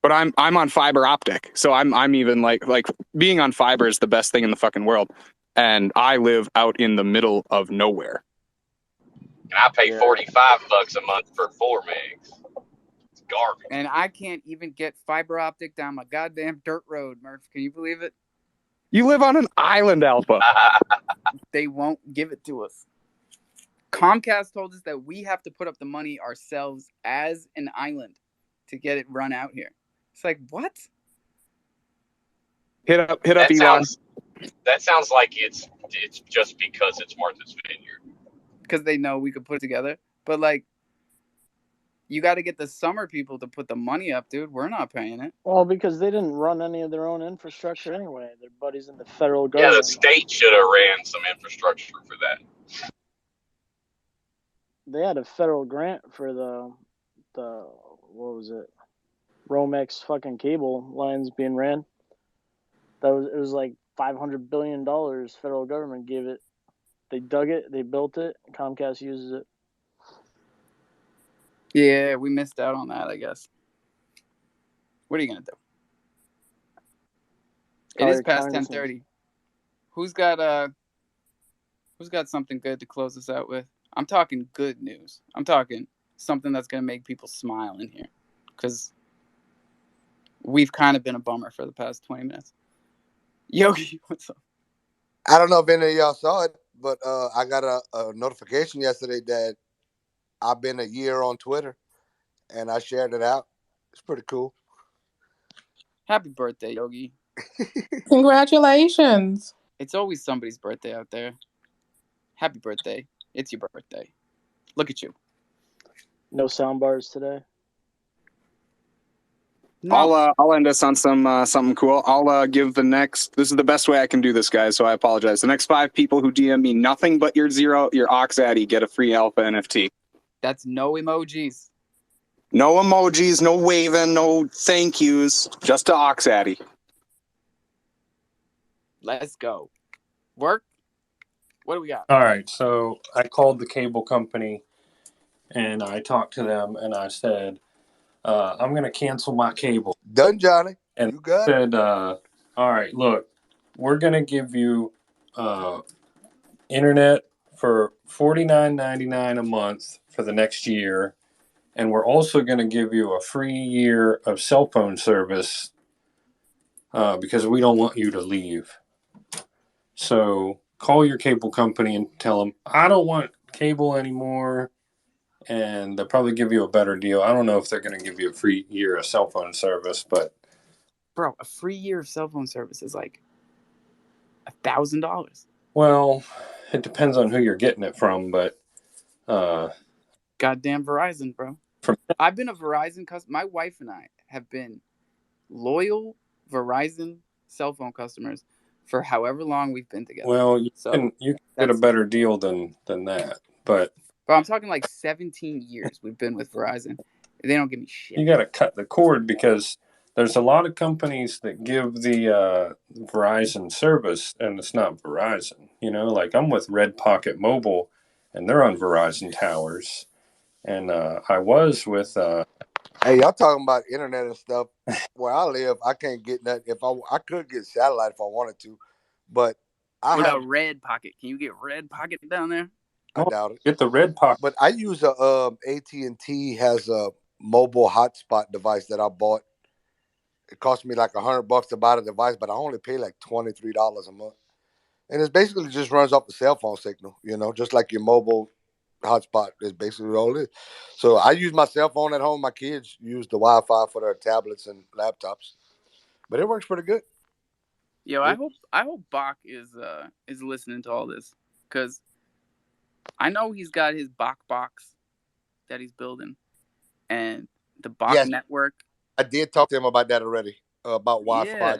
But I'm on fiber optic, so I'm even like being on fiber is the best thing in the fucking world, and I live out in the middle of nowhere. And I pay Yeah. $45 a month for 4 megs. It's garbage. And I can't even get fiber optic down my goddamn dirt road, Murph. Can you believe it? You live on an island, Alpha. They won't give it to us. Comcast told us that we have to put up the money ourselves as an island to get it run out here. It's like, what? Hit up That Elon. sounds like it's just because it's Martha's Vineyard. Because they know we could put it together. But like, you got to get the summer people to put the money up, dude. We're not paying it. Well, because they didn't run any of their own infrastructure anyway. Their buddies in the federal Yeah, the government. state should have ran some infrastructure for that. They had a federal grant for the what was it? Romex fucking cable lines being ran. It was like $500 billion. Federal government gave it. They dug it. They built it. Comcast uses it. Yeah, we missed out on that, I guess. What are you gonna do? It is past 10:30. Who's got something good to close us out with? I'm talking good news. I'm talking something that's gonna make people smile in here, because we've kind of been a bummer for the past 20 minutes. Yogi, what's up? I don't know if any of y'all saw it, but I got a notification yesterday that I've been a year on Twitter, and I shared it out. It's pretty cool. Happy birthday, Yogi. Congratulations. It's always somebody's birthday out there. Happy birthday. It's your birthday. Look at you. No sound bars today. No. I'll end us on something cool. I'll give the next. This is the best way I can do this, guys. So I apologize. The next 5 people who DM me nothing but your Oxaddy get a free Alpha NFT. That's no emojis. No emojis, no waving, no thank yous. Just to Oxaddy. Let's go. Work. What do we got? All right. So I called the cable company and I talked to them and I said, I'm going to cancel my cable. Done, Johnny. And you got said, all right, look, we're going to give you internet for $49.99 a month for the next year. And we're also going to give you a free year of cell phone service because we don't want you to leave. So call your cable company and tell them, I don't want cable anymore. And they'll probably give you a better deal. I don't know if they're going to give you a free year of cell phone service, but... Bro, a free year of cell phone service is like $1,000. Well, it depends on who you're getting it from, but... Goddamn Verizon, bro. I've been a Verizon customer. My wife and I have been loyal Verizon cell phone customers for however long we've been together. Well, you can get a better deal than that, but... Bro, I'm talking like 17 years we've been with Verizon. They don't give me shit. You got to cut the cord because there's a lot of companies that give the Verizon service, and it's not Verizon. You know, like I'm with Red Pocket Mobile, and they're on Verizon towers. And I was with... Hey, y'all talking about internet and stuff. Where I live, I can't get that. If I could get satellite if I wanted to, but I what have about Red Pocket? Can you get Red Pocket down there? I doubt it. Get the Red Pocket. But I use a AT&T has a mobile hotspot device that I bought. It cost me like $100 to buy the device, but I only pay like $23 a month. And it basically just runs off the cell phone signal, you know, just like your mobile hotspot is basically all it is. So I use my cell phone at home. My kids use the Wi-Fi for their tablets and laptops, but it works pretty good. Yo, I hope Bach is listening to all this, because I know he's got his Bach box that he's building, and the Bach Yes, network. I did talk to him about that already, about Wi-Fi. Yeah.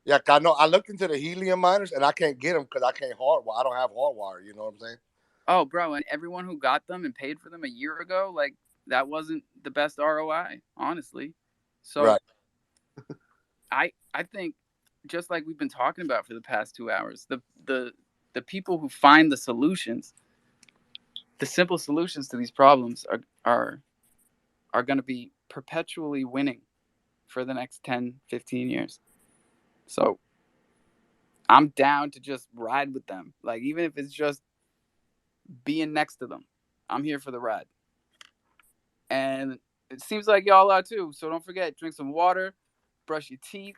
Yeah, 'cause I know I looked into the helium miners and I can't get them because I can't hardwire. I don't have hardwire. You know what I'm saying? Oh, bro, and everyone who got them and paid for them a year ago, like, that wasn't the best ROI, honestly. So Right. I think, just like we've been talking about for the past 2 hours, the people who find the solutions, the simple solutions to these problems, are going to be perpetually winning for the next 10, 15 years. So I'm down to just ride with them. Like, even if it's just being next to them, I'm here for the ride. And it seems like y'all are too. So don't forget, drink some water, brush your teeth,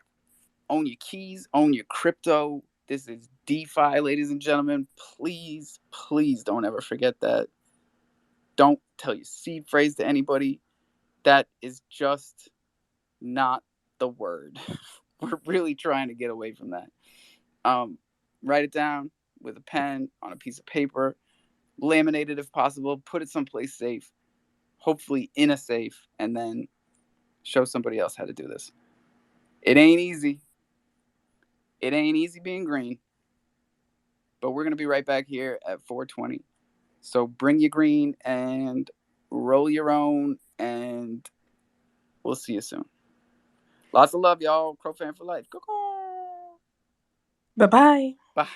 own your keys, own your crypto. This is DeFi, ladies and gentlemen. Please, please don't ever forget that. Don't tell your seed phrase to anybody. That is just not the word. We're really trying to get away from that. Write it down with a pen on a piece of paper, laminate it if possible, put it someplace safe, hopefully in a safe, and then show somebody else how to do this. It ain't easy. It ain't easy being green, but we're going to be right back here at 4:20. So bring your green and roll your own, and we'll see you soon. Lots of love, y'all. Crow fan for life. Bye-bye. Bye.